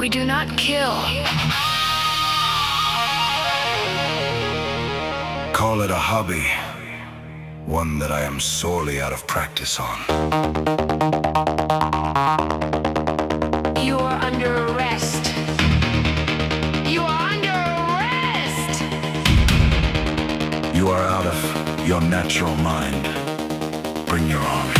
We do not kill. Call it a hobby, one that I am sorely out of practice on. You are under arrest. You are under arrest! You are out of your natural mind. Bring your army.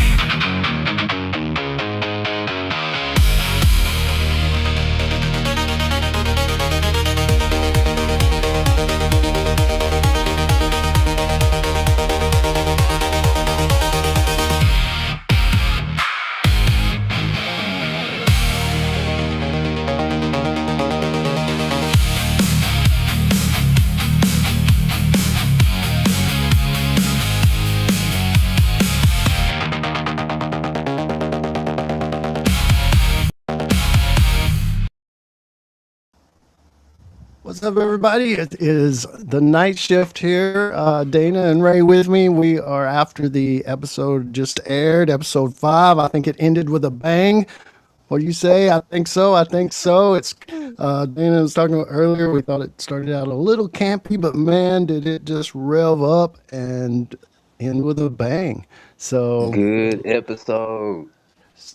What's up, everybody? It is the night shift here. Dana and Ray with me. We are after the episode just aired, episode 5. I think it ended with a bang. What do you say? I think so. I think so. It's Dana was talking about earlier. We thought it started out a little campy, but man, did it just rev up and end with a bang. So Good episode.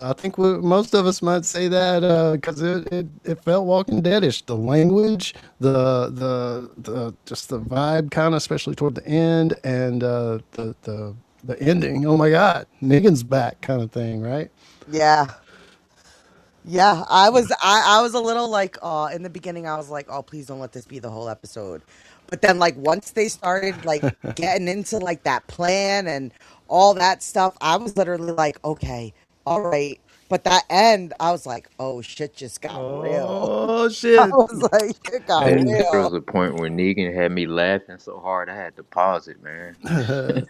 I think most of us might say that because it felt Walking Deadish. The language, the just the vibe, kind of, especially toward the end, and the ending. Oh my God, Negan's back, kind of thing, right? Yeah. Yeah, I was a little like in the beginning I was like, "Oh, please don't let this be the whole episode." But then like once they started like getting into like that plan and all that stuff, I was literally like, "Okay, all right." But that end, I was like, "Oh, shit just got real." Oh I shit! was like, "It got Hey, And there was real." a point where Negan had me laughing so hard I had to pause it, man. I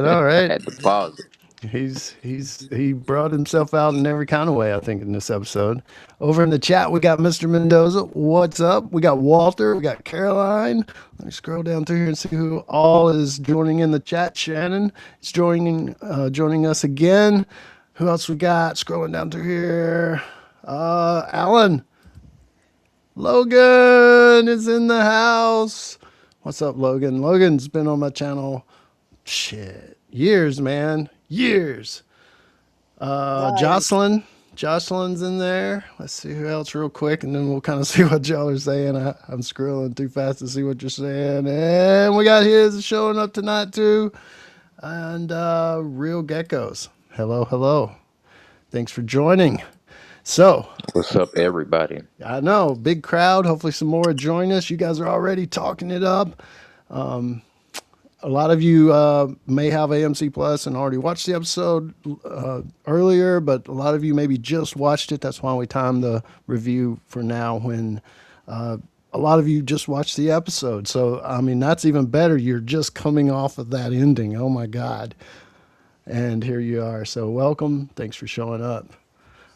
know, I right? had to pause it. He brought himself out in every kind of way, I think, in this episode. Over in the chat, we got Mr. Mendoza. What's up? We got Walter. We got Caroline. Let me scroll down through here and see who all is joining in the chat. Shannon is joining us again. Who else we got? Scrolling down through here. Alan. Logan is in the house. What's up, Logan? Logan's been on my channel. Shit. Years, man. Years. Nice. Jocelyn's in there. Let's see who else real quick, and then we'll kind of see what y'all are saying. I'm scrolling too fast to see what you're saying. And we got his showing up tonight too. And Real Geckos. Hello, hello. Thanks for joining. So, What's up, everybody? I know, big crowd. Hopefully some more join us. You guys are already talking it up. A lot of you may have AMC Plus and already watched the episode earlier, but a lot of you maybe just watched it. That's why we timed the review for now when a lot of you just watched the episode. So, I mean, that's even better. You're just coming off of that ending. Oh, my God. And here you are. So, welcome. Thanks for showing up.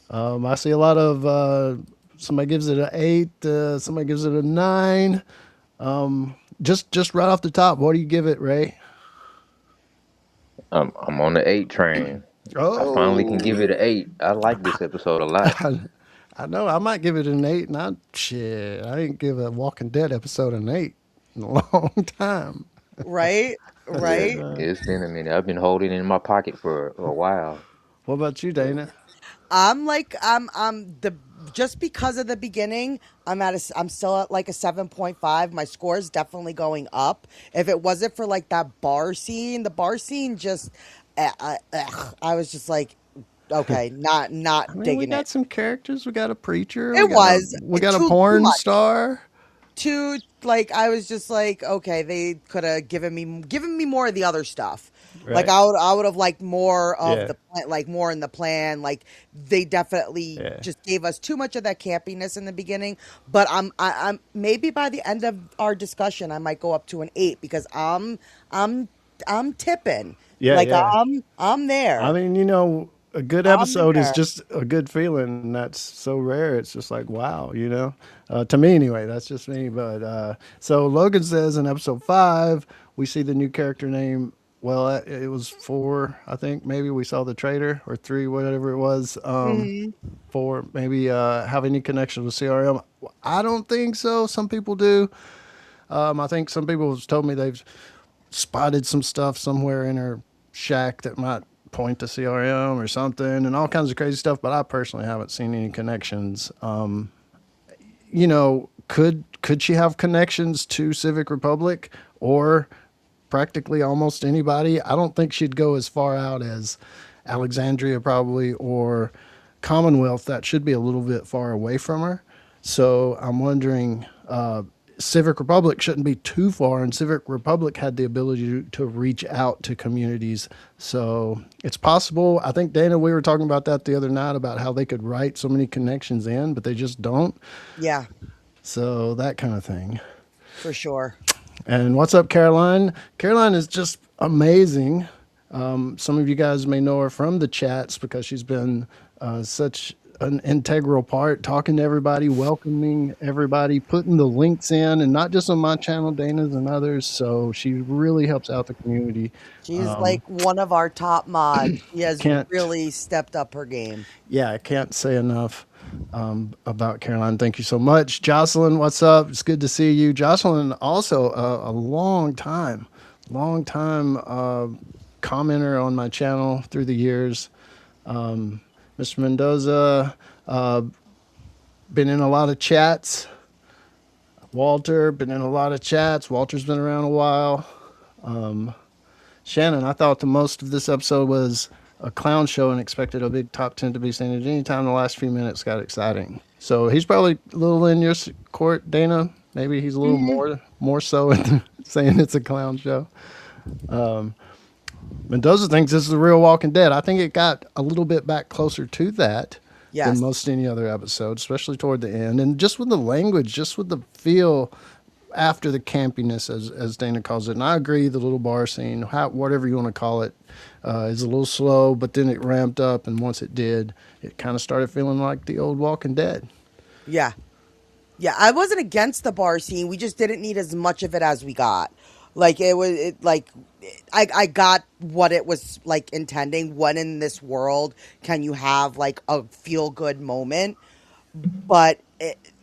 I see a lot of somebody gives it an 8, somebody gives it a 9. Just right off the top, what do you give it, Ray? I'm on the 8 train. I finally can give Oh, it an 8. I like this episode a lot. I know. I might give it an 8, and I didn't give a Walking Dead episode an 8 in a long time. Right? Yeah, Right? it's been a minute. I've been holding it in my pocket for a while. What about you, Dana? I'm the just because of the beginning, I'm still at like a 7.5. My score is definitely going up. If it wasn't for like that bar scene, the bar scene just I was just like, okay, I not mean, we digging got it. some characters. We got a preacher. It was We got a too porn much. star. Too like I was just like, okay, they could have given me more of the other stuff. Like Right. I would have liked more of Yeah. the plan, like more in the plan. Like they definitely Yeah. just gave us too much of that campiness in the beginning. But I'm maybe by the end of our discussion, I might go up to an 8 because I'm I'm tipping. Yeah. Like Yeah. I'm I there. mean, a good I'm episode is there. just a good feeling, and that's so rare. It's just like, wow. To me anyway. That's just me. But so Logan says in episode 5, we see the new character name well, it was 4, I think. Maybe we saw the traitor, or 3, whatever it was. Hmm. 4, maybe have any connection with CRM. I don't think so. Some people do. I think some people have told me they've spotted some stuff somewhere in her shack that might point to CRM or something, and all kinds of crazy stuff. But I personally haven't seen any connections. Could she have connections to Civic Republic or practically almost anybody? I don't think she'd go as far out as Alexandria probably, or Commonwealth. That should be a little bit far away from her. So I'm wondering, Civic Republic shouldn't be too far, and Civic Republic had the ability to reach out to communities. So it's possible. I think, Dana, we were talking about that the other night about how they could write so many connections in, but they just don't. Yeah, So that kind of thing. for sure. And what's up, Caroline? Caroline is just amazing. Some of you guys may know her from the chats because she's been such an integral part, talking to everybody, welcoming everybody, putting the links in, and not just on my channel, Dana's and others. So she really helps out the community. She's like one of our top mods. She has Can't, really stepped up her game. yeah, I can't say enough about Caroline. Thank you so much. Jocelyn, what's up? It's good to see you. Jocelyn, also a long time commenter on my channel through the years. Mr. Mendoza, been in a lot of chats. Walter, been in a lot of chats. Walter's been around a while. Shannon, I thought the most of this episode was a clown show and expected a big top 10 to be seen at any time. The last few minutes got exciting. So he's probably a little in your court, Dana. Maybe he's a little more so in saying it's a clown show. Mendoza thinks this is the real Walking Dead. I think it got a little bit back closer to that than most any other episode, especially toward the end. And just with the language, just with the feel after the campiness, as Dana calls it. And I agree, the little bar scene, whatever you want to call it, is a little slow, but then it ramped up. And once it did, it kind of started feeling like the old Walking Dead. Yeah. Yeah, I wasn't against the bar scene. We just didn't need as much of it as we got. Like I got what it was like intending. When in this world can you have like a feel good moment? But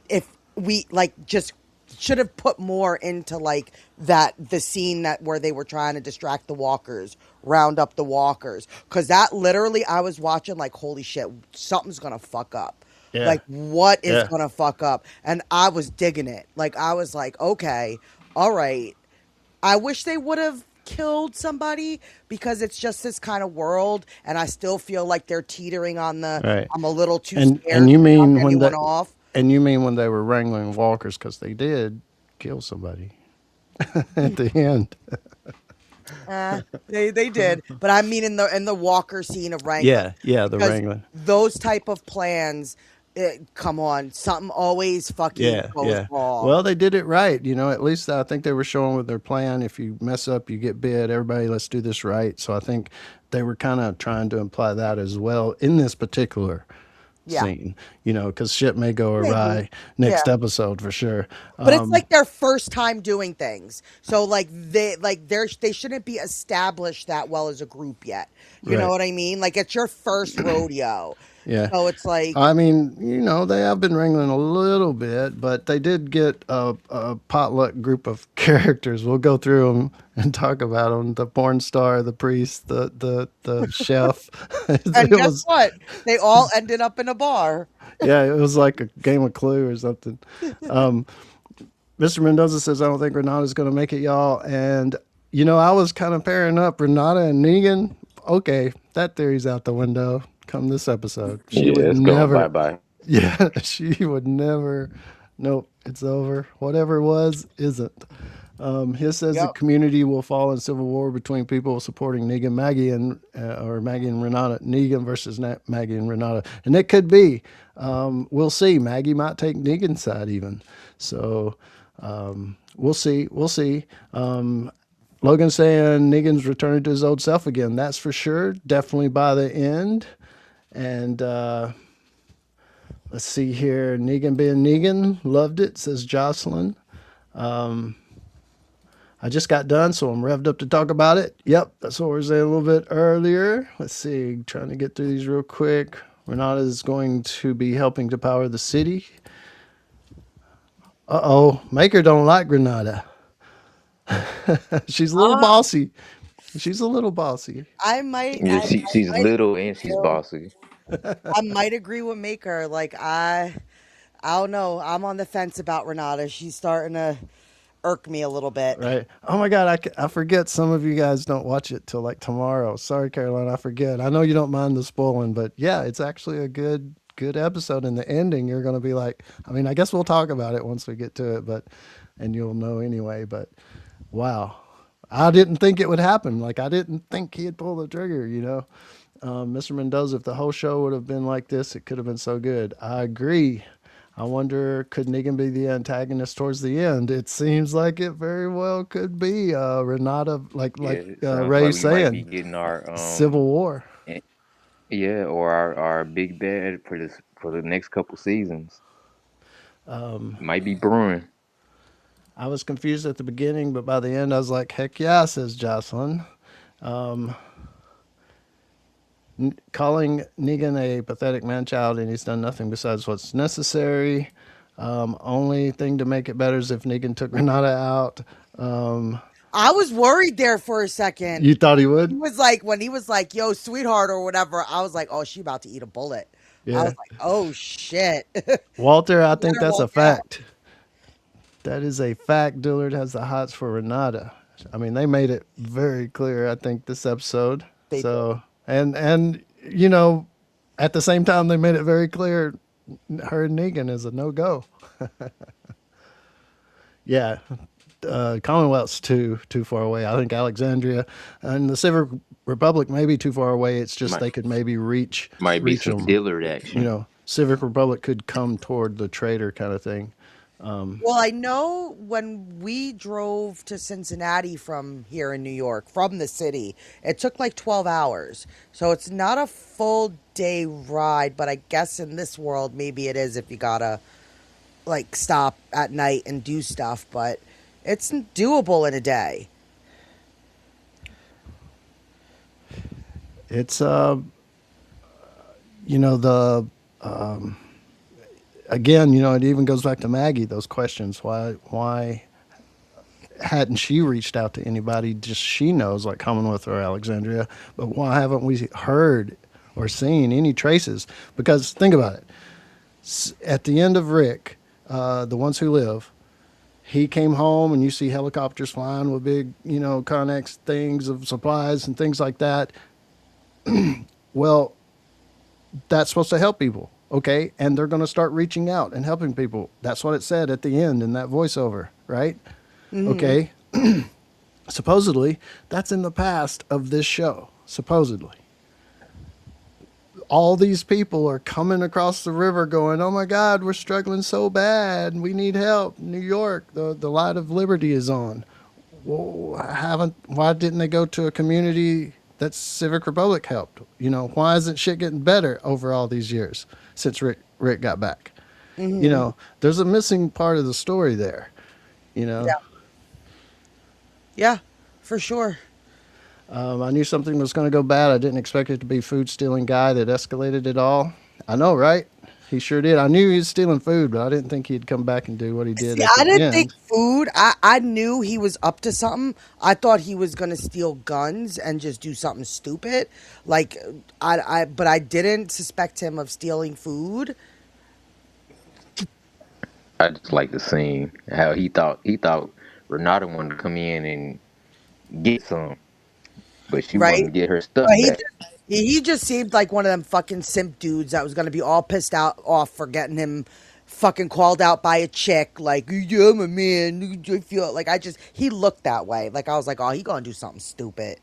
if we like just should have put more into like the scene that where they were trying to distract the walkers, round up the walkers, because that literally I was watching like, holy shit, something's gonna fuck up. Yeah. Like, what is gonna fuck up? And I was digging it. Like, I was like, okay, all right. I wish they would have killed somebody because it's just this kind of world, and I still feel like they're teetering on the. Right. I'm a little too scared. And you to mean knock when anyone that? off. And you mean when they were wrangling walkers, because they did kill somebody at the end. They did, but I mean in the walker scene of wrangling. Yeah, the Because wrangling. those type of plans, come on, something always fucking goes wrong. Well, they did it right. At least I think they were showing with their plan. If you mess up, you get bit. Everybody, let's do this right. So I think they were kind of trying to imply that as well in this particular scene. Because shit may go awry next episode for sure. But it's like their first time doing things, so they shouldn't be established that well as a group yet. You know what I mean? Like, it's your first rodeo. Yeah. So it's like, I mean, they have been wrangling a little bit, but they did get a potluck group of characters. We'll go through them and talk about them. The porn star, the priest, the chef. and guess what? They all ended up in a bar. Yeah, it was like a game of Clue or something. Mr. Mendoza says, I don't think Renata's going to make it, y'all. And, I was kind of pairing up Renata and Negan. Okay, that theory's out the window come this episode. She would never. Bye-bye. Yeah, she would never. Nope, it's over. Whatever it was, isn't. He says the community will fall in civil war between people supporting Negan, Maggie, or Maggie and Renata. Negan versus Maggie and Renata, and it could be. We'll see. Maggie might take Negan's side even. So we'll see. We'll see. Logan saying Negan's returning to his old self again. That's for sure. Definitely by the end. And let's see here. Negan being Negan. Loved it, says Jocelyn. I just got done, so I'm revved up to talk about it. Yep, that's what we were saying a little bit earlier. Let's see, trying to get through these real quick. Renata is going to be helping to power the city. Uh-oh, Maker don't like Renata. She's a little Uh, bossy. She's a little bossy. I might, Yeah, I she's might little agree and with she's you. bossy. I might agree with Maker. Like I don't know. I'm on the fence about Renata. She's starting to irk me a little bit. Right. Oh my God, I forget some of you guys don't watch it till like tomorrow. Sorry, Caroline, I forget. I know you don't mind the spoiling, but yeah, it's actually a good episode. And the ending, you're going to be like, I mean, I guess we'll talk about it once we get to it, but and you'll know anyway. But wow, I didn't think it would happen. Like I didn't think he'd pull the trigger. Mr. Mendoza, if the whole show would have been like this, it could have been so good. I agree. I wonder, could Negan be the antagonist towards the end? It seems like it very well could be. Renata, Yeah, like it sounds like Ray's we might be saying, getting our Civil War. eh, yeah, or our big bad for the next couple seasons. Might be brewing. I was confused at the beginning, but by the end, I was like, heck yeah, says Jocelyn. Calling Negan a pathetic man child, and he's done nothing besides what's necessary. Only thing to make it better is if Negan took Renata out. I was worried there for a second. You thought he He would? was like, when he was like, "Yo, sweetheart," or whatever. I was like, "Oh, she about to eat a bullet." I Yeah. was like, "Oh shit." Walter, I Let think her that's a walk out. fact. That is a fact. Dillard has the hots for Renata. I mean, they made it very clear, I think, this episode. They did. So, and you know, at the same time, they made it very clear her and Negan is a no go. Yeah, Commonwealth's too far away. I think Alexandria and the Civic Republic may be too far away. It's just Might they could maybe might be reach some them. Dillard action. Civic Republic could come toward the trader kind of thing. Well, I know when we drove to Cincinnati from here in New York, from the city, it took like 12 hours. So it's not a full day ride, but I guess in this world, maybe it is if you gotta like stop at night and do stuff, but it's doable in a day. It's the again, it even goes back to Maggie. Those questions: why hadn't she reached out to anybody? Just she knows, like Commonwealth or Alexandria, but why haven't we heard or seen any traces? Because think about it. At the end of Rick, the ones who live, he came home and you see helicopters flying with big, Connex things of supplies and things like that. Well, that's supposed to help people, okay? And they're going to start reaching out and helping people. That's what it said at the end in that voiceover, right? Hmm. Okay. Supposedly, that's in the past of this show. Supposedly. All these people are coming across the river going, oh my God, we're struggling so bad. We need help. New York, the light of liberty is on. Well, why didn't they go to a community that Civic Republic helped? Why isn't shit getting better over all these years since Rick got back? Hmm. There's a missing part of the story there. You know, Yeah. Yeah, for sure. I knew something was going to go bad. I didn't expect it to be food stealing guy that escalated it all. I know, right? He sure did. I knew he was stealing food, but I didn't think he'd come back and do what he did See, at I the didn't think end. food. I knew he was up to something. I thought he was gonna steal guns and just do something stupid. Like but I didn't suspect him of stealing food. I just like the scene how he thought Renata wanted to come in and get some, but she wanted Right? to get her But stuff back. he just seemed like one of them fucking simp dudes that was gonna be all pissed out off for getting him fucking called out by a chick. Like, yeah, I'm a man. I feel like he looked that way. Like I was like, oh, he gonna do something stupid.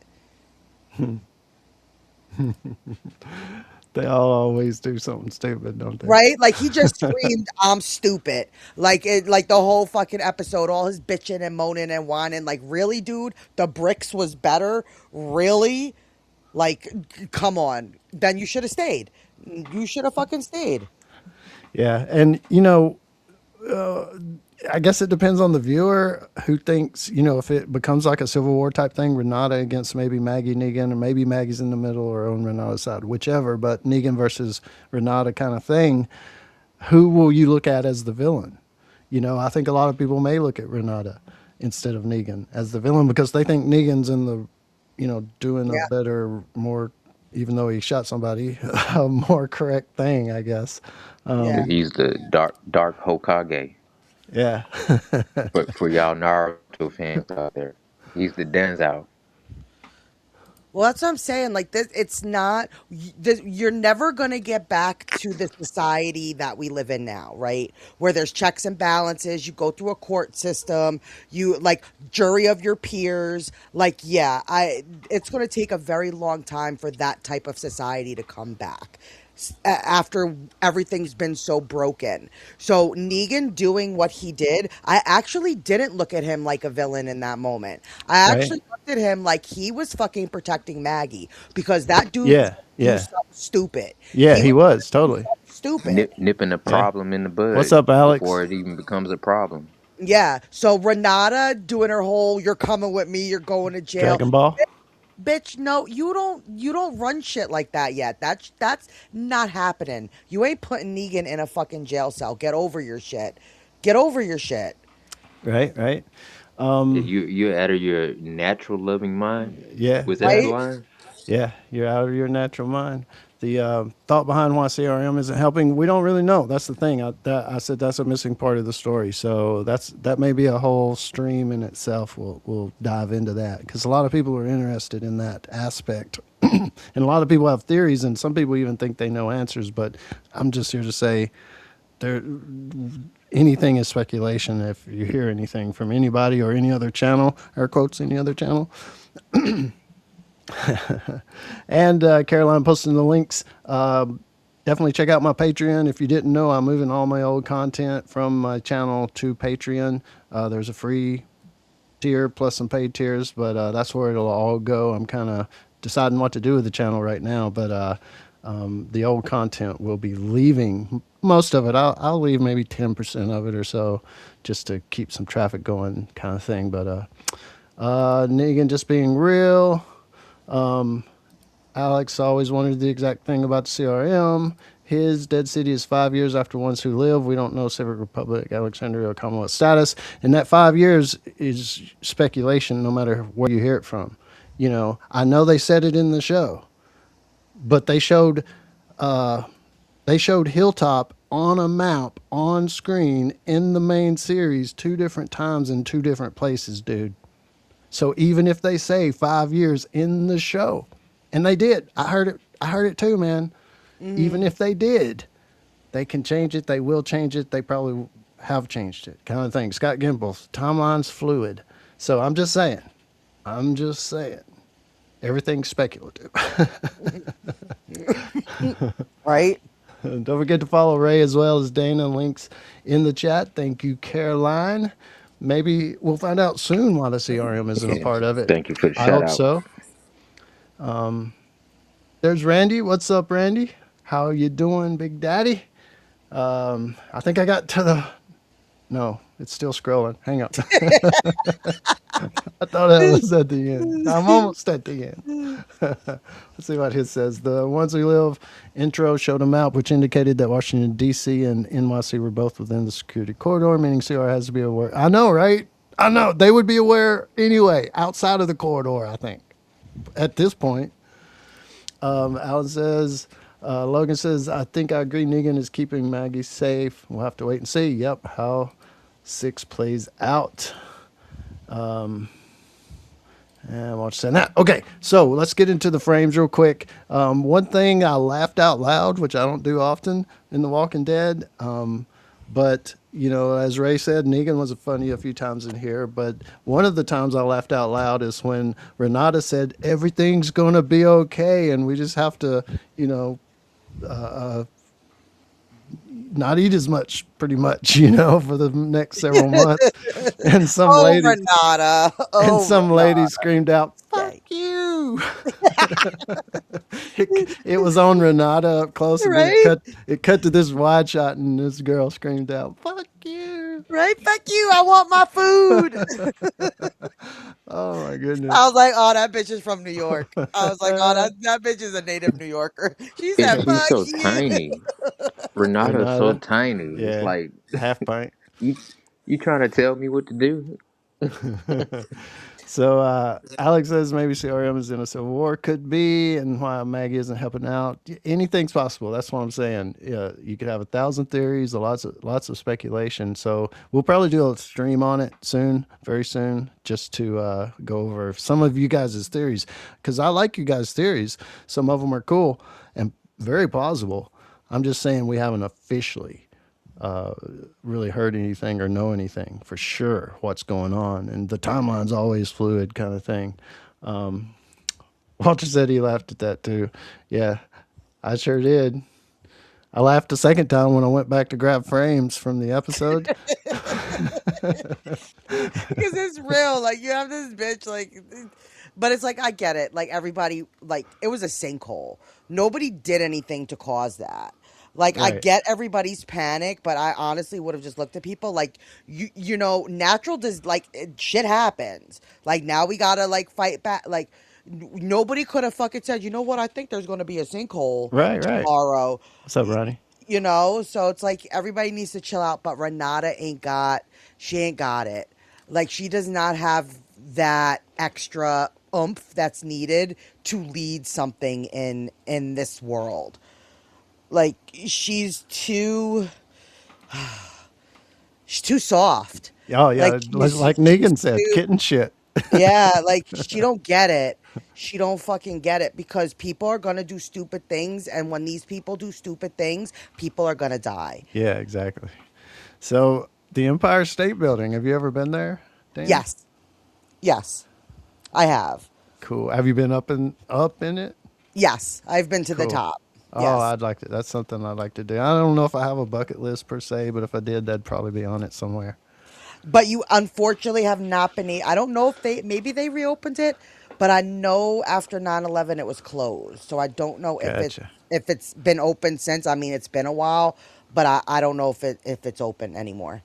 They all always do something stupid, don't they? Right? Like he just screamed, "I'm stupid!" Like the whole fucking episode, all his bitching and moaning and whining. Like, really, dude, the bricks was better. Really? Like, come on. Then you should have stayed. You should have fucking stayed. Yeah, and I guess it depends on the viewer who thinks, if it becomes like a Civil War type thing, Renata against maybe Maggie Negan, or maybe Maggie's in the middle or on Renata's side, whichever, but Negan versus Renata kind of thing, who will you look at as the villain? I think a lot of people may look at Renata instead of Negan as the villain because they think Negan's in the, doing a Yeah. better, more, even though he shot somebody, a more correct thing, I guess. Yeah. He's the dark Hokage Yeah. for y'all Naruto fans out there. He's the Denzel. Well, that's what I'm saying. Like this, it's not. You're never gonna get back to the society that we live in now, right? Where there's checks and balances. You go through a court system. You like jury of your peers. Like, yeah, It's gonna take a very long time for that type of society to come back after everything's been so broken. So Negan doing what he did, I actually didn't look at him like a villain in that moment. I Right. actually looked at him like he was fucking protecting Maggie because that dude was Yeah. gonna do Yeah. something stupid. Yeah. He He was was gonna do totally. something stupid. Nipping the Yeah. problem in the What's bud up, Alex? before it even becomes a problem. Yeah. So Renata doing her whole "you're coming with me, you're going to jail." Dragon Ball. Bitch, no, you don't run shit like that yet. That's not happening. You ain't putting Negan in a fucking jail cell. Get over your shit. Get over your shit. Right. Right. You're out of your natural loving mind. Yeah. Was that Yeah. the Right? line? Yeah. You're out of your natural mind. The thought behind why CRM isn't helping, we don't really know. That's the thing. I said that's a missing part of the story. So that may be a whole stream in itself. We'll dive into that because a lot of people are interested in that aspect, and a lot of people have theories, and some people even think they know answers. But I'm just here to say there anything is speculation. If you hear anything from anybody or any other channel, air quotes, any other channel, and Caroline posting the links. Definitely check out my Patreon. If you didn't know, I'm moving all my old content from my channel to Patreon. There's a free tier plus some paid tiers, but that's where it'll all go. I'm kind of deciding what to do with the channel right now, but the old content will be leaving most of it. I'll leave maybe 10% of it or so just to keep some traffic going kind of thing. But Negan just being real. Alex always wondered the exact thing about the CRM. His Dead City is 5 years after Ones Who Live. We don't know Civic Republic, Alexandria, or Commonwealth status. And that 5 years is speculation no matter where you hear it from. I know they said it in the show, but they showed Hilltop on a map on screen in the main series 2 different times in 2 different places, dude. So even if they say 5 years in the show, and they did, I heard it. I heard it too, man. Even if they did, they can change it. They will change it. They probably have changed it, kind of thing. Scott Gimbel's timeline's fluid. So I'm just saying. I'm just saying. Everything's speculative. Right? Don't forget to follow Ray as well as Dana. Links in the chat. Thank you, Caroline. Maybe we'll find out soon why the CRM isn't a Yeah. part of it. Thank you for the I shout hope out. so. There's Randy. What's up, Randy? How you doing, Big Daddy? I think I got to the. No, it's still scrolling. Hang on. I thought that was at the end. I'm almost at the end. Let's see what his says. The Ones Who Live intro showed a map which indicated that Washington, D.C. and NYC were both within the security corridor, meaning CR has to be aware. I know, right? I know. They would be aware anyway, outside of the corridor, I think, at this point. Alan says, Logan says, I think I agree Negan is keeping Maggie safe. We'll have to wait and see. Yep, how 6 plays out. And watch that. Okay, so let's get into the frames real quick. One thing I laughed out loud, which I don't do often in The Walking Dead, but as Ray said, Negan was funny a few times in here. But one of the times I laughed out loud is when Renata said, "Everything's gonna be okay," and we just have to, not eat as much, pretty much, for the next several months. And some Oh, lady Renata. and Oh, some lady Renata. screamed out, "Fuck Yay. you!" It was on Renata up close, and then Right? it cut to this wide shot, and this girl screamed out, "Fuck you!" Right? Fuck you. I want my food. Oh my goodness. I was like, oh, that bitch is from New York. I was like, oh, that bitch is a native New Yorker. She And said, she's fuck so you. tiny. Renata's so Renata, tiny. It's yeah, like half pint. you you trying to tell me what to do? So Alex says maybe CRM is in a civil war. Could be, and why Maggie isn't helping out. Anything's possible. That's what I'm saying. Yeah, you could have 1,000 theories, lots of speculation. So we'll probably do a stream on it soon, very soon, just to go over some of you guys' theories, because I like you guys' theories. Some of them are cool and very plausible. I'm just saying we haven't officially really heard anything or know anything for sure what's going on, and the timeline's always fluid, kind of thing. Walter said he laughed at that too. Yeah, I sure did. I laughed the second time when I went back to grab frames from the episode. Because it's real. Like, you have this bitch, like, but it's like, I get it. Like, everybody, like, it was a sinkhole. Nobody did anything to cause that. Like, I Right, get everybody's panic, but I honestly would have just looked at people like, natural does, like, shit happens. Like, now we gotta, like, fight back. Like, nobody could have fucking said, you know what, I think there's gonna be a sinkhole right. tomorrow. What's up, Ronnie? So it's like everybody needs to chill out, but Renata she ain't got it. Like, she does not have that extra oomph that's needed to lead something in this world. Like, she's too soft. Oh Like, yeah, like Negan said, too, kitten shit. yeah, like, she don't get it. She don't fucking get it, because people are gonna do stupid things, and when these people do stupid things, people are gonna die. Yeah, exactly. So the Empire State Building, have you ever been there, Dan? Yes. Yes. I have. Cool. Have you been up in it? Yes, I've been to the Cool. top. Oh, Yes. I'd like to. That's something I'd like to do. I don't know if I have a bucket list per se, but if I did, that'd probably be on it somewhere. But you unfortunately have not been I don't know if maybe they reopened it, but I know after 9/11 it was closed. So I don't know Gotcha. if it's been open since. I mean, it's been a while, but I don't know if it's open anymore.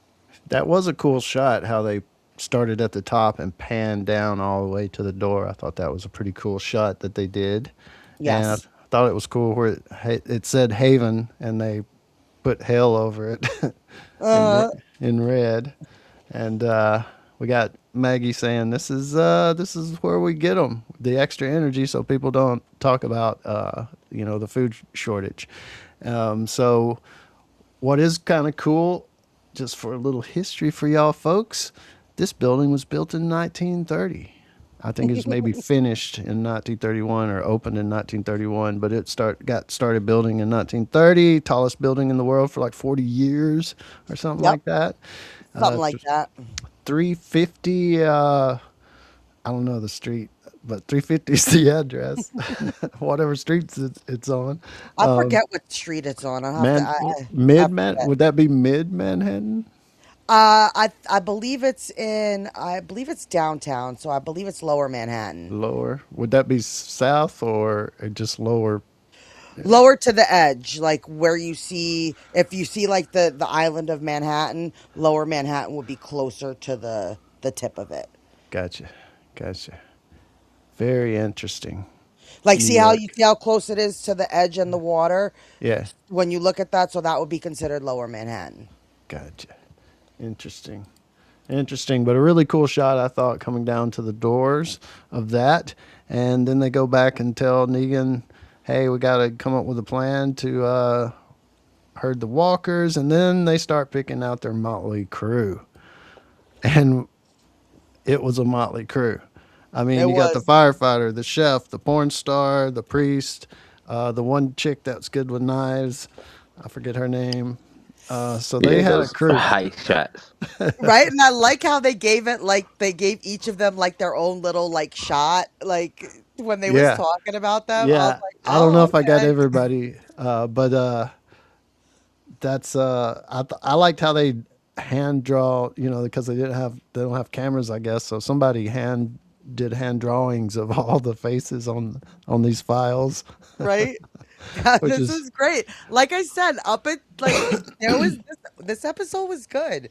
That was a cool shot. How they started at the top and panned down all the way to the door. I thought that was a pretty cool shot that they did, and I Yes. thought it was cool where it said Haven and they put hell over it in Uh in red. And we got Maggie saying this is where we get them the extra energy, so people don't talk about the food shortage. So what is kind of cool, just for a little history for y'all folks, this building was built in 1930. I think it's maybe finished in 1931 or opened in 1931, but it got started building in 1930. Tallest building in the world for like 40 years or something yep. like that. Something Uh, like that. 350. I don't know the street, but 350 is the address. Whatever streets it's on. I forget what street it's on. Man, I mid man. forget. Would that be mid Manhattan? I believe I believe it's downtown, so I believe it's Lower Manhattan. Lower. Would that be south or just lower? Lower to the edge, like where if you see like the island of Manhattan, Lower Manhattan would be closer to the tip of it. Gotcha. Gotcha. Very interesting. Like, New York. see how close it is to the edge and the water Yeah. when you look at that, so that would be considered Lower Manhattan. Gotcha. Interesting. Interesting, but a really cool shot, I thought, coming down to the doors of that. And then they go back and tell Negan, hey, we got to come up with a plan to herd the walkers. And then they start picking out their motley crew. And it was a motley crew. I mean, It you got the was firefighter, the chef, the porn star, the priest, the one chick that's good with knives. I forget her name. So they Yeah, had a those crew. high shots. right, and I like how they gave each of them like their own little like shot, like when they was Yeah. talking about them. I was Yeah. like, I don't know oh, if I got okay. everybody, but that's I liked how they hand draw, because they don't have cameras, I guess. So somebody hand did hand drawings of all the faces on these files, Right? Yeah, which this is is great. Like I said, up at like there was this episode was good.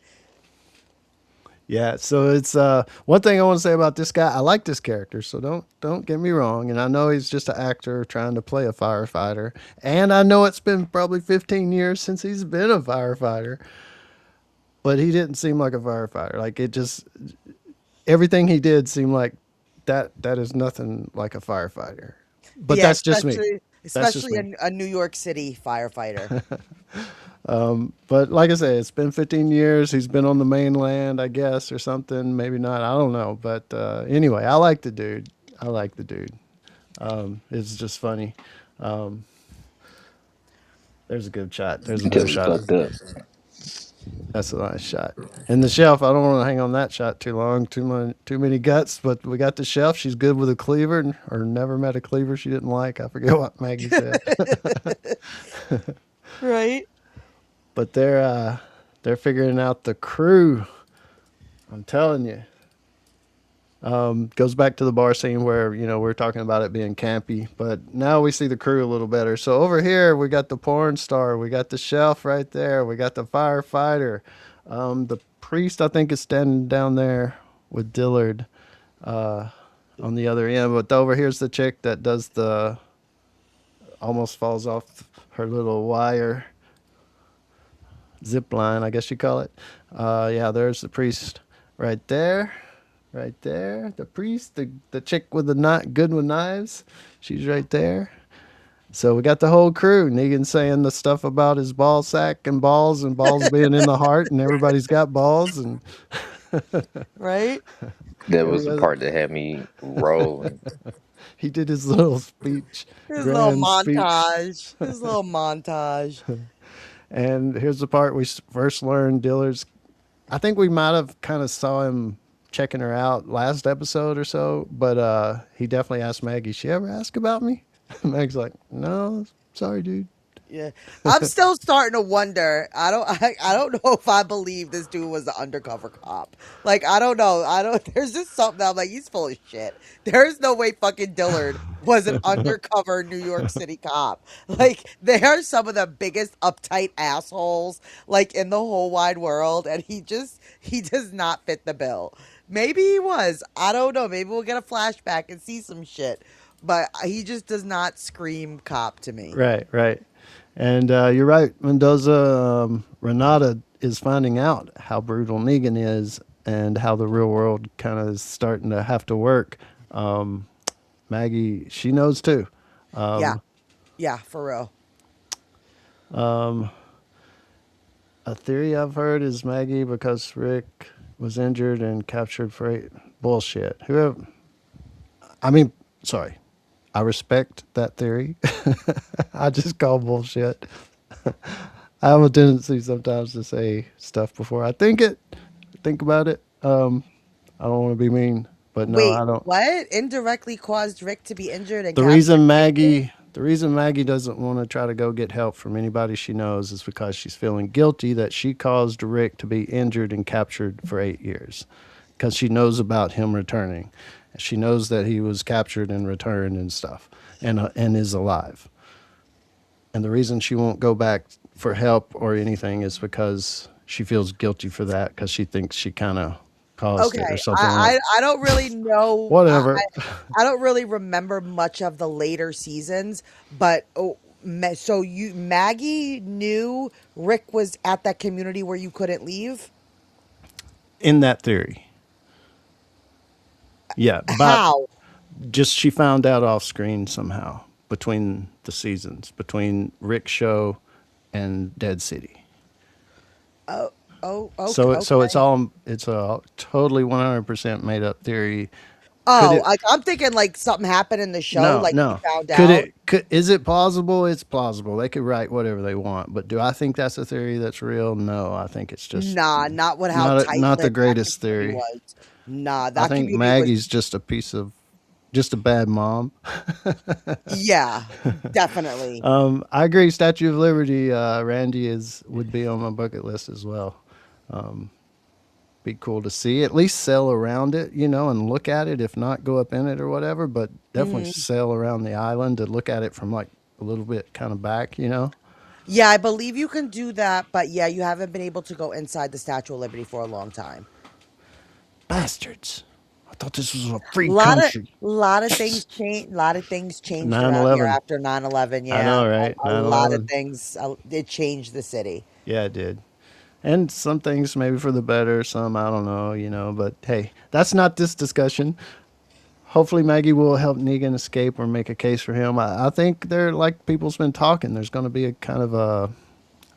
yeah. So it's one thing I want to say about this guy. I like this character, so don't get me wrong. And I know he's just an actor trying to play a firefighter, and I know it's been probably 15 years since he's been a firefighter, but he didn't seem like a firefighter. Like it just everything he did seemed like that is nothing like a firefighter. But Yeah, that's just me. That's just especially me. a New York City firefighter. But like I say, it's been 15 years. He's been on the mainland, I guess, or something. Maybe not. I don't know. But anyway, I like the dude. I like the dude. It's just funny. Um, there's a good shot. There's a better Just shot. fucked up. That's a nice shot. And the shelf, I don't want to hang on that shot too long. Too many guts. But we got the shelf. She's good with a cleaver, or never met a cleaver she didn't like. I forget what Maggie said. Right? But they're figuring out the crew. I'm telling you. Goes back to the bar scene where we're talking about it being campy, but now we see the crew a little better. So over here we got the porn star, we got the chef right there, we got the firefighter, the priest I think is standing down there with Dillard on the other end. But over here's the chick that does the almost falls off her little wire zip line, I guess you call it. Yeah, there's the priest right there. Right there, the priest, the chick with the not good with knives, she's right there. So we got the whole crew. Negan saying the stuff about his ball sack and balls being in the heart, and everybody's got balls, and Right? That was the everybody, part that had me rolling. he did his little speech, His little grand speech. montage. His little montage. And here's the part we first learned Dillard's. I think we might have kind of saw him checking her out last episode or so, but he definitely asked Maggie, she ever ask about me? Meg's like, no, sorry, dude. Yeah, I'm still starting to wonder. I don't know if I believe this dude was the undercover cop. Like, I don't know. I don't. There's just something I'm like, he's full of shit. There's no way fucking Dillard was an undercover New York City cop. Like, they are some of the biggest uptight assholes like in the whole wide world, and he does not fit the bill. Maybe he was. I don't know. Maybe we'll get a flashback and see some shit. But he just does not scream cop to me. Right, right. And you're right, Mendoza. Renata is finding out how brutal Negan is and how the real world kind of is starting to have to work. Maggie, she knows too. Yeah. Yeah, for real. A theory I've heard is Maggie because Rick was injured and captured for bullshit. Whoever, I mean, sorry, I respect that theory. I just call bullshit. I have a tendency sometimes to say stuff before I think about it. I don't want to be mean, but no, Wait, I don't. what? Indirectly caused Rick to be injured and The captured reason for dating? Maggie doesn't want to try to go get help from anybody she knows is because she's feeling guilty that she caused Rick to be injured and captured for 8 years, because she knows about him returning. She knows that he was captured and returned and stuff, and is alive. And the reason she won't go back for help or anything is because she feels guilty for that, because she thinks she kind of caused it or Okay, something like. I don't really know. Whatever. I don't really remember much of the later seasons, but so Maggie knew Rick was at that community where you couldn't leave. In that theory. Yeah, but How? just she found out off screen somehow between the seasons, between Rick's show and Dead City. Oh, okay, So okay. it's a totally 100% made up theory. Could Oh, it? I'm thinking like something happened in the show, No, like he no. found Could out. it? Is it plausible? It's plausible. They could write whatever they want, but do I think that's a theory that's real? No, I think it's just Nah, not what how tight not the lipped that greatest community theory. was. Nah, I that think community was. Maggie's just a bad mom. Yeah, definitely. I agree. Statue of Liberty, Randy would be on my bucket list as well. be cool to see. At least sail around it, and look at it. If not, go up in it or whatever. But definitely Hmm. sail around the island to look at it from like a little bit kind of back. Yeah, I believe you can do that, but yeah, you haven't been able to go inside the Statue of Liberty for a long time. Bastards! I thought this was a free Lot of country. lot of things changed. Lot of things changed Nine around here 11. after 9/11. I Yeah, know, right? a lot of 9/11. things. It changed the city. Yeah, it did. And some things maybe for the better, some I don't know. But hey, that's not this discussion. Hopefully Maggie will help Negan escape or make a case for him. I think they're like people's been talking. There's going to be a kind of a,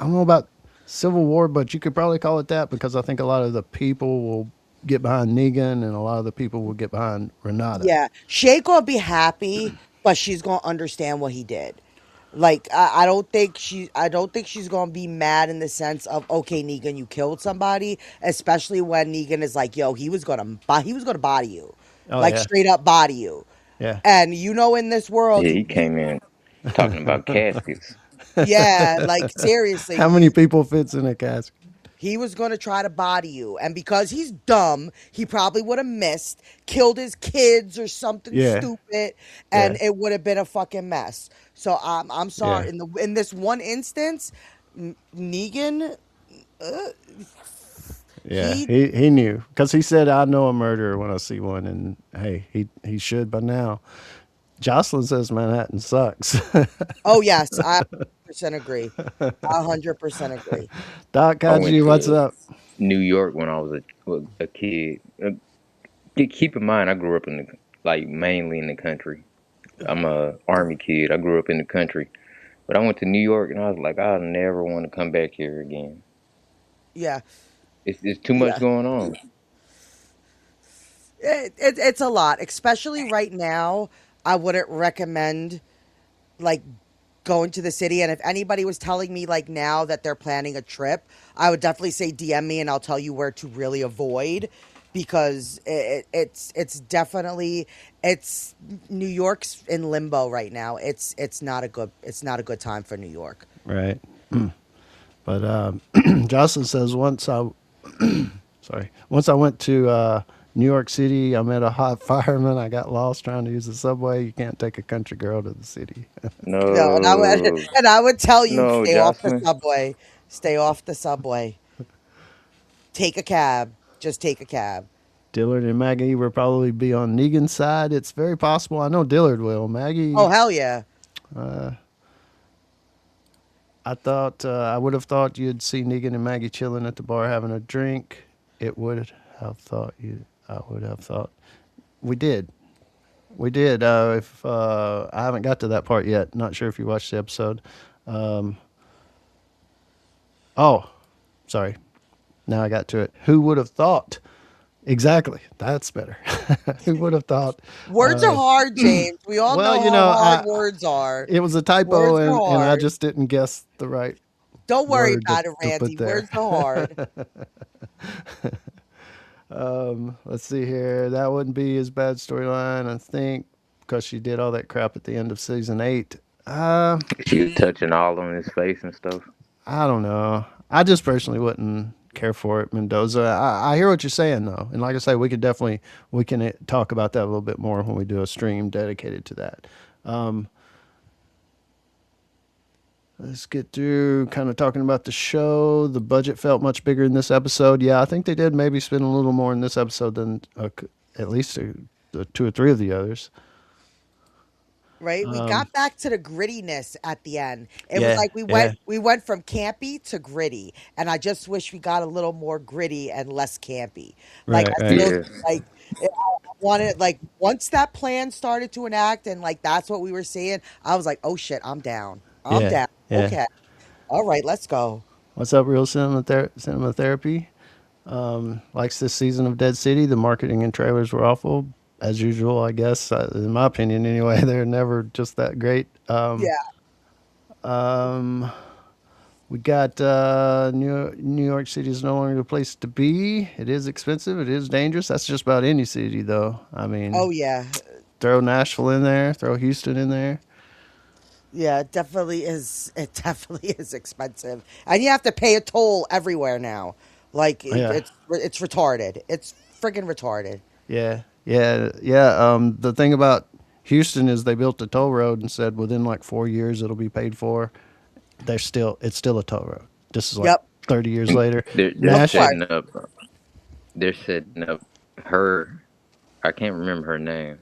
I don't know about civil war, but you could probably call it that because I think a lot of the people will get behind Negan and a lot of the people will get behind Renata. Yeah, Shay gonna be happy, but she's gonna understand what he did. Like I don't think she's gonna be mad in the sense of okay, Negan, you killed somebody, especially when Negan is like, yo, he was gonna body you, Oh like yeah, straight up body you, yeah. and in this world, Yeah, he came in talking about caskets. yeah, like seriously, How many people fits in a casket? he was going to try to body you. And because he's dumb, he probably would have missed, killed his kids or something Yeah, stupid, and yeah, it would have been a fucking mess. So I'm yeah, sorry. In this one instance, Negan, yeah. he He knew because he said, "I know a murderer when I see one," and hey, he should by now. Jocelyn says Manhattan sucks. oh yes, I 100% agree. 100% agree. Doc I went Kaji, what's to up? New York when I was a kid. Keep in mind, I grew up in like mainly in the country. I'm a army kid. I grew up in the country, but I went to New York and I was like, I never want to come back here again. Yeah, It's too much yeah. going on. It's a lot, especially right now. I wouldn't recommend like going to the city. And if anybody was telling me like now that they're planning a trip, I would definitely say DM me and I'll tell you where to really avoid because it's definitely it's New York's in limbo right now. It's not a good time for New York. Right. But Jocelyn says once I went to New York City, I met a hot fireman. I got lost trying to use the subway. You can't take a country girl to the city. No, and I would No, and I would tell you no, stay off the Jocelyn. subway. Stay off the subway. Take a cab. Just take a cab. Dillard and Maggie will probably be on Negan's side. It's very possible. I know Dillard will. Oh Maggie, hell yeah. I would have thought you'd see Negan and Maggie chilling at the bar having a drink. It would have thought you. I would have thought we did. We did. If I haven't got to that part yet, not sure if you watched the episode. Um, oh, sorry. Now I got to it. Who would have thought? Exactly. That's better. Who would have thought? Words are hard, James. We all know Well, how hard words are. it was a typo, Words are and I hard. just didn't guess the right Don't worry word about it, to put Randy. there. Words are hard. Let's see here. That wouldn't be as bad storyline, I think, because she did all that crap at the end of season 8. She was touching all on his face and stuff. I don't know. I just personally wouldn't care for it, Mendoza. I hear what you're saying though, and like I say, we can talk about that a little bit more when we do a stream dedicated to that. Um, let's get through kind of talking about the show. The budget felt much bigger in this episode. Yeah, I think they did maybe spend a little more in this episode than at least the 2 or 3 of the others. Right? We got back to the grittiness at the end. It was Yeah, like yeah, we went from campy to gritty. And I just wish we got a little more gritty and less campy. Like right, I right. still Yeah, like I wanted like once that plan started to enact and like that's what we were seeing, I was like, "Oh shit, I'm down. I'm Yeah, down. yeah. Okay. All right, let's go." What's up, real cinema therapy? Likes this season of Dead City. The marketing and trailers were awful, as usual, I guess. In my opinion, anyway, they're never just that great. Yeah. Um, we got New York City is no longer the place to be. It is expensive. It is dangerous. That's just about any city, though. I Oh mean, yeah. throw Nashville in there, throw Houston in there. Yeah, it definitely is. It definitely is expensive, and you have to pay a toll everywhere now. Like Yeah. it's retarded. It's friggin' retarded. Yeah, yeah, yeah. The thing about Houston is they built a toll road and said within like 4 years it'll be paid for. It's still a toll road. This is like Yep. 30 years later. They're Of Nash, course. setting up. They're setting up her. I can't remember her name,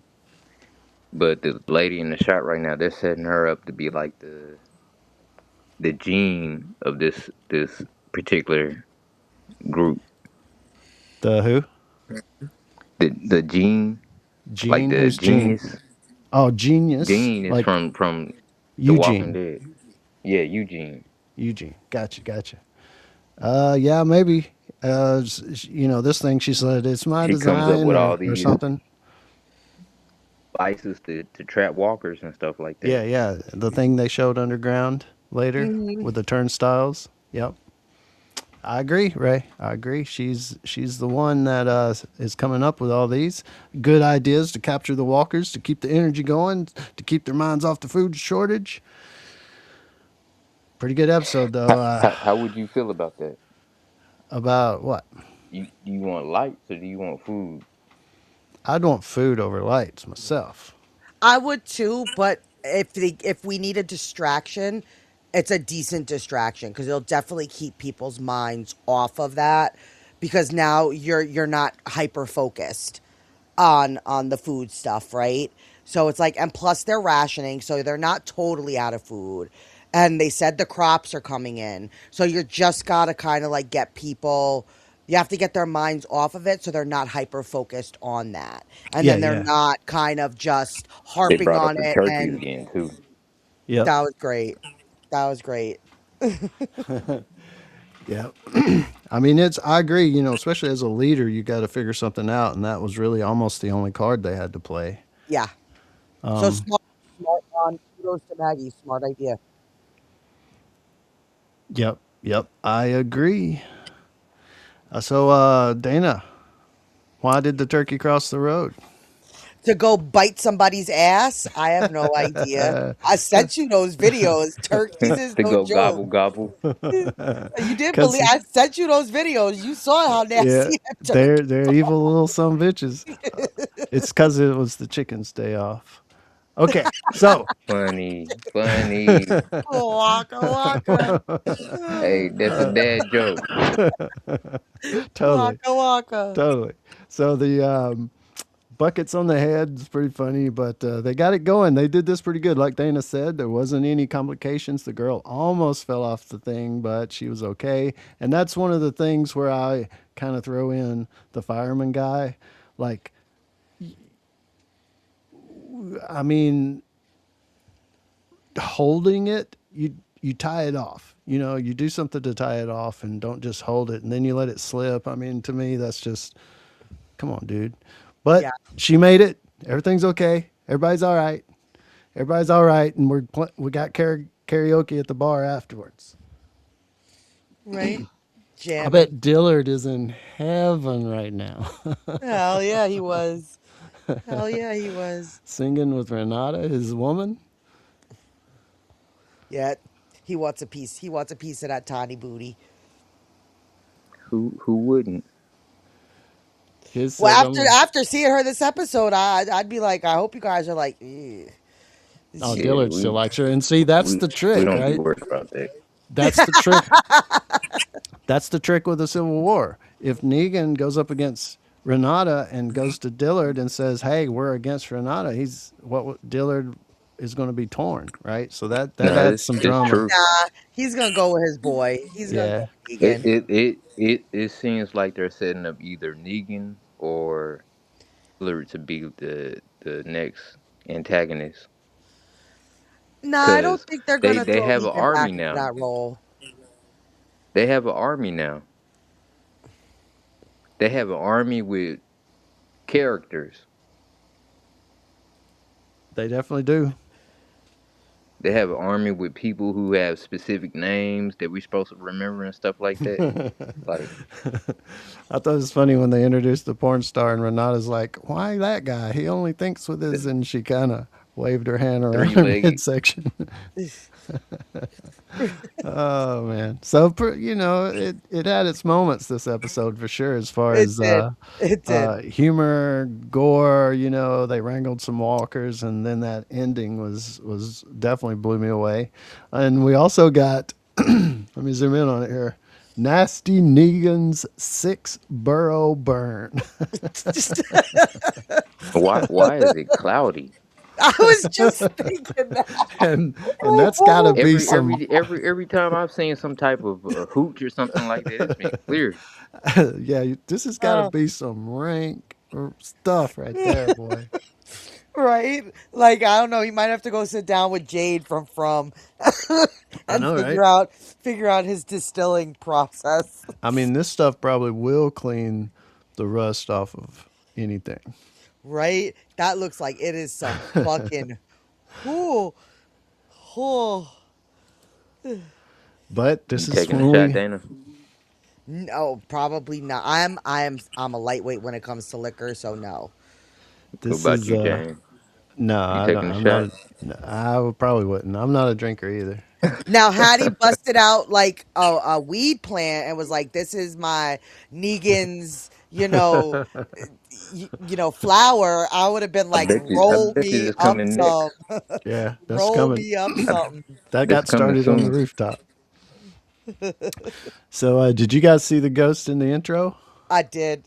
but the lady in the shot right now, they're setting her up to be like the gene of this particular group. the who? The gene, like Gene. the Who's Gene? genius. Oh, genius. Gene is Like from The Walking Eugene. Dead. Yeah, Eugene. Eugene. Gotcha, gotcha. Yeah, maybe. This thing she said it's my She comes up design with or all or these something. devices to trap walkers and stuff like that. Yeah, yeah. The thing they showed underground later Hmm. with the turnstiles. Yep. I agree, Ray. I agree. She's the one that is coming up with all these good ideas to capture the walkers, to keep the energy going, to keep their minds off the food shortage. Pretty good episode though. How would you feel about that? About what? You want lights or do you want food? I'd want food over lights myself. I would too, but if we need a distraction, it's a decent distraction because it'll definitely keep people's minds off of that because now you're not hyper focused on the food stuff, right? So it's like, and plus they're rationing, so they're not totally out of food. And they said the crops are coming in. So you just gotta kind of like get people, you have to get their minds off of it so they're not hyper focused on that. And Yeah, then they're yeah. not kind of just They harping brought up on the it. turkey And again too. Yep. that was great. That was great. Yep. I mean, I agree, especially as a leader, you got to figure something out. And that was really almost the only card they had to play. Yeah. So smart on kudos to Maggie. Smart idea. Yep. Yep. I agree. Dana, why did the turkey cross the road? To go bite somebody's ass? I have no idea. I sent you those videos. Turkeys is To no go joke. gobble gobble. You didn't believe Because I sent you those videos. You saw how yeah, nasty that they're turkey evil little some bitches. It's because it was the chicken's day off. Okay, so Funny, funny. waka waka. Hey, that's a dad joke. totally, Waka waka. totally. So the buckets on the head is pretty funny, but they got it going. They did this pretty good. Like Dana said, there wasn't any complications. The girl almost fell off the thing, but she was okay. And that's one of the things where I kind of throw in the fireman guy. Like, I mean, holding it, you tie it off. You do something to tie it off and don't just hold it and then you let it slip. I mean, to me, that's just come on, dude. But Yeah, she made it. Everything's okay. Everybody's all right. Everybody's all right, and we got karaoke at the bar afterwards. right. I Jamming. bet Dillard is in heaven right now, Hell yeah, he was. Hell yeah, he was. singing with Renata, his woman. Yeah, he wants a piece. He wants a piece of that tiny booty. Who wouldn't? His Well, says, "I'm." after seeing her this episode, I'd be like, I hope you guys are like, "Ew." Oh, She- Yeah, Dillard still likes her, and see, that's we the we trick, don't be right? worried about that. That's the trick. That's the trick with the Civil War. If Negan goes up against Renata and goes to Dillard and says, "Hey, we're against Renata," Dillard is going to be torn, right? So that No, adds some it's drama. true. Nah, he's gonna go with his boy. He's gonna go Yeah, with It Negan. it it it seems like they're setting up either Negan or Hillary to be the next antagonist. Nah, I don't Cause think they're they gonna they throw have an Negan back army into now. that role. They have an army now. They have an army with characters. they definitely do. They have an army with people who have specific names that we're supposed to remember and stuff like that. Like, I thought it was funny when they introduced the porn star and Renata's like, "Why that guy? He only thinks with his," and she kind of waved her hand around her Three-legged. midsection. Oh man! So it had its moments this episode for sure, as far It as did. It did. humor, gore. They wrangled some walkers, and then that ending was definitely blew me away. And we also got let me zoom in on it here. Nasty Negan's 6 burrow burn. Why is it cloudy? I was just thinking that. and Oh that's got to boy. be Every some every every every time I've seen some type of hooch or something like that, it's been clear. yeah, this has got to Uh, be some rank stuff right there, boy. right? Like I don't know. You might have to go sit down with Jade from I and know, right? figure out his distilling process. I mean, this stuff probably will clean the rust off of anything. Right? That looks like it is some fucking whoo whoo. But You this is taking a when shot, we. Dana? No, probably not. I'm a lightweight when it comes to liquor, so no. What This about is you, Jane? no, You I don't, taking a I'm not. shot? No, I probably wouldn't. I'm not a drinker either. Now, had he busted out like a weed plant and was like, "This is my Negan's," flower, I would have been I like, bet you. I "Roll bet you me it's up coming some, next. Yeah, that's roll coming. me up something." That That's got coming started on the soon. rooftop. So, did you guys see the ghost in the intro? I did.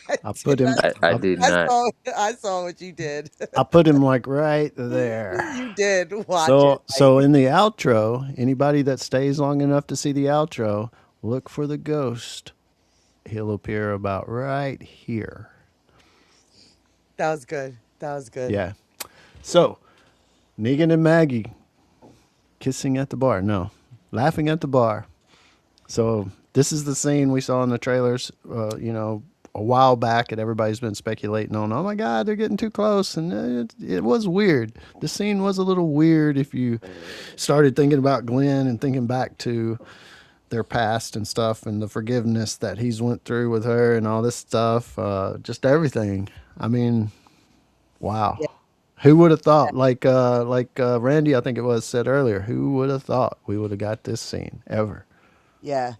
I I did. put him. I I, did I not. saw. I saw what you did. I put him like right there. You did watch it. So in the outro, anybody that stays long enough to see the outro, look for the ghost. He'll appear about right here. That was good. That was good. Yeah. So Negan and Maggie kissing at the bar. No, laughing at the bar. So this is the scene we saw in the trailers. A while back, and everybody's been speculating on. Oh my God, they're getting too close, and it was weird. The scene was a little weird if you started thinking about Glenn and thinking back to their past and stuff, and the forgiveness that he's went through with her, and all this stuff. Just everything. I mean, wow. Yeah. Who would have thought? Like Randy, I think it was said earlier. Who would have thought we would have got this scene ever? Yeah.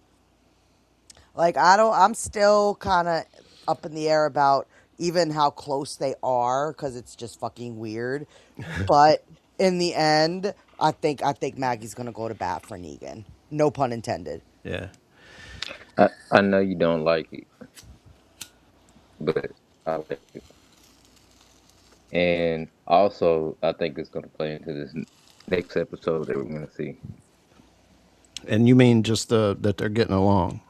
Like I'm still kind of up in the air about even how close they are because it's just fucking weird. But in the end, I think Maggie's gonna go to bat for Negan. No pun intended. Yeah. I know you don't like it, but I like it. And also, I think it's going to play into this next episode that we're going to see. And you mean just that they're getting along?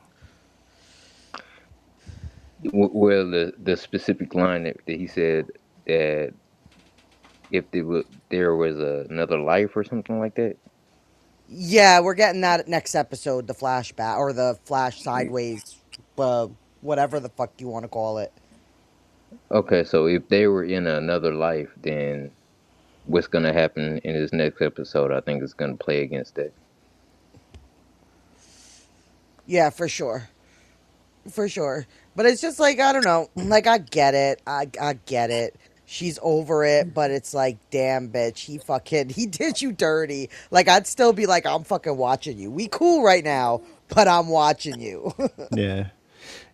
Well, the specific line that he said that if there was another life or something like that. Yeah, we're getting that next episode, the flashback or the flash sideways, uh, whatever the fuck you want to call it. Okay, so if they were in another life, then what's going to happen in this next episode? I think it's going to play against that. Yeah, for sure. For sure. But it's just like, I don't know. Like, I get it. I get it. She's over it, but it's like, damn, bitch, he did you dirty. Like, I'd still be like, I'm fucking watching you. We cool right now, but I'm watching you. Yeah.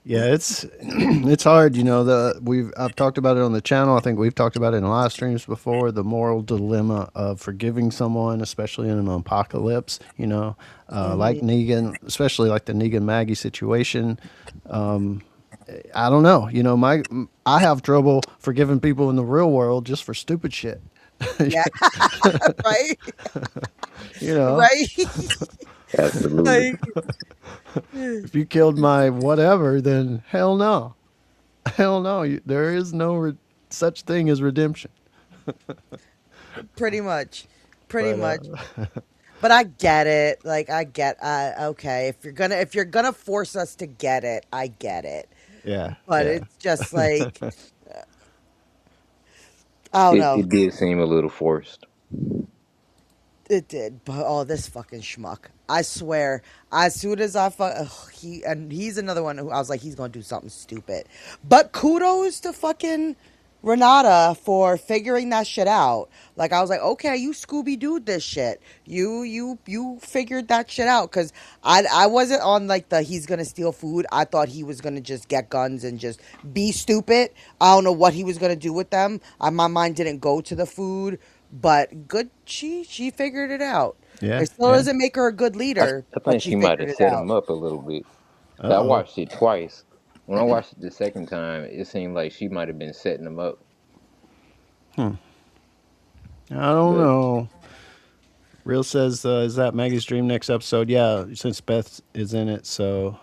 Yeah, it's it's hard, I've talked about it on the channel. I think we've talked about it in live streams before. The moral dilemma of forgiving someone, especially in an apocalypse. Like Mhm. Negan, especially like the Negan Maggie situation. I don't know. I have trouble forgiving people in the real world just for stupid shit. Yeah. Right? you know, Right? Absolutely. Like, if you killed my whatever, then hell no, hell no. There is no such thing as redemption. pretty much. Pretty But much. But I get it. Like okay, if you're gonna force us to get it, I get it. yeah, But yeah. it's just like I don't know. It did seem a little forced. It did, but this fucking schmuck. I swear, as soon as he's another one who I was like, he's gonna do something stupid. But kudos to fucking Renata for figuring that shit out. Like I was like, okay, you Scooby Doo this shit. You figured that shit out because I wasn't on like the he's gonna steal food. I thought he was gonna just get guns and just be stupid. I don't know what he was gonna do with them. My mind didn't go to the food, but good. She figured it out. Yeah, It still yeah. doesn't make her a good I, leader, I but think she she might figured have it set out. him up a little bit. Uh 'Cause I oh. watched it twice. When I watched it the second time, it seemed like she might have been setting him up. I don't But know. Real says, is that Maggie's dream next episode? Yeah, since Beth is in it, so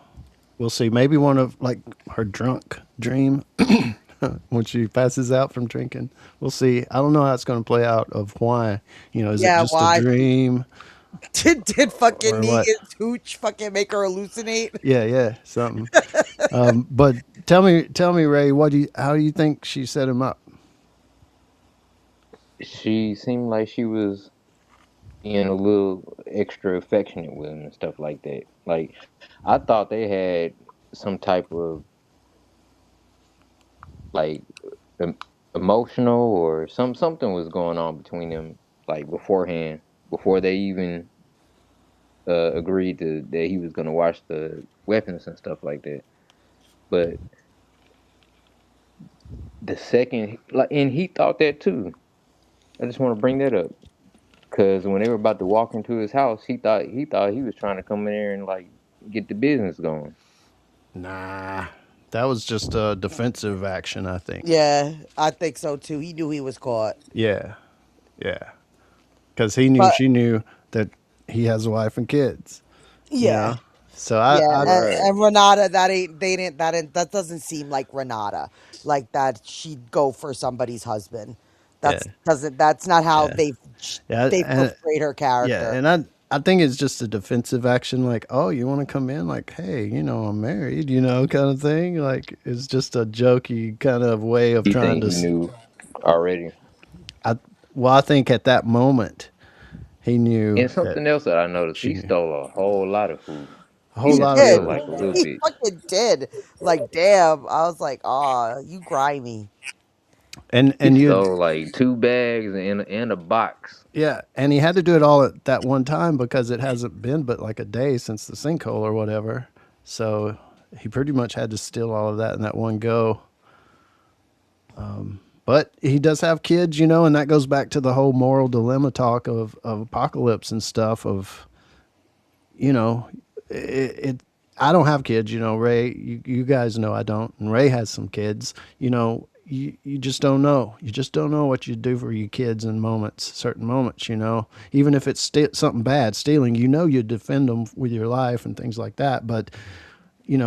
we'll see. Maybe one of like her drunk dream when she passes out from drinking. We'll see. I don't know how it's going to play out. Of why, is it Yeah, just a why dream did fucking or what? Negan's hooch fucking make her hallucinate? Yeah, yeah, something. But tell me, Ray, how do you think she set him up? she seemed like she was being a little extra affectionate with him and stuff like that. Like I thought they had some type of like em- emotional or something was going on between them like beforehand before they even agreed to that he was going to watch the weapons and stuff like that. But the second, like, and he thought that too. I just want to bring that up because when they were about to walk into his house, he thought he was trying to come in there and like get the business going. Nah, that was just a defensive action, I think. Yeah, I think so too. He knew he was caught. Yeah, yeah, because he knew But she knew that he has a wife and kids. You yeah, know, so yeah, Right. and Renata, that ain't they didn't that ain't, that doesn't seem like Renata, like that she'd go for somebody's husband. yeah, That's not how yeah, yeah, they've and portrayed her yeah, character. and I think it's just a defensive action, like, oh, you want to come in, like, hey, I'm married, kind of thing. Like, it's just a jokey kind of way of You trying think to. he knew already? I well, I think at that moment he knew And that something else that I noticed, she he knew stole a whole lot of food. a He whole He didn't lot of did. steal food. like a little He bit. fucking did. Like, damn. I was like, "Aw, you grimy." He And you stole like 2 bags and a box. Yeah, and he had to do it all at that one time because it hasn't been but like a day since the sinkhole or whatever. So he pretty much had to steal all of that in that one go. But he does have kids, and that goes back to the whole moral dilemma talk of apocalypse and stuff. Of you know, it I don't have kids, Ray. You guys know I don't, and Ray has some kids. You just don't know. You just don't know what you do for your kids in moments, certain moments. Even if it's something bad, stealing. You defend them with your life and things like that. But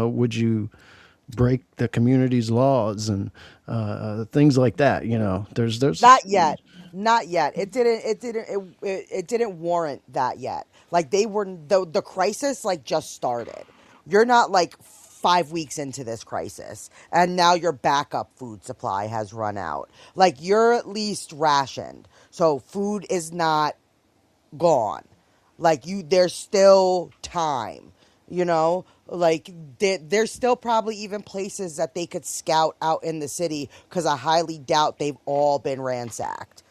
would you break the community's laws and things like that? There's Not yet. Not yet. It didn't warrant that yet. Like they were the crisis like just started. You're not like 5 weeks into this crisis and now your backup food supply has run out. Like you're at least rationed. So food is not gone. Like there's still time, like there's still probably even places that they could scout out in the city because I highly doubt they've all been ransacked.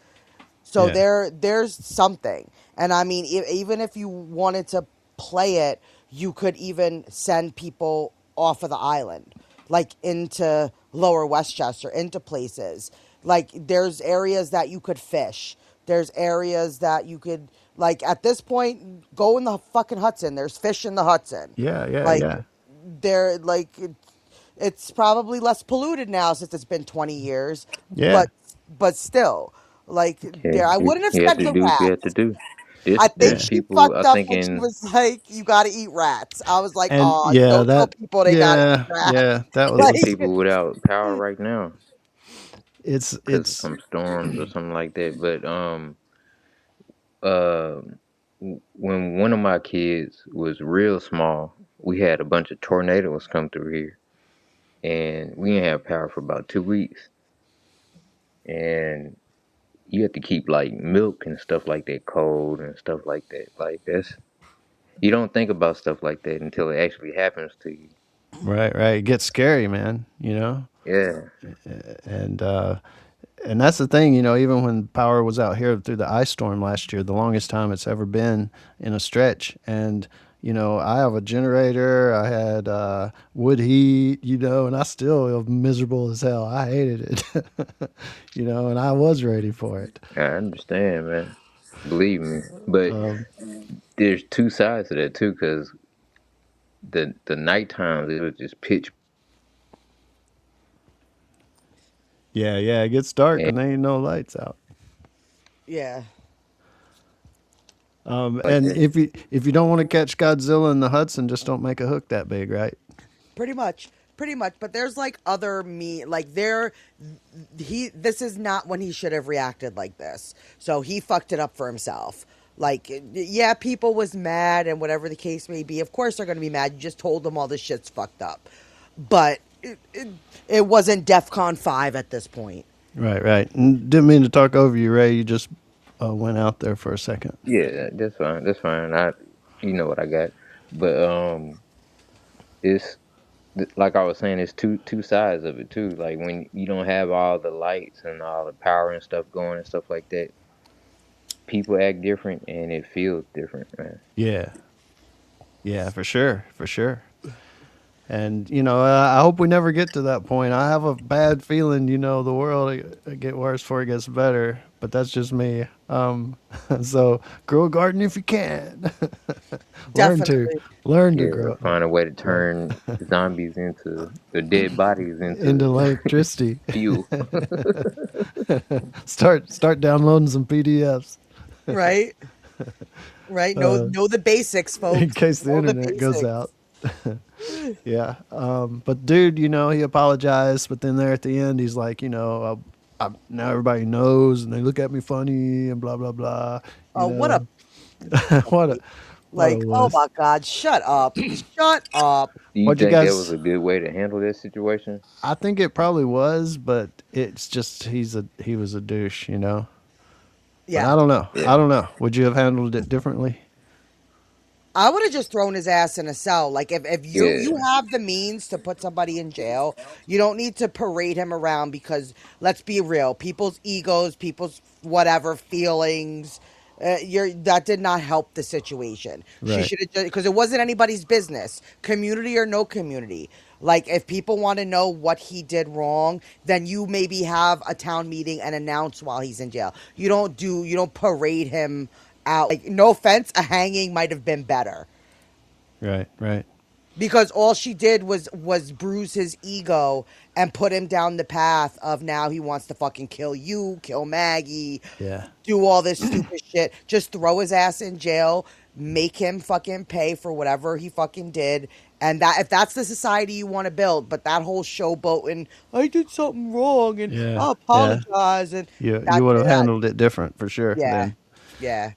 So yeah, there's something, and I mean, even if you wanted to play it, you could even send people off of the island, like into Lower Westchester, into places. Like there's areas that you could fish. There's areas that you could like at this point go in the fucking Hudson. There's fish in the Hudson. yeah, yeah, Like yeah, they're like it's probably less polluted now since it's been 20 years, yeah. but still, like Yeah, there, I he, wouldn't he had expect to the do what he had to rats. do. This I think this Yeah. she people, I fucked up think when she in was like, "You got to eat rats." I was like, And "Oh, yeah, don't tell that people they got to eat yeah, rats." yeah, that was it's a Like, people without power right now because of it's some storms or something like that. But uh, when one of my kids was real small, we had a bunch of tornadoes come through here, and we didn't have power for about 2 weeks. And you have to keep like milk and stuff like that cold and stuff like that. Like that's you don't think about stuff like that until it actually happens to you. right, right. It gets scary, man, Yeah, and And that's the thing, even when power was out here through the ice storm last year, the longest time it's ever been in a stretch. And, I have a generator, I had wood heat, and I still was miserable as hell. I hated it, and I was ready for it. I understand, man. Believe me, but Um, there's two sides to that too, because the night times it was just pitch. yeah, yeah, it gets dark And when there ain't no lights out. Yeah, like And that. if you don't want to catch Godzilla in the Hudson, just don't make a hook that big, right? pretty much, pretty much. But there's like other like there, he. This is not when he should have reacted like this. So he fucked it up for himself. Like, yeah, people was mad and whatever the case may be. Of course they're gonna be mad. You just told them all this shit's fucked up, but it wasn't DEFCON 5 at this point. Right, right. And didn't mean to talk over you, Ray. You just went out there for a second. Yeah, that's fine. That's fine. You know what I got, but it's like I was saying, it's two sides of it too. Like when you don't have all the lights and all the power and stuff going and stuff like that, people act different and it feels different, man. Yeah, yeah, for sure, for sure. And I hope we never get to that point. I have a bad feeling, the world will get worse before it gets better. But that's just me. So grow a garden if you can. learn to, Definitely. learn to Yeah, grow find a way to turn zombies into the dead bodies into into electricity. fuel. Start downloading some PDFs Right. Right. Know the basics, in folks. case the Know the internet goes basics. out. Yeah. But dude, he apologized, but then there at the end, he's like, now everybody knows and they look at me funny and blah, blah, blah. You Oh, what a know, what a, what a like, oh wuss. my God, shut up. Shut up. Do you What'd you think that was guys, a good way to handle that situation? I think it probably was, but it's just, he was a douche. But Yeah. I don't know. Yeah, I don't know. Would you have handled it differently? I would have just thrown his ass in a cell. Like if you yeah, have the means to put somebody in jail, you don't need to parade him around because let's be real, people's egos, people's whatever feelings, that did not help the situation. She Right. should have, because it wasn't anybody's business, community or no community. Like if people want to know what he did wrong, then you maybe have a town meeting and announce while he's in jail. You don't parade him out. Like, no offense, a hanging might have been better Right. Right. because all she did was bruise his ego and put him down the path of now he wants to fucking kill you, kill Maggie, Yeah. do all this stupid shit. Just throw his ass in jail, make him fucking pay for whatever he fucking did. And that if that's the society you want to build, but that whole showboat and I did something wrong and Yeah. I Yeah. apologize and You that, would have that handled it different for sure yeah, then. yeah.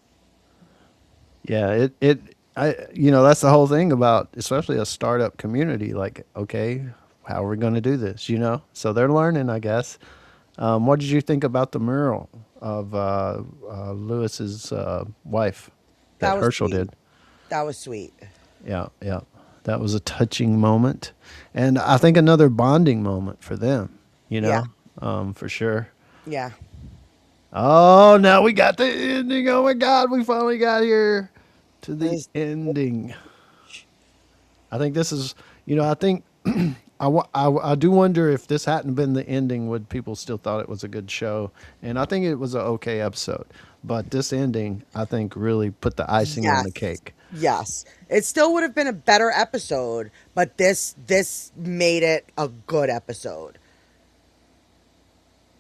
Yeah, that's the whole thing about, especially a startup community. Like, okay, how are we going to do this? So they're learning, I guess. What did you think about the mural of Lewis's wife That that was Herschel sweet. did? That was sweet. Yeah, yeah, that was a touching moment, and I think another bonding moment for them. Yeah. For sure. Yeah. Oh, now we got the ending. Oh my God, we finally got here to the This- ending. I think this is, I think I do wonder if this hadn't been the ending, would people still thought it was a good show? And I think it was an okay episode, but this ending, I think, really put the icing on the Yes. cake. Yes. It still would have been a better episode, but this made it a good episode.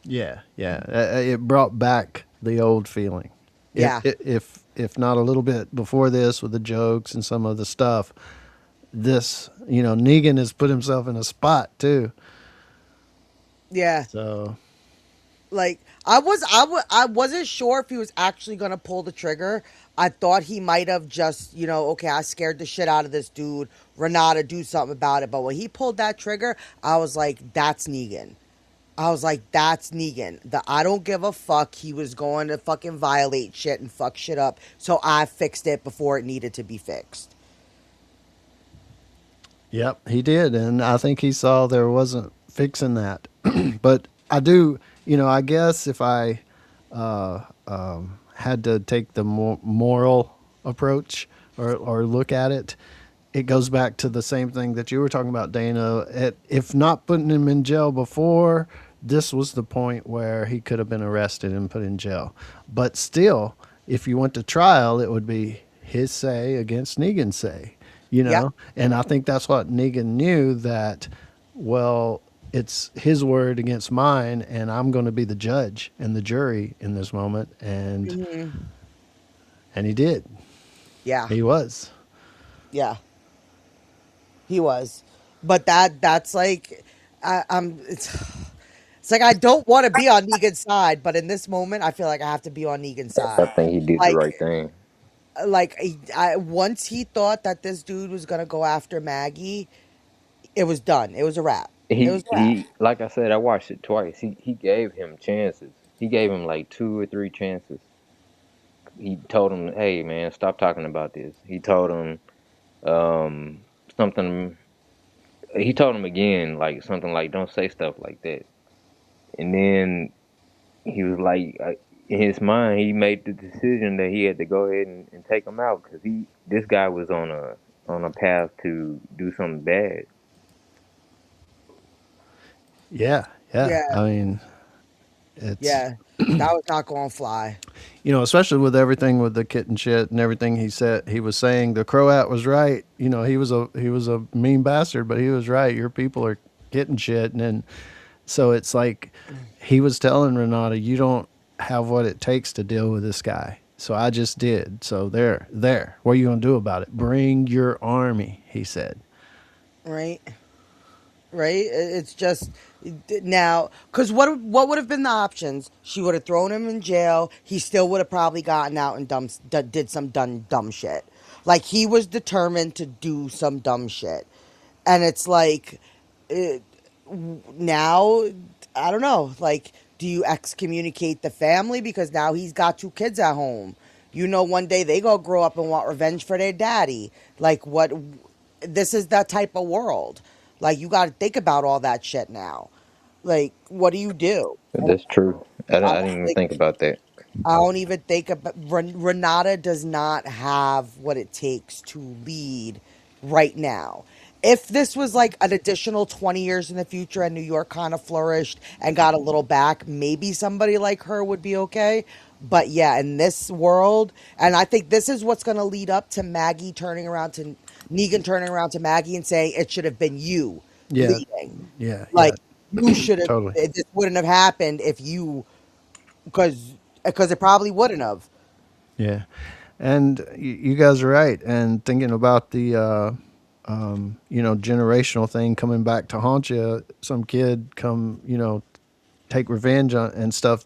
Yeah, yeah, it brought back the old feeling. Yeah. If not a little bit before this with the jokes and some of the stuff, this Negan has put himself in a spot too. Yeah. So Like I wasn't sure if he was actually going to pull the trigger. I thought he might have just, okay, I scared the shit out of this dude. Renata, do something about it. But when he pulled that trigger, I was like, that's Negan. I was like, that's Negan. The I don't give a fuck. He was going to fucking violate shit and fuck shit up. So I fixed it before it needed to be fixed. yep, he did, and I think he saw there wasn't fixing that. But I do, I guess if I had to take the moral approach or look at it, it goes back to the same thing that you were talking about, Dana. If not putting him in jail before, this was the point where he could have been arrested and put in jail. But still, if you went to trial, it would be his say against Negan's say, Yep. And I think that's what Negan knew, that, well, it's his word against mine, and I'm going to be the judge and the jury in this moment. Hmm. And he did. Yeah. He was. Yeah. He was. But that's like I'm it's like I don't want to be on Negan's side, but in this moment I feel like I have to be on Negan's I side. think he did the Like right thing. once he thought that this dude was gonna go after Maggie, it was done. It was a wrap. It was a wrap. He like I said, I watched it twice. He gave him chances. He gave him like two or three chances. He told him, "Hey man, stop talking about this." He told him something. He told him again, like something like, "Don't say stuff like that." And then he was like, in his mind, he made the decision that he had to go ahead and take him out because this guy was on a path to do something bad. Yeah. Yeah. Yeah, I mean, it's, yeah. That was not gonna fly. especially with everything with the kitten shit and everything he was saying, the Croat was right. He was a mean bastard, but he was right. Your people are kitten shit. And then, so it's like he was telling Renata, you don't have what it takes to deal with this guy. So I just did. So there. What are you going to do about it? Bring your army, he said. Right? Right? It's just now because what would have been the options? She would have thrown him in jail. He still would have probably gotten out and did some dumb shit. Like he was determined to do some dumb shit, and it's like it, now I don't know. Like, do you excommunicate the family because now he's got two kids at home? One day they gonna grow up and want revenge for their daddy. Like, what? This is that type of world. Like, you got to think about all that shit now. Like, what do you do? That's true. I I don't didn't even think think about that. I don't even think about Renata does not have what it takes to lead right now. If this was like an additional 20 years in the future and New York kind of flourished and got a little back, maybe somebody like her would be okay. But yeah, in this world, and I think this is what's going to lead up to Negan turning around to Maggie and saying it should have been you Yeah. leading. Yeah. Like Yeah. you should have. Totally. This wouldn't have happened if you because it probably wouldn't have. Yeah. And you guys are right. And thinking about the, generational thing coming back to haunt you, some kid come, take revenge on and stuff.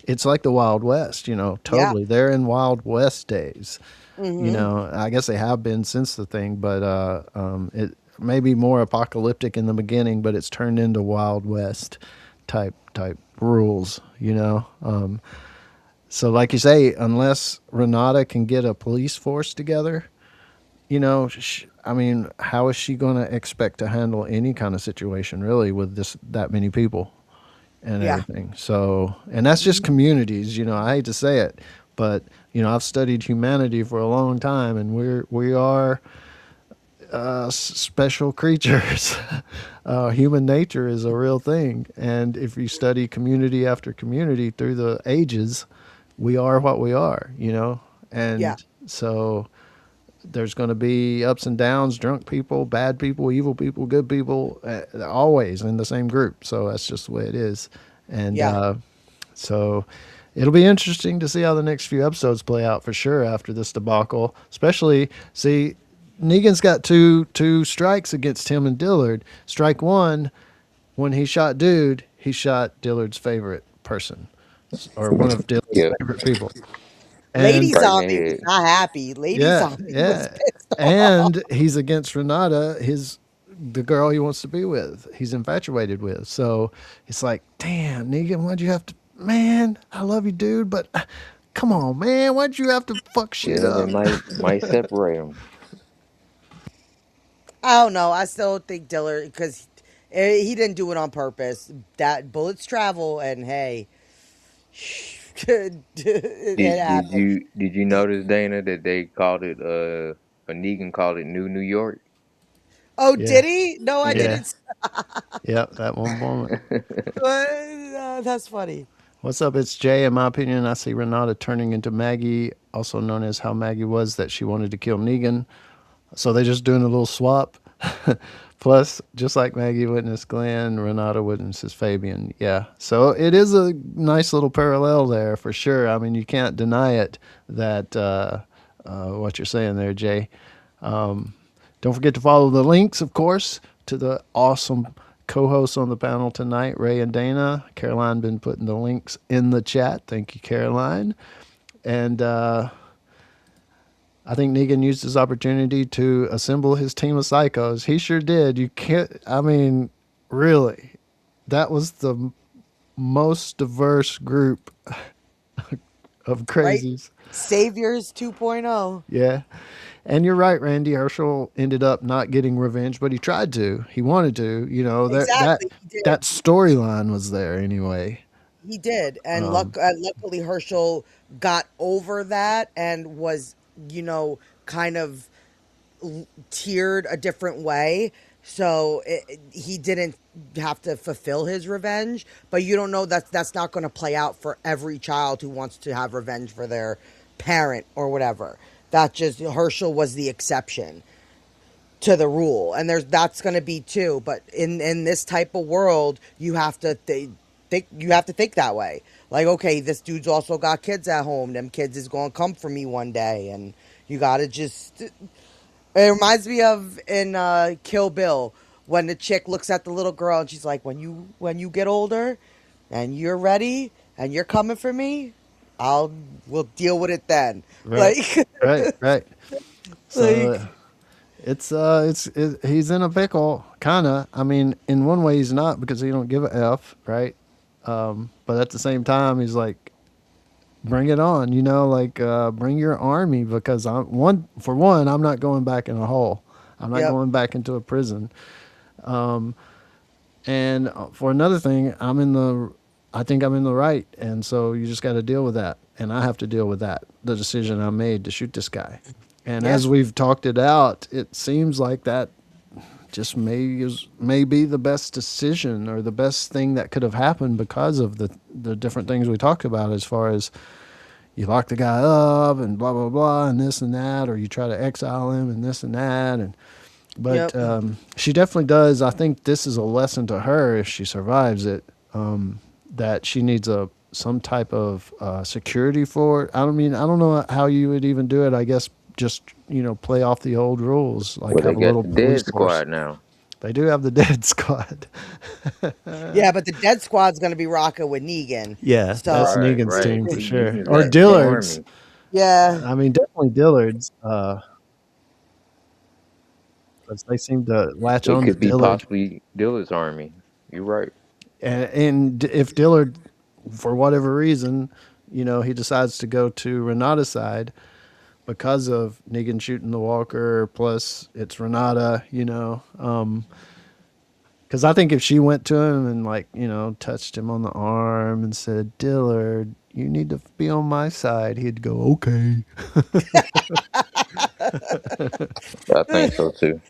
It's like the Wild West, Yeah. totally. They're in Wild West days. Hmm. I guess they have been since the thing, but it may be more apocalyptic in the beginning, but it's turned into Wild West type rules. So, like you say, unless Renata can get a police force together, I mean, how is she going to expect to handle any kind of situation really with that many people and Yeah. everything? So, and that's just communities. I hate to say it, but I've studied humanity for a long time, and we are special creatures. Human nature is a real thing, and if you study community after community through the ages, we are what we are. Yeah. And so there's going to be ups and downs, drunk people, bad people, evil people, good people, always in the same group. So that's just the way it is. And Yeah. so it'll be interesting to see how the next few episodes play out for sure after this debacle. Especially, see, Negan's got two strikes against him and Dillard. Strike one, when he shot Dude, he shot Dillard's favorite person, or one of Dillard's Yeah, favorite people. Lady And right in the Zombie was head. not happy. Lady yeah, Zombie was yeah. pissed off. And he's against Renata, the girl he wants to be with. He's infatuated with. So it's like, damn, Negan, why'd you have to, man, I love you, dude, but come on, man, why'd you have to fuck shit Yeah, up? that might separate them. I don't know. I still think Dillard because He didn't do it on purpose. That bullets travel, and hey, it happened. Did you notice, Dana, that they called it Negan called it New York? Oh, Yeah, did he? No, I Yeah. yeah, didn't. yeah. That one moment. That's funny. What's up? It's Jay. In my opinion, I see Renata turning into Maggie, also known as how Maggie was that she wanted to kill Negan. So they're just doing a little swap. Plus, just like Maggie witnessed Glenn, Renata witnesses Fabian. Yeah. So it is a nice little parallel there for sure. I mean, you can't deny it that what you're saying there, Jay. Don't forget to follow the links, of course, to the awesome co-hosts on the panel tonight, Ray and Dana. Caroline been putting the links in the chat. Thank you, Caroline. And I think Negan used his opportunity to assemble his team of psychos. He sure did. You can't. I mean, really, that was the most diverse group of Right? crazies. Saviors 2.0. Yeah. And you're right, Randy. Herschel ended up not getting revenge, but he tried to. He wanted to. You know, Exactly. He did. that storyline was there anyway. He did. And Um, luckily Herschel got over that and was, kind of tiered a different way. So he didn't have to fulfill his revenge, but you don't know that's not going to play out for every child who wants to have revenge for their parent or whatever. That just Herschel was the exception to the rule, and that's going to be too. But in this type of world, you have to think that way. Like, okay, this dude's also got kids at home. Them kids is going to come for me one day, and you got to just. It reminds me of in Kill Bill when the chick looks at the little girl and she's like, "When you get older, and you're ready, and you're coming for me, we'll deal with it then." right, Like, right. like, So he's in a pickle, kind of. I mean, in one way he's not because he don't give a f, right? But at the same time, he's like, bring it on, like bring your army because I'm not going back in a hole. I'm not yep, going back into a prison. And for another thing, I think I'm in the right, and so you just got to deal with that, and I have to deal with that. The decision I made to shoot this guy, and yeah, as we've talked it out, it seems like that just may be the best decision or the best thing that could have happened because of the different things we talked about as far as you lock the guy up and blah blah blah and this and that, or you try to exile him and this and that, and but yep, she definitely does. I think this is a lesson to her if she survives it. That she needs some type of security for it. I don't know how you would even do it. I guess just play off the old rules, like Well, they have a got little the police Dead force. Squad now. They do have the dead squad. yeah. But the Dead Squad's gonna be rocking with Negan, Yeah, so that's Right, Negan's right. team for sure, Negan's or got his Dillard's. army. yeah, I mean, definitely Dillard's. 'Cause they seem to latch It on to could be Dillard. possibly Dillard's army. You're right. And if Dillard, for whatever reason, he decides to go to Renata's side because of Negan shooting the Walker, plus it's Renata, because I think if she went to him and touched him on the arm and said, "Dillard, you need to be on my side," he'd go, "Okay." I think so too.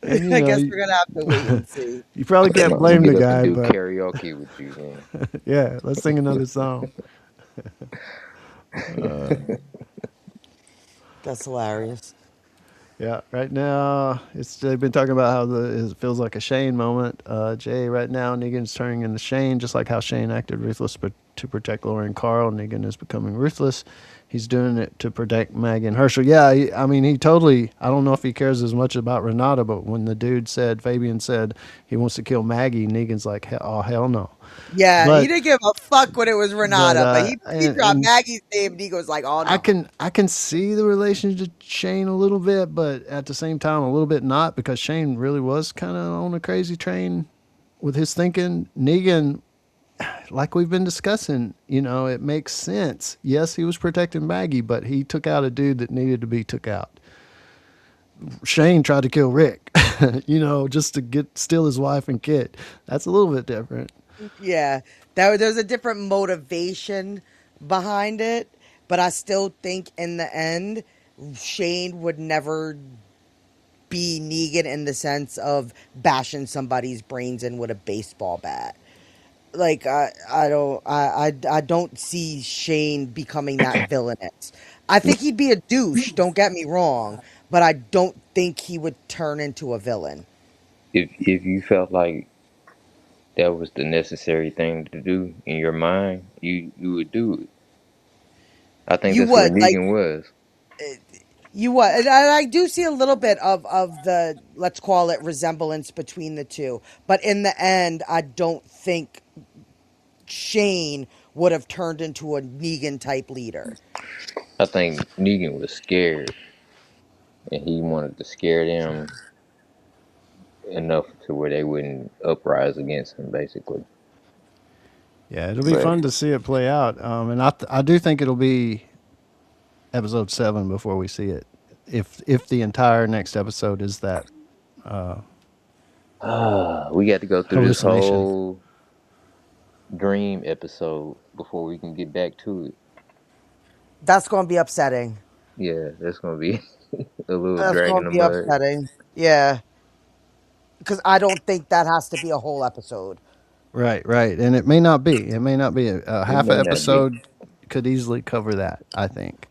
And I guess we're gonna have to wait and see. you probably I'm can't gonna blame the get up and guy, do but karaoke with you, man. yeah, let's sing another song. That's hilarious. Yeah, right now they've been talking about how it feels like a Shane moment. Jay, right now Negan's turning into Shane, just like how Shane acted ruthless but to protect Laura and Carl. Negan is becoming ruthless. He's doing it to protect Maggie and Herschel. Yeah, I mean, he totally. I don't know if he cares as much about Renata, but when the dude said, Fabian said he wants to kill Maggie, Negan's like, oh hell no. Yeah, he But didn't give a fuck when it was but Renata, but he dropped and Maggie's name and he goes like, "Oh no." I can see the relationship to Shane a little bit, but at the same time a little bit not, because Shane really was kind of on a crazy train with his thinking. Negan, like we've been discussing, it makes sense. Yes, he was protecting Maggie, but he took out a dude that needed to be took out. Shane tried to kill Rick, just to steal his wife and kid. That's a little bit different. Yeah, there's a different motivation behind it, but I still think in the end, Shane would never be Negan in the sense of bashing somebody's brains in with a baseball bat. Like I don't see Shane becoming that villainous. I think he'd be a douche, don't get me wrong, but I don't think he would turn into a villain. If you felt like that was the necessary thing to do in your mind, you would do it. I think You that's what would like Negan was. you would. And I do see a little bit of the, let's call it, resemblance between the two, but in the end, I don't think Shane would have turned into a Negan type leader. I think Negan was scared, and he wanted to scare them enough to where they wouldn't uprise against him, basically. Yeah, it'll be But fun to see it play out. And I do think it'll be episode 7 before we see it. If the entire next episode is that we got to go through this hallucination. whole dream episode before we can get back to it. That's going to be upsetting. Yeah, that's gonna be a little That's drag going in to the be mud. upsetting. Yeah, because I don't think that has to be a whole episode. Right, right. And it may not be. It may not be. A It half may an not be. episode could easily cover that, I think.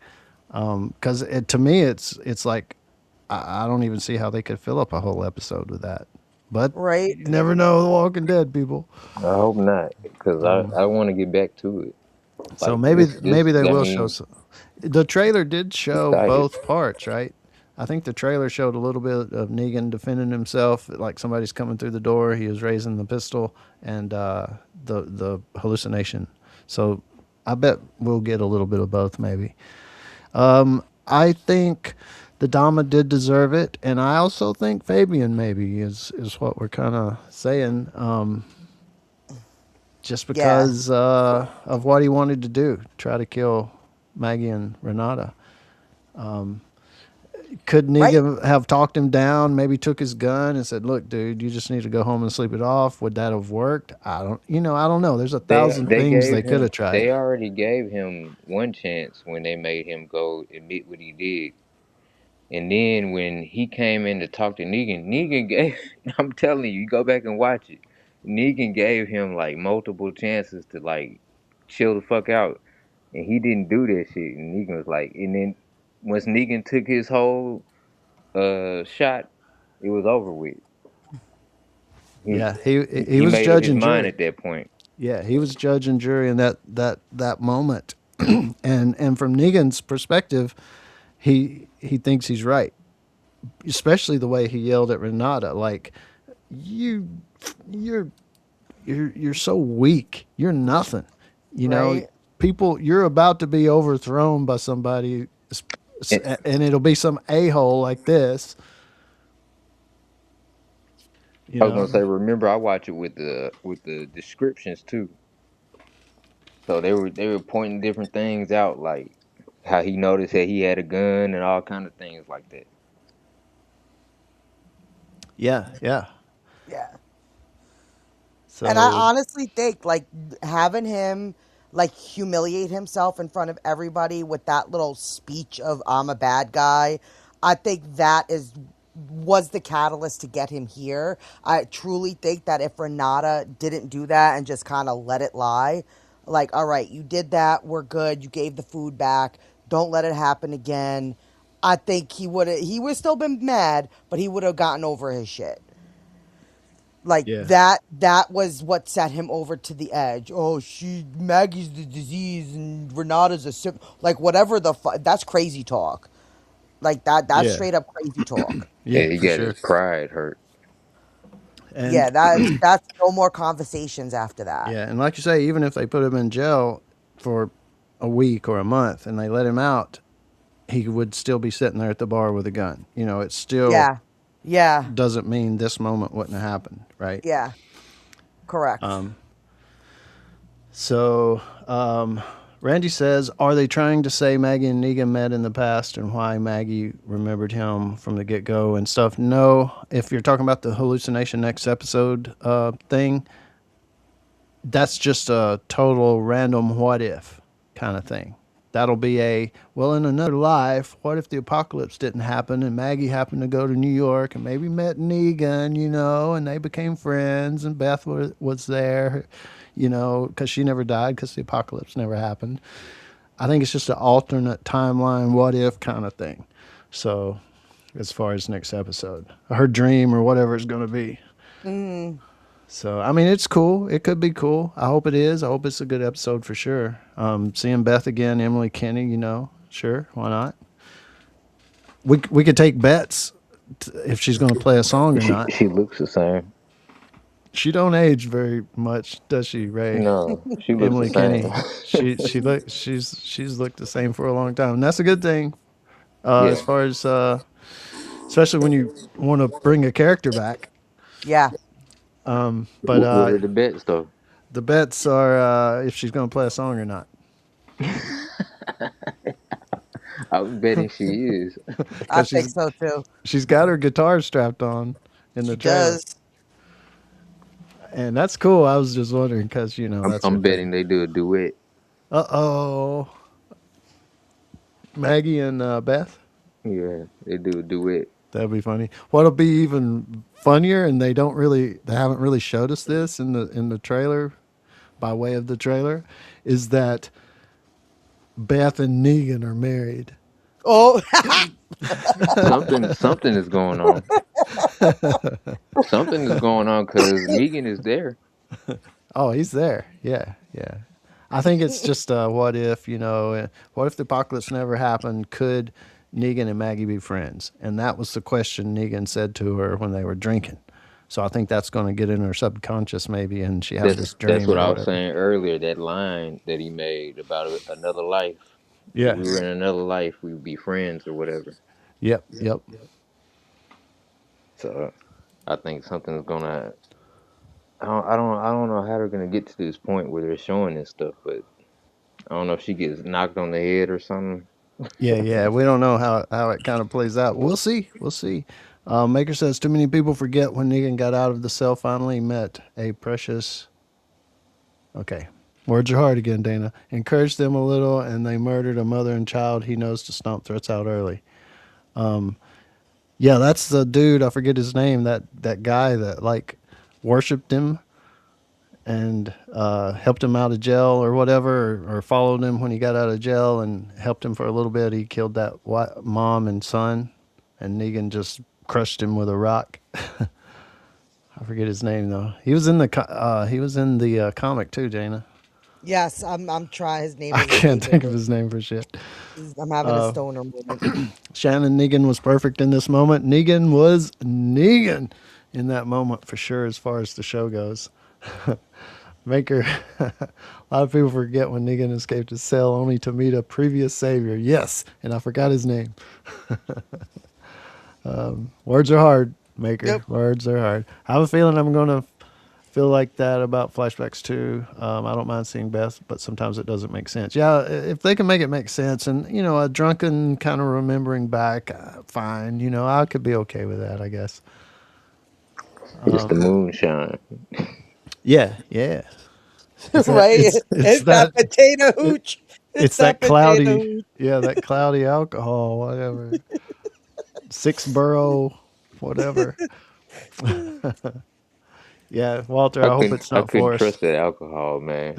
Because to me, it's like I don't even see how they could fill up a whole episode with that. But Right? you never know, The Walking Dead people. I hope not, because I want to get back to it. So Like maybe they I will show mean, some. The trailer did show excited. both parts, right? I think the trailer showed a little bit of Negan defending himself, like somebody's coming through the door. He was raising the pistol, and the hallucination. So I bet we'll get a little bit of both, maybe. I think the Dama did deserve it, and I also think Fabian maybe is what we're kind of saying. Just Yeah. because of what he wanted to do, try to kill Maggie and Renata. Could Right? Negan have talked him down? Maybe took his gun and said, "Look, dude, you just need to go home and sleep it off." Would that have worked? I don't know. There's a thousand They things gave they could him. have tried. They already gave him one chance when they made him go admit what he did. And then when he came in to talk to Negan, Negan gave. I'm telling you, you go back and watch it. Negan gave him like multiple chances to like chill the fuck out, and he didn't do that shit. And Negan was like, and then once Negan took his whole shot, it was over with. He Yeah, he he was made up judge his and mind jury. at that point. Yeah, he was judge and jury in that moment. And from Negan's perspective, he thinks he's right, especially the way he yelled at Renata, like you you're you're so weak. You're nothing. You know, Right? people you're about to be overthrown by somebody And and it'll be some a-hole like this, you I was gonna know. say, remember I watch it with the descriptions too. So they were pointing different things out, like how he noticed that he had a gun and all kind of things like that. Yeah, yeah. Yeah. And I So, honestly think like having him like humiliate himself in front of everybody with that little speech of "I'm a bad guy," I think that is was the catalyst to get him here. I truly think that if Renata didn't do that and just kind of let it lie, like, all right, you did that, we're good, you gave the food back, don't let it happen again. I think he would still been mad, but he would have gotten over his shit. Like yeah. that was what set him over to the edge. Oh, Maggie's the disease and Renata's a like whatever that's crazy talk. Like that's Yeah. straight up crazy talk. Yeah, Yeah, he for got his sure. pride hurt. And Yeah, that's no more conversations after that. yeah, and like you say, even if they put him in jail for a week or a month and they let him out, he would still be sitting there at the bar with a gun. It still Yeah. Yeah. doesn't mean this moment wouldn't have happened, right? Yeah. Correct. So, Randy says, "Are they trying to say Maggie and Negan met in the past and why Maggie remembered him from the get go and stuff?" No. If you're talking about the hallucination next episode thing, that's just a total random what if kind of thing. That'll be a, well, in another life, what if the apocalypse didn't happen and Maggie happened to go to New York and maybe met Negan, and they became friends and Beth was there, because she never died because the apocalypse never happened. I think it's just an alternate timeline, what if kind of thing. So, as far as next episode, her dream or whatever it's going to be. So, I mean, it's cool. It could be cool. I hope it is. I hope it's a good episode for sure. Seeing Beth again, Emily Kinney, sure, why not? We could take bets if she's going to play a song or not. She looks the same. She don't age very much, does she, Ray? No, she looks Emily the same. Kinney. She's looked the same for a long time, and that's a good thing. Yeah. As far as especially when you want to bring a character back. Yeah. But What are the bets though? the bets are if she's going to play a song or not. I'm betting she is. I Because think so too. she's got her guitar strapped on in the She trailer, does. and that's cool. I was just wondering because that's her I'm betting thing. they do a duet. Uh-oh, Maggie and Beth. Yeah, they do a duet. That'd be funny. What'll be even funnier, and they haven't really showed us this in the trailer, by way of the trailer, is that Beth and Negan are married. Oh, Something is going on. Something is going on because Negan is there. Oh, he's there. Yeah, yeah. I think it's just what if, what if the apocalypse never happened? Could Negan and Maggie be friends? And that was the question Negan said to her when they were drinking. So I think that's going to get in her subconscious maybe, and she has this That's dream what or I was whatever. saying earlier. That line that he made about another life. If Yeah. we were in another life, we would be friends or whatever. Yep. Yep. So I think something's gonna. I don't know how they're gonna get to this point where they're showing this stuff, but I don't know if she gets knocked on the head or something. Yeah. Yeah. We don't know how it kind of plays out. We'll see. We'll see. Maker says too many people forget when Negan got out of the cell. Finally met a precious. Okay. Words are hard again, Dana. Encouraged them a little, and they murdered a mother and child. He knows to stomp threats out early. Yeah, that's the dude. I forget his name. That guy that worshipped him and helped him out of jail or whatever, or followed him when he got out of jail and helped him for a little bit. He killed that mom and son, and Negan just crushed him with a rock. I forget his name though. He was in the comic too, Dana. yes. I'm trying. His name I is can't think of escaping his name for shit. me. I'm having a stoner moment. Shannon Negan was perfect in this moment. Negan was Negan in that moment for sure, as far as the show goes. Maker, a lot of people forget when Negan escaped his cell only to meet a previous savior. Yes, and I forgot his name. Words are hard, Maker. Yep. Words are hard. I have a feeling I'm going to feel like that about flashbacks too. I don't mind seeing Beth, but sometimes it doesn't make sense. Yeah, if they can make it make sense, and a drunken kind of remembering back, fine. I could be okay with that, I guess. It's the moonshine. Yeah, yeah. Right? It's It's that that potato hooch. It's it's that that potato cloudy, hooch. yeah, that cloudy alcohol, whatever. Six borough, whatever. Yeah, Walter. I hope it's I not couldn't forced. trust that alcohol, man.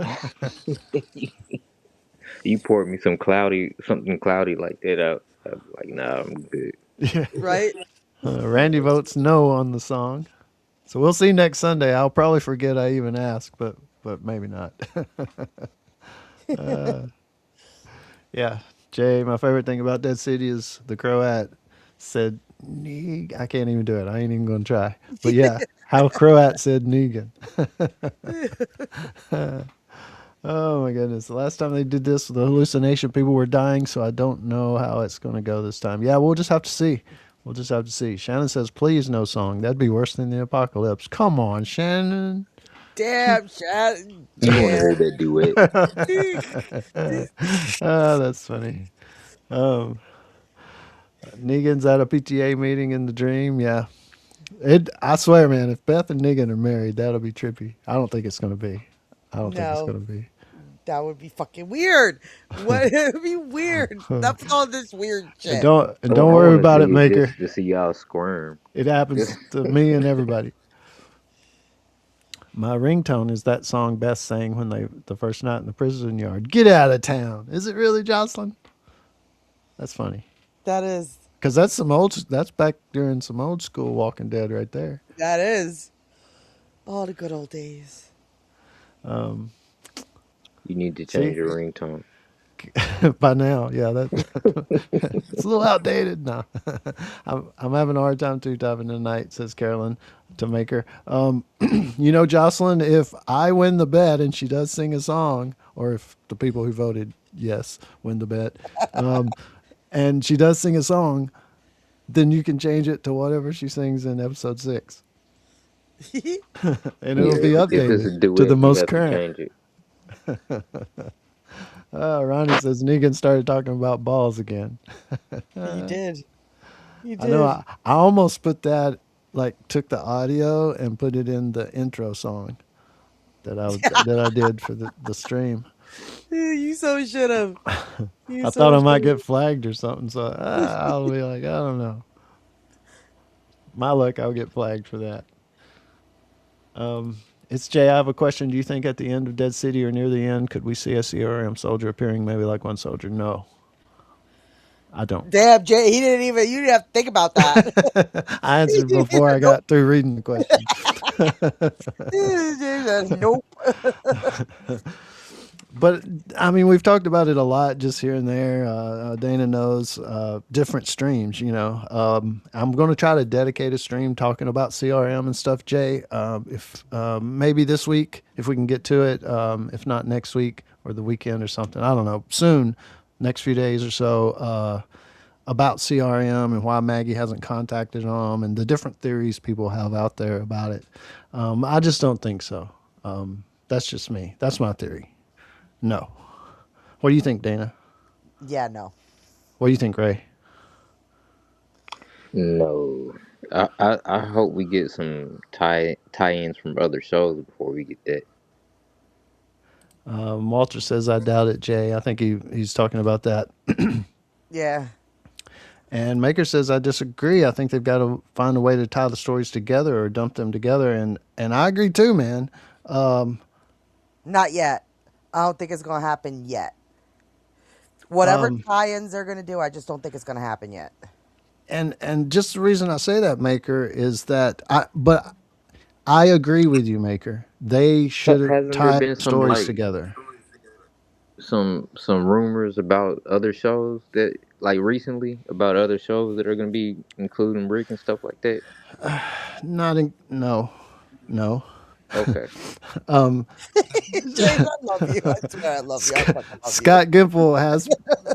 You poured me something cloudy like that out. I'm like, nah, I'm good. Yeah. Right? Randy votes no on the song. So we'll see next Sunday. I'll probably forget I even asked, but maybe not. Yeah, Jay. My favorite thing about Dead City is the Croat said Neeg. I can't even do it. I ain't even gonna try. But yeah, how Croat said Negan. Oh my goodness! The last time they did this, the hallucination, people were dying. So I don't know how it's gonna go this time. Yeah, we'll just have to see. We'll just have to see. Shannon says, "Please, no song. That'd be worse than the apocalypse." Come on, Shannon. Damn, Chad. You want to Damn. hear that duet? That's funny. Um, Negan's at a PTA meeting in the dream. Yeah, I swear, man, if Beth and Negan are married, that'll be trippy. I don't think it's gonna be. I don't think it's No, gonna be. that would be fucking weird. What? It would be weird. Stop all this weird And shit. don't I worry want to about it, see it Maker. just to see y'all squirm. It Just happens to me and everybody. My ringtone is that song Beth sang when the first night in the prison yard. Get out of town. Is it really, Jocelyn? That's funny. That is. Because that's back during some old school Walking Dead right there. That is. All the good old days. Um, you need to change see, your ringtone. by now, yeah, it's a little outdated now. I'm having a hard time too typing tonight, says Carolyn to make her. Jocelyn, if I win the bet and she does sing a song, or if the people who voted yes win the bet, um, and she does sing a song, then you can change it to whatever she sings in episode 6. And it'll be Yeah, if it's updated a to the duet, you most have to current. change it. Ronnie says Negan started talking about balls again. You did. You I know. did. I almost put that, like, took the audio and put it in the intro song that I did for the stream. You so should have. You I thought so I might should get flagged or something, so I'll be like, I don't know. My luck, I'll get flagged for that. It's Jay. I have a question. Do you think at the end of Dead City or near the end, could we see a CRM soldier appearing? Maybe like one soldier. No, I don't. Damn, Jay, he didn't even. You didn't have to think about that. I He answered didn't before even- I nope. got through reading the question. Jay said, nope. But I mean, we've talked about it a lot, just here and there. Dana knows different streams. I'm going to try to dedicate a stream talking about CRM and stuff. Jay, if maybe this week, if we can get to it. If not next week or the weekend or something, I don't know. Soon, next few days or so. About CRM and why Maggie hasn't contacted them and the different theories people have out there about it. I just don't think so. That's just me. That's my theory. No. What do you think, Dana? Yeah, no. What do you think, Ray? No, I hope we get some tie-ins from other shows before we get that. Walter says, I doubt it, Jay. I think he's talking about that. Yeah. And Maker says, I disagree. I think they've got to find a way to tie the stories together or dump them together. And I agree too, man. Not yet. I don't think it's going to happen yet. Whatever tie-ins they're going to do, I just don't think it's going to happen yet. And just the reason I say that, Maker, is that I agree with you, Maker. They should Hasn't there tie been some stories like together. some rumors about other shows that like recently about other shows that are gonna be including Rick and stuff like that? No. Okay. James, I love you. I swear I love you. I fucking love Scott Gimple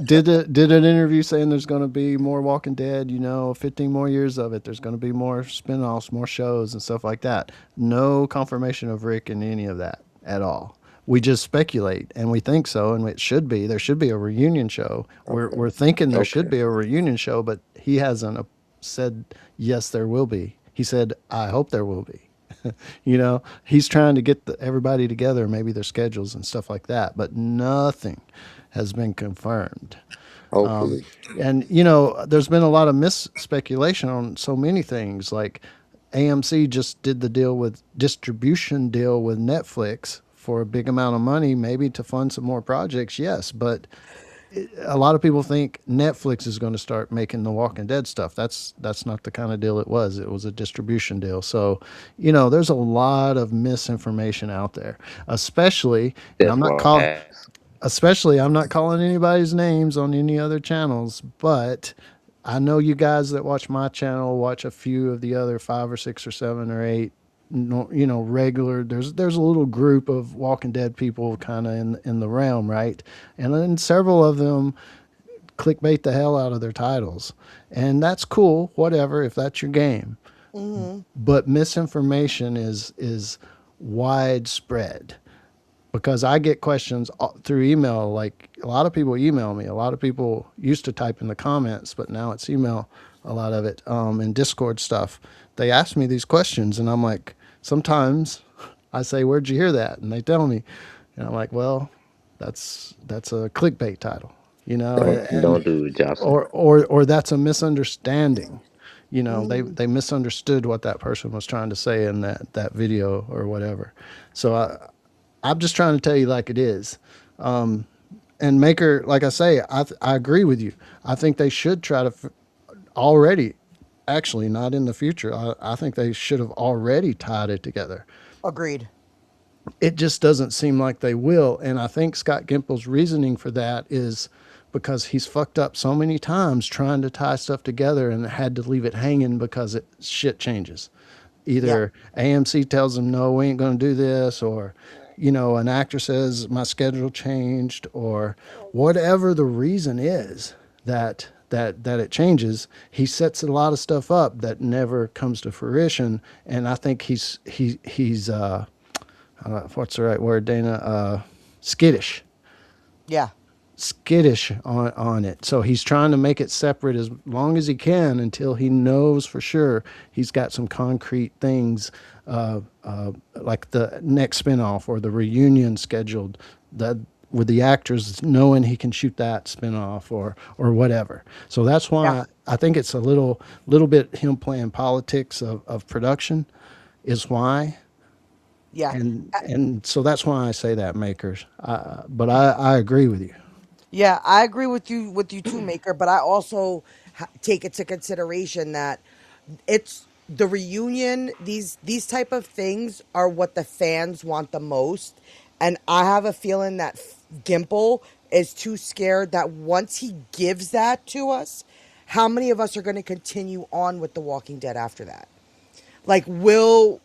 did an interview saying there's going to be more Walking Dead, 15 more years of it. There's going to be more spin-offs, more shows and stuff like that. No confirmation of Rick in any of that at all. We just speculate and we think so, and it should be. There should be a reunion show. We're thinking there should be a reunion show, but he hasn't said yes there will be. He said I hope there will be. He's trying to get everybody together, maybe their schedules and stuff like that, but nothing has been confirmed. Hopefully. And there's been a lot of speculation on so many things. Like AMC just did the distribution deal with Netflix for a big amount of money, maybe to fund some more projects. Yes, but a lot of people think Netflix is going to start making the Walking Dead stuff. That's not the kind of deal it was. It was a distribution deal. So, there's a lot of misinformation out there, especially, and That's why I asked. I'm not calling anybody's names on any other channels, but I know you guys that watch my channel watch a few of the other 5 or 6 or 7 or 8, regular. There's a little group of Walking Dead people kind of in the realm, right? And then several of them clickbait the hell out of their titles, and that's cool, whatever, if that's your game. But misinformation is widespread, because I get questions through email. Like, a lot of people email me. A lot of people used to type in the comments, but now it's email. A lot of it, and Discord stuff. They ask me these questions, and I'm like, sometimes I say, "Where'd you hear that?" And they tell me, and I'm like, "Well, that's a clickbait title, and Don't do it, Jocelyn. or that's a misunderstanding." Mm, They misunderstood what that person was trying to say in that video or whatever. So I'm just trying to tell you like it is. And Maker, like I say, I agree with you. I think they should try to already, actually, not in the future. I think they should have already tied it together. agreed. It just doesn't seem like they will. And I think Scott Gimple's reasoning for that is because he's fucked up so many times trying to tie stuff together and had to leave it hanging because shit changes. Yeah. Either AMC tells him, no, we ain't going to do this, or, an actor says my schedule changed, or whatever the reason is that it changes. He sets a lot of stuff up that never comes to fruition. And I think he's what's the right word, Dana? Skittish. Yeah. Skittish on it. So he's trying to make it separate as long as he can until he knows for sure he's got some concrete things, like the next spinoff or the reunion scheduled, that with the actors knowing he can shoot that spinoff or whatever. So that's Yeah. why I think it's a little bit him playing politics of production is why. Yeah. And so that's why I say that, makers. But I agree with you. Yeah, I agree with you too, Maker. But I also take into consideration that it's the reunion. These type of things are what the fans want the most, and I have a feeling that Gimple is too scared that once he gives that to us, how many of us are going to continue on with The Walking Dead after that? Like, will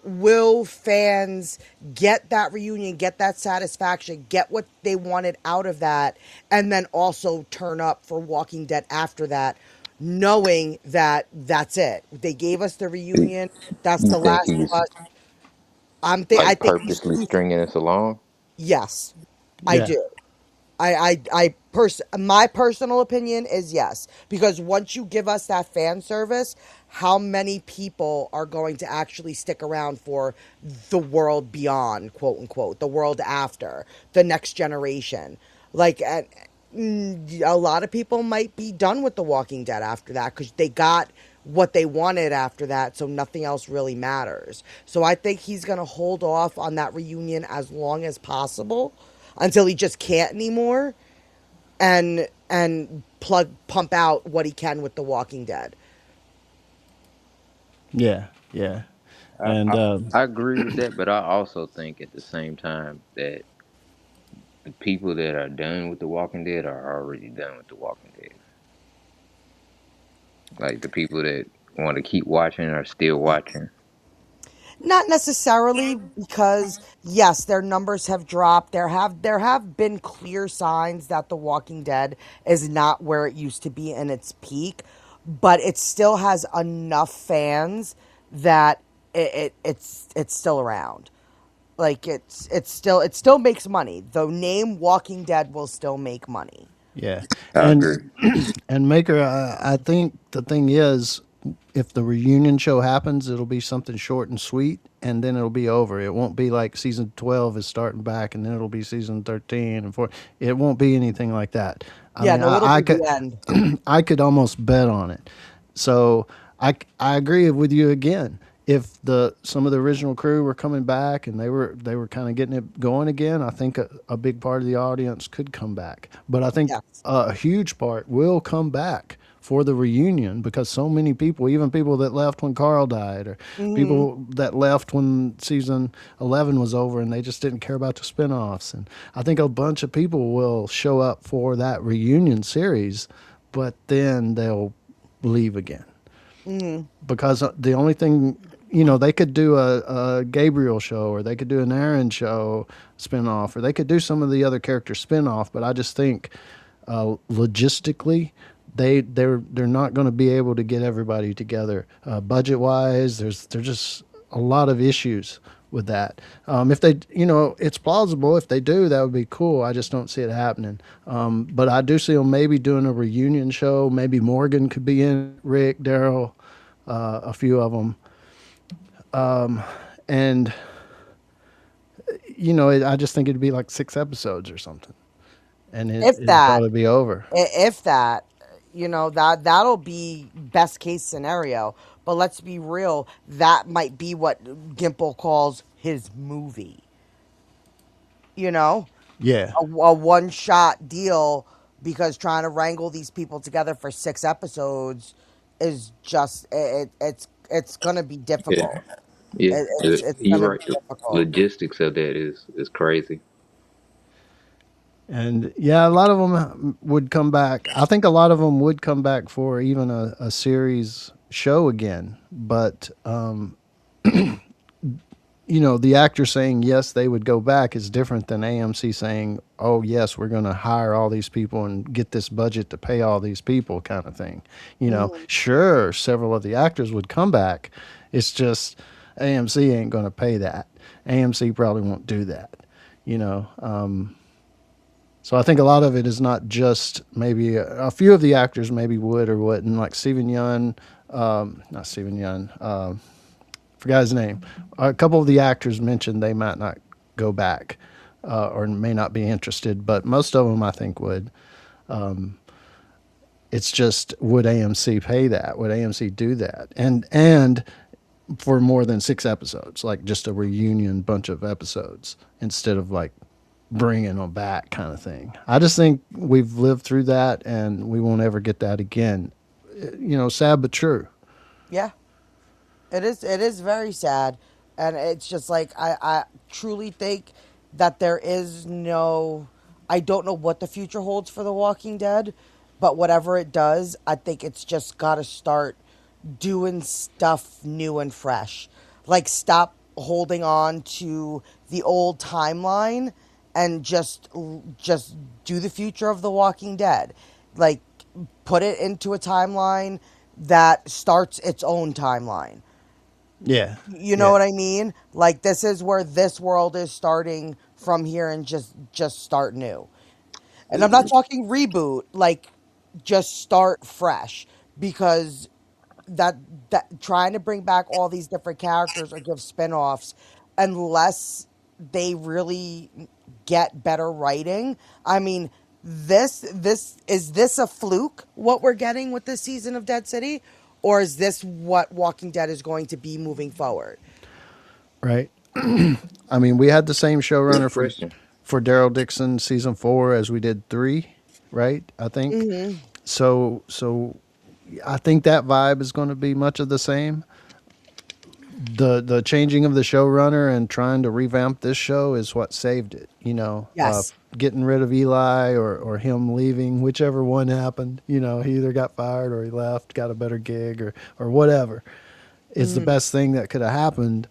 fans get that reunion, get that satisfaction, get what they wanted out of that, and then also turn up for Walking Dead after that, knowing that that's it? They gave us the reunion. That's You the think last of he's us. I like think he's purposely too. stringing us along? Yes, I Yeah. do. My personal opinion is yes, because once you give us that fan service, how many people are going to actually stick around for the world beyond, quote unquote, the world after, the next generation? Like, a lot of people might be done with The Walking Dead after that because they got what they wanted after that, so nothing else really matters. So I think he's going to hold off on that reunion as long as possible until he just can't anymore, and pump out what he can with The Walking Dead. Yeah. Yeah. I, And I I agree with that, but I also think at the same time that the people that are done with The Walking Dead are already done with The Walking Dead. Like the people that want to keep watching are still watching. Not necessarily, because yes, their numbers have dropped. There have been clear signs that The Walking Dead is not where it used to be in its peak, but it still has enough fans that it's still around. Like, it still makes money. The name Walking Dead will still make money. yeah. I And agree. and Maker, I think the thing is, if the reunion show happens, it'll be something short and sweet, and then it'll be over. It won't be like season 12 is starting back, and then it'll be season 13 and 4. It won't be anything like that. I Yeah, mean, no, it'll I be could the end. I could almost bet on it. So I agree with you again. If some of the original crew were coming back and they were kind of getting it going again, I think a big part of the audience could come back. But I think Yes. a huge part will come back for the reunion because so many people, even people that left when Carl died, or Hmm. people that left when season 11 was over and they just didn't care about the spinoffs. And I think a bunch of people will show up for that reunion series, but then they'll leave again Hmm. because the only thing, they could do a Gabriel show, or they could do an Aaron show spinoff, or they could do some of the other characters spinoff. But I just think logistically, they're not going to be able to get everybody together. Budget wise, there's just a lot of issues with that. If they, it's plausible. If they do, that would be cool. I just don't see it happening. But I do see them maybe doing a reunion show. Maybe Morgan could be in, Rick, Daryl, a few of them. And, I just think it'd be like 6 episodes or something. And If it'd that, probably be over. if that, that'll be best case scenario. But let's be real, that might be what Gimple calls his movie. You know, Yeah. a one shot deal, because trying to wrangle these people together for 6 episodes is just it's gonna be Yeah, difficult. yeah. It's You're gonna be right. The difficult. logistics of that is crazy. And yeah, a lot of them would come back. I think a lot of them would come back for even a series show again. But, the actor saying yes, they would go back is different than AMC saying, oh, yes, we're going to hire all these people and get this budget to pay all these people kind of thing. Mhm. Sure, several of the actors would come back. It's just AMC ain't going to pay that. AMC probably won't do that, you know. So I think a lot of it is not just maybe a few of the actors maybe would or wouldn't, like Steven Yeun, not Steven Yeun, forgot his name. A couple of the actors mentioned they might not go back or may not be interested, but most of them I think would. It's just would AMC pay that? Would AMC do that? And for more than 6 episodes, like just a reunion bunch of episodes instead of like bringing them back kind of thing. I just think we've lived through that and we won't ever get that again. Sad but true. Yeah, it is very sad, and it's just like I truly think that there is no, I don't know what the future holds for The Walking Dead, but whatever it does, I think it's just got to start doing stuff new and fresh. Like, stop holding on to the old timeline and just do the future of The Walking Dead. Like, put it into a timeline that starts its own timeline. Yeah. You know Yeah. what I mean? Like, this is where this world is starting from here, and just start new. And I'm not talking reboot, like, just start fresh, because that that trying to bring back all these different characters or give spin-offs, unless they really get better writing. I mean, this a fluke, what we're getting with this season of Dead City, or is this what Walking Dead is going to be moving forward? Right. I mean, we had the same Good showrunner question. for Daryl Dixon season 4 as we did 3, right? I think. Hmm. So I think that vibe is going to be much of the same. The changing of the showrunner and trying to revamp this show is what saved it. Yes. Getting rid of Eli or him leaving, whichever one happened. He either got fired or he left, got a better gig or whatever. Is the Hmm. best thing that could have happened.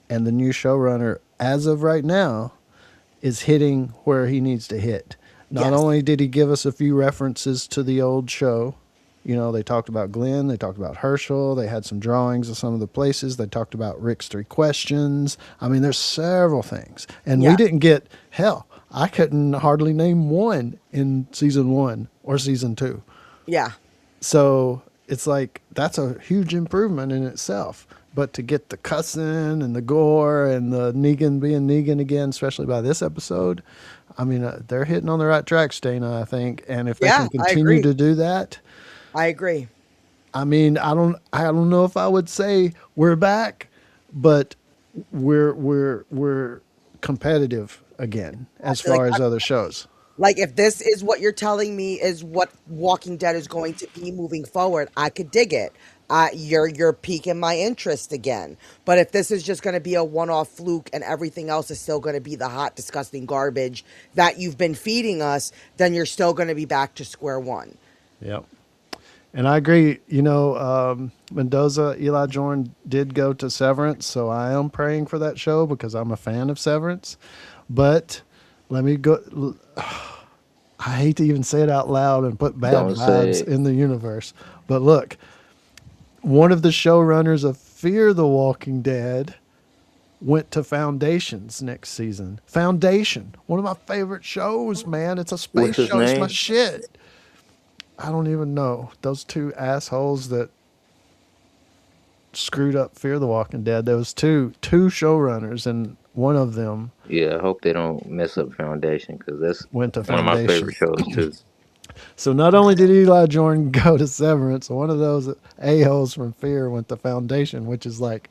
And the new showrunner, as of right now, is hitting where he needs to hit. Not Yes. only did he give us a few references to the old show, they talked about Glenn, they talked about Herschel, they had some drawings of some of the places, they talked about Rick's 3 questions. I mean, there's several things. And we Yeah. didn't get, hell, I couldn't hardly name one in season 1 or season 2. Yeah. So it's like that's a huge improvement in itself. But to get the cussing and the gore and the Negan being Negan again, especially by this episode, I mean, they're hitting on the right tracks, Dana, I think. And if they Yeah, can I continue agree. to do that, I agree. I mean, I don't know if I would say we're back, but we're competitive again I as feel like far as other shows. Like, if this is what you're telling me is what Walking Dead is going to be moving forward, I could dig it. You're piquing my interest again. But if this is just going to be a one-off fluke and everything else is still going to be the hot, disgusting garbage that you've been feeding us, then you're still going to be back to square one. Yep. And I agree. Mendoza, Eli Jordan did go to Severance, so I am praying for that show because I'm a fan of Severance. But let me go. I hate to even say it out loud and put bad Don't say vibes it. in the universe. But look, one of the showrunners of Fear the Walking Dead went to Foundations next season. Foundation, one of my favorite shows, man. It's a space What's his show. It's my name? shit. I don't even know. Those two assholes that screwed up Fear the Walking Dead. There was two showrunners, and one of them Yeah, I hope they don't mess up Foundation because that's went to one of my Foundation. favorite shows too. So not only did Eli Jordan go to Severance, one of those a-holes from Fear went to Foundation, which is like,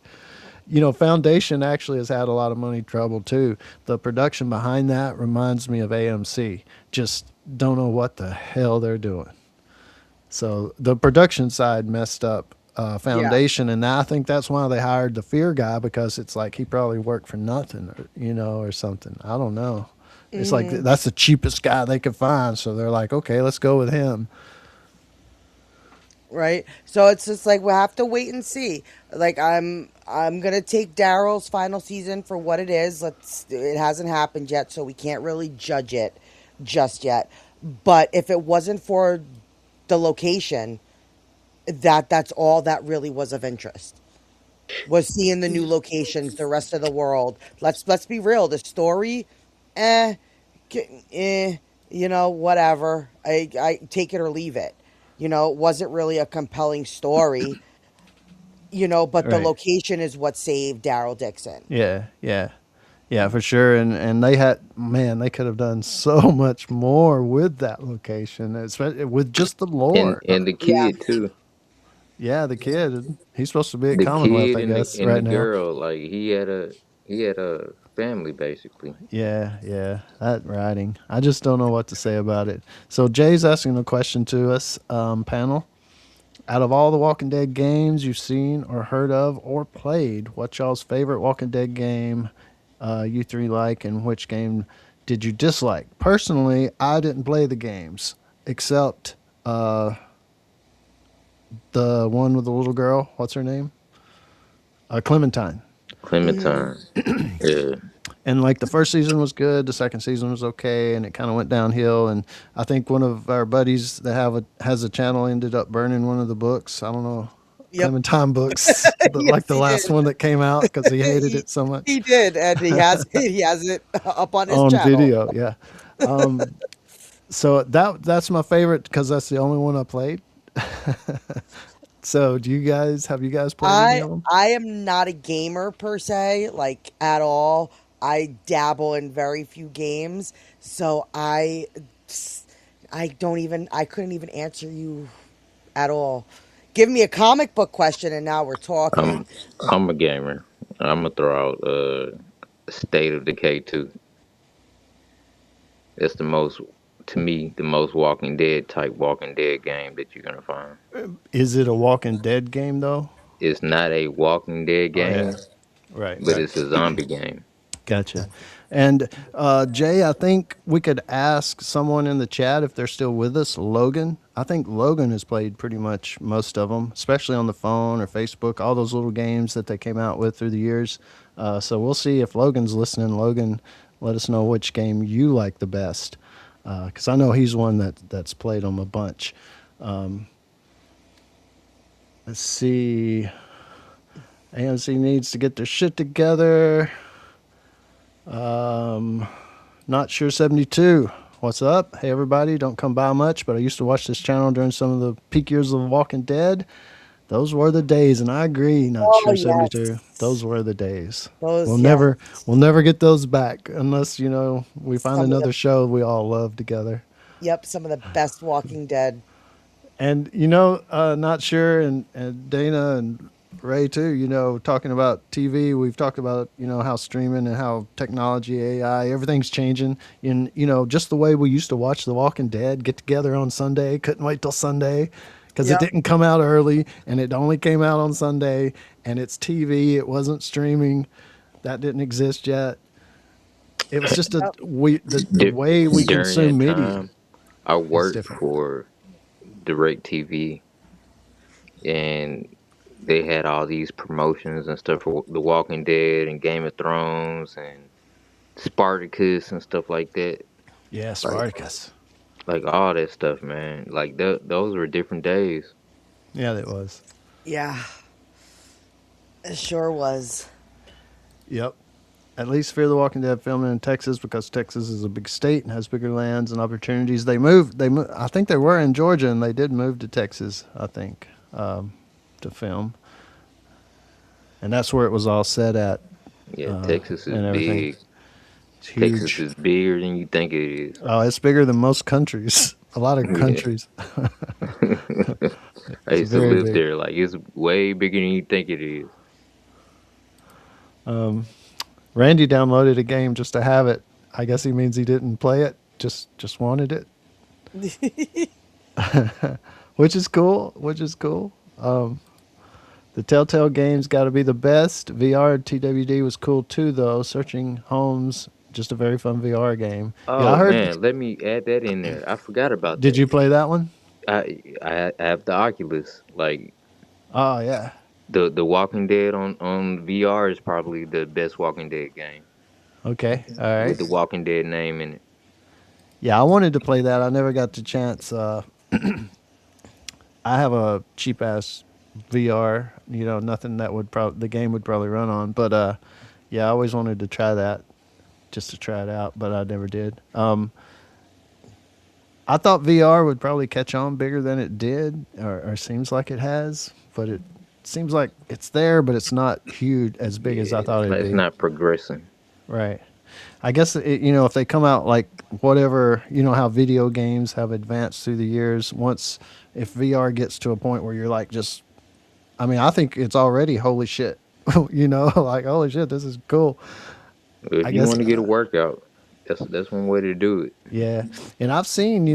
Foundation actually has had a lot of money trouble too. The production behind that reminds me of AMC. Just don't know what the hell they're doing. So the production side messed up Yeah. Foundation, and I think that's why they hired the Fear guy, because it's like he probably worked for nothing, or something. I don't know. It's like that's the cheapest guy they could find, so they're like, okay, let's go with him. Right. So it's just like we'll have to wait and see. Like I'm gonna take Daryl's final season for what it is. It hasn't happened yet, so we can't really judge it just yet. But if it wasn't for the location, that's all that really was of interest. Was seeing the new locations, the rest of the world. Let's be real. The story, eh, eh, whatever. I take it or leave it. It wasn't really a compelling story. But the Right. location is what saved Daryl Dixon. Yeah, yeah. Yeah, for sure. And they had, man, they could have done so much more with that location, especially with just the And lore. and the Yeah. kid too. Yeah, the kid, he's supposed to be at The Commonwealth, kid I and the guess, and the right now. girl, like he had a family basically. Yeah, yeah, that writing. I just don't know what to say about it. So Jay's asking a question to us, panel. Out of all the Walking Dead games you've seen or heard of or played, what's y'all's favorite Walking Dead game you three like, and which game did you dislike? Personally, I didn't play the games except the one with the little girl. What's her name? Clementine. Mm, Clementine. Yeah. And like the first season was good, the second season was okay, and it kind of went downhill. And I think one of our buddies that has a channel ended up burning one of the books. I don't know, yep. Clementine books, Yes, like the he last did. one that came out because he hated he, it so much he did, and he has it up on his on channel. video. Yeah. So that's my favorite because that's the only one I played. So have you guys played any I of them? I am not a gamer per se, like at all. I dabble in very few games, so I couldn't even answer you at all. Give me a comic book question and now we're talking. I'm I'm a gamer. I'm gonna throw out State of Decay 2. It's the most, to me, the most Walking Dead type Walking Dead game that you're gonna find. Is it a Walking Dead game though? It's not a Walking Dead Oh yeah. game, Right, but right. it's a zombie game. Gotcha. And Jay, I think we could ask someone in the chat if they're still with us. Logan, I think Logan has played pretty much most of them, especially on the phone or Facebook. All those little games that they came out with through the years. So we'll see if Logan's listening. Logan, let us know which game you like the best, because I know he's one that's played them a bunch. Let's see. AMC needs to get their shit together. Not sure 72. What's up? Hey everybody, don't come by much, but I used to watch this channel during some of the peak years of Walking Dead. Those were the days, and I agree, not Oh sure 72. yes. Those were the days. We'll Those, yeah. never we'll never get those back unless, we find Some of the another show we all love together. Yep, some of the best Walking Dead. And not sure, and Dana and Ray too. Talking about TV, we've talked about how streaming and how technology, AI, everything's changing. And just the way we used to watch The Walking Dead, get together on Sunday, couldn't wait till Sunday because it Yep. didn't come out early, and it only came out on Sunday, and it's TV. It wasn't streaming. That didn't exist yet. It was just Yep. the way we During consume that media time, I is worked different. for DirecTV, and they had all these promotions and stuff for The Walking Dead and Game of Thrones and Spartacus and stuff like that. Yeah, Like Spartacus. like all that stuff, man. Like those were different days. Yeah, that was. Yeah, it sure was. Yep. At least Fear the Walking Dead filming in Texas because Texas is a big state and has bigger lands and opportunities. They moved. I think they were in Georgia and they did move to Texas. I think to film, and that's where it was all set at Yeah, Texas is and everything. big. It's Texas huge. is bigger than you think it is. Oh, it's bigger than most countries. A lot of Yeah. countries. I It's used to very live big. there. Like it's way bigger than you think it is. Randy downloaded a game just to have it. I guess he means he didn't play it. Just wanted it, which is cool. Which is cool. The Telltale games got to be the best. VR TWD was cool too, though. Searching Homes, just a very fun VR game. Yeah, I Oh heard. man, let me add that in there. I forgot about Did that. you play that one? I have the Oculus. Like Oh yeah. the Walking Dead on VR is probably the best Walking Dead game Okay. All with right. the Walking Dead name in it. Yeah, I wanted to play that. I never got the chance. I have a cheap ass VR. You know, nothing that would the game would probably run on. But yeah, I always wanted to try that, just to try it out, but I never did. I thought VR would probably catch on bigger than it did, or seems like it has. But it seems like it's there, but it's not huge as big as I Yeah, thought it'd it's be. not progressing. Right. I guess if they come out like whatever, how video games have advanced through the years. Once if VR gets to a point where you're like just, I mean, I think it's already holy shit. Like holy shit, this is cool. If I you guess, want to get a workout, that's one way to do it. yeah. And I've seen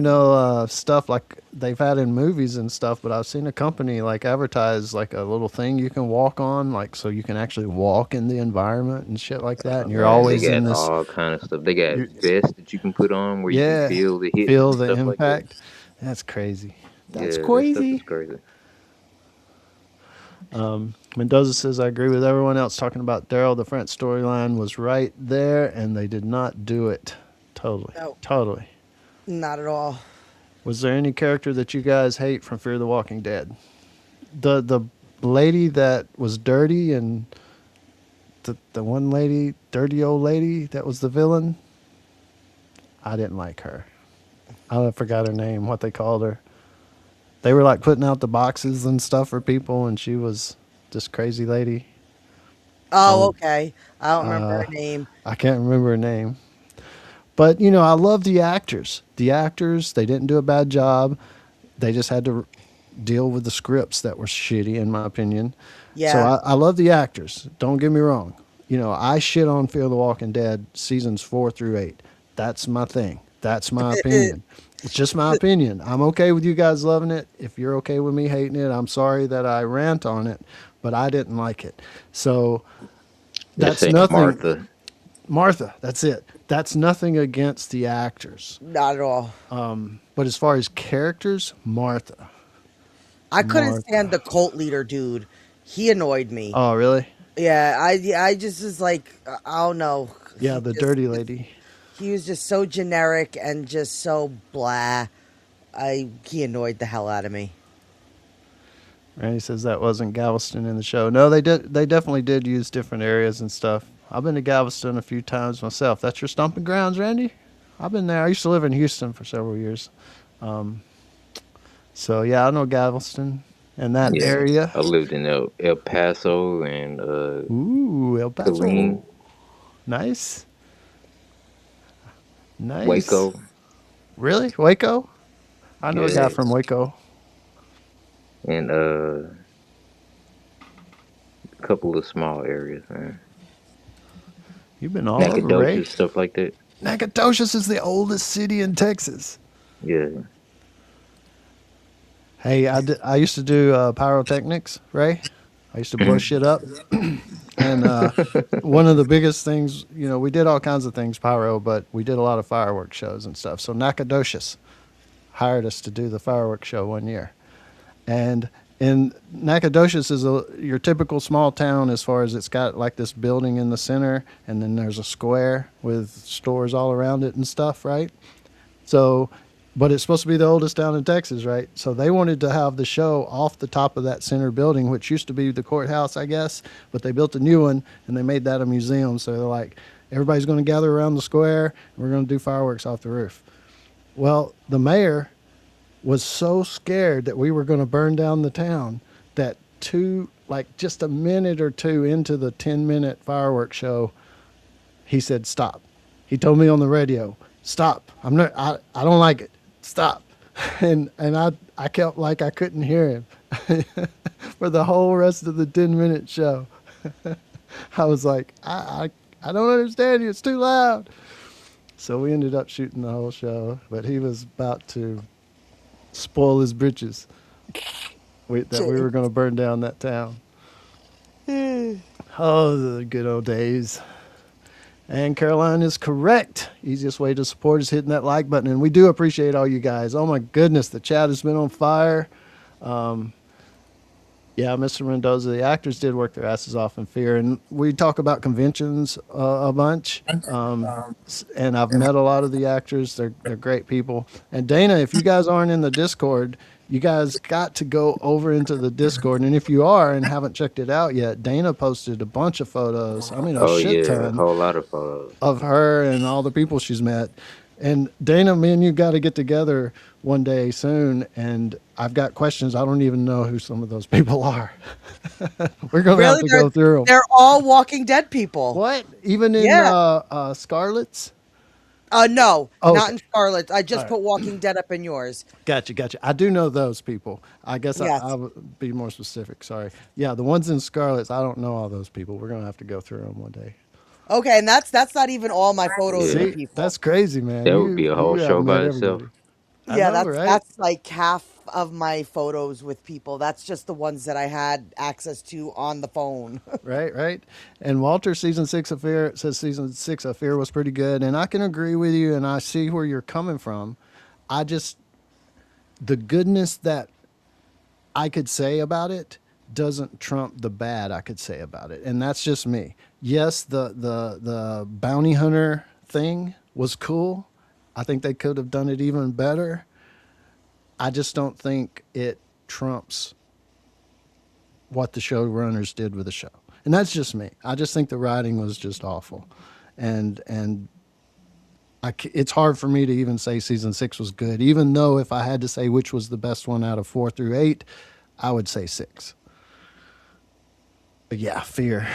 stuff like they've had in movies and stuff, but I've seen a company like advertise like a little thing you can walk on, like so you can actually walk in the environment and shit like that. And you're Man, they always in got this. all kind of stuff. They got You're, vests that you can put on where you can yeah. feel the hits Feel and the stuff like that. impact. That's crazy. That's Yeah, that stuff is crazy. crazy. Mendoza says, I agree with everyone else talking about Daryl. The French storyline was right there, and they did not do it. Totally. No, Totally. not at all. Was there any character that you guys hate from Fear the Walking Dead? The lady that was dirty and the one lady, dirty old lady that was the villain? I didn't like her. I forgot her name, what they called her. They were like putting out the boxes and stuff for people, and she was this crazy lady. Oh, Oh, okay. I don't remember uh, her name. I can't remember her name. But, I love the actors. The actors, they didn't do a bad job. They just had to deal with the scripts that were shitty, in my opinion. So Yeah. I love the actors. Don't get me wrong. I shit on Fear the Walking Dead seasons 4 through 8. That's my thing. That's my opinion. It's just my opinion. I'm okay with you guys loving it. If you're okay with me hating it, I'm sorry that I rant on it, but I didn't like it. So Just that's saying, nothing. Martha. Martha, that's it. That's nothing against the actors. Not at all. But as far as characters, Martha. I couldn't stand Martha. the cult leader dude. He annoyed me. Oh, really? Yeah, I just was like, I don't know. Yeah, the dirty lady. He was just so generic and just so blah. He annoyed the hell out of me. Randy says that wasn't Galveston in the show. No, they did. They definitely did use different areas and stuff. I've been to Galveston a few times myself. That's your stomping grounds, Randy? I've been there. I used to live in Houston for several years. So yeah, I know Galveston and that Yeah, area. I lived in El Paso and Ooh, El Killeen, Paso. Nice. Nice. Waco. Really? Waco? I know a guy Yeah, from Waco. and a couple of small areas, man. You've been all over, Ray. Nacogdoches, stuff like that. Nacogdoches is the oldest city in Texas. Yeah. Hey, I used to do pyrotechnics, Ray. I used to blow shit up. And one of the biggest things, we did all kinds of things pyro, but we did a lot of fireworks shows and stuff. So Nacogdoches hired us to do the fireworks show one year. And in Nacogdoches is your typical small town as far as it's got like this building in the center, and then there's a square with stores all around it and stuff, right? So but it's supposed to be the oldest town in Texas, right? So they wanted to have the show off the top of that center building, which used to be the courthouse, I guess, but they built a new one and they made that a museum. So they're like, everybody's going to gather around the square and we're going to do fireworks off the roof. Well, the mayor was so scared that we were going to burn down the town that just a minute or two into the 10-minute fireworks show, he said, stop. He told me on the radio, stop. I don't like it. Stop. And I kept like I couldn't hear him for the whole rest of the 10-minute show. I was like, I don't understand you. It's too loud. So we ended up shooting the whole show, but he was about to spoil his britches that we were going to burn down that town. Oh, the good old days. And Caroline is correct. Easiest way to support is hitting that like button. And we do appreciate all you guys. Oh my goodness, the chat has been on fire. Yeah, Mr. Mendoza, the actors did work their asses off in Fear. And we talk about conventions a bunch. And I've met a lot of the actors. They're great people. And Dana, if you guys aren't in the Discord, you guys got to go over into the Discord. And if you are and haven't checked it out yet, Dana posted a bunch of photos. I mean, a Oh shit yeah, a ton whole lot of photos. of her and all the people she's met. And Dana, me and you got to get together one day soon. And I've got questions. I don't even know who some of those people are. We're going to have to go through them. They're all Walking Dead people. What? Even in Yeah. Scarlet's? No, Oh, not okay. in Scarlet. I just All put Walking Dead up in yours. Gotcha. I do know those people. I guess Yes. I would be more specific. Sorry. Yeah, the ones in Scarlet's, I don't know all those people. We're going to have to go through them one day. Okay, and that's not even all my photos Yeah. of See, people. that's crazy, man. That would be a whole you show have by met itself. everybody. I Yeah, know, right? that's like half of my photos with people. That's just the ones that I had access to on the phone. Right. And Walter, season 6 of Fear, says season 6 of Fear was pretty good. And I can agree with you, and I see where you're coming from. The goodness that I could say about it doesn't trump the bad I could say about it. And that's just me. Yes, the bounty hunter thing was cool. I think they could have done it even better. I just don't think it trumps what the showrunners did with the show. And that's just me. I just think the writing was just awful. And it's hard for me to even say season 6 was good, even though if I had to say which was the best one out of 4 through 8, I would say 6. But yeah, Fear.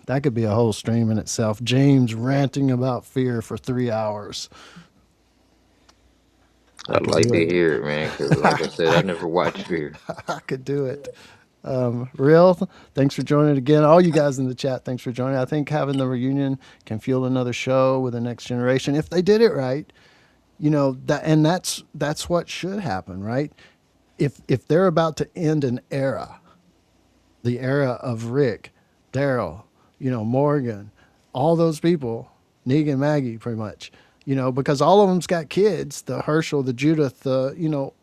That could be a whole stream in itself. James ranting about Fear for 3 hours. I'd like to hear it, man, because like I said, I never watched Fear. I could do it. Real, thanks for joining again. All you guys in the chat, thanks for joining. I think having the reunion can fuel another show with the next generation if they did it right. That's what should happen, right? If they're about to end an era, the era of Rick, Daryl, Morgan, all those people, Negan, Maggie, pretty much, because all of them's got kids. The Herschel, the Judith,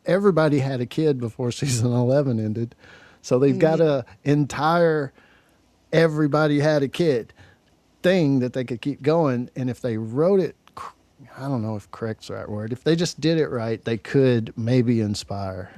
everybody had a kid before season 11 ended. So they've got a entire everybody had a kid thing that they could keep going. And if they wrote it, I don't know if correct's the right word. If they just did it right, they could maybe inspire,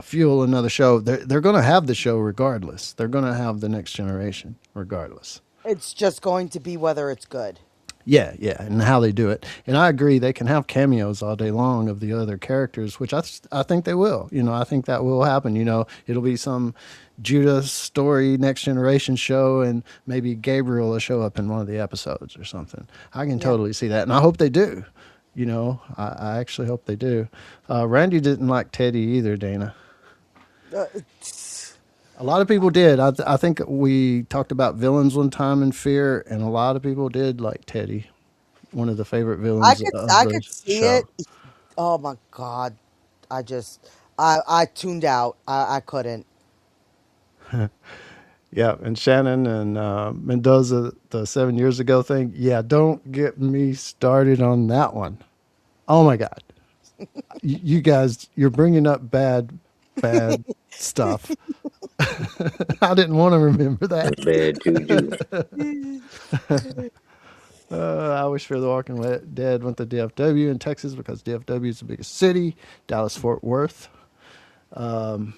fuel another show. They're going to have the show regardless. They're going to have the next generation regardless. It's just going to be whether it's good. Yeah, and how they do it. And I agree, they can have cameos all day long of the other characters, which I think they will. I think that will happen. It'll be some Judah story, Next Generation show, and maybe Gabriel will show up in one of the episodes or something. I can totally see that, and I hope they do. I actually hope they do. Randy didn't like Teddy either, Dana. A lot of people did. I think we talked about villains one time in Fear, and a lot of people did like Teddy, one of the favorite villains I of could the see show. it. Oh my God. I tuned out. I couldn't. Yeah, and Shannon and Mendoza, the 7 years ago thing. Yeah, don't get me started on that one. Oh my God, you guys, you're bringing up bad stuff. I didn't want to remember that. Bad juju. I wish Fear the Walking Dead went to DFW in Texas because DFW is the biggest city. Dallas Fort Worth. And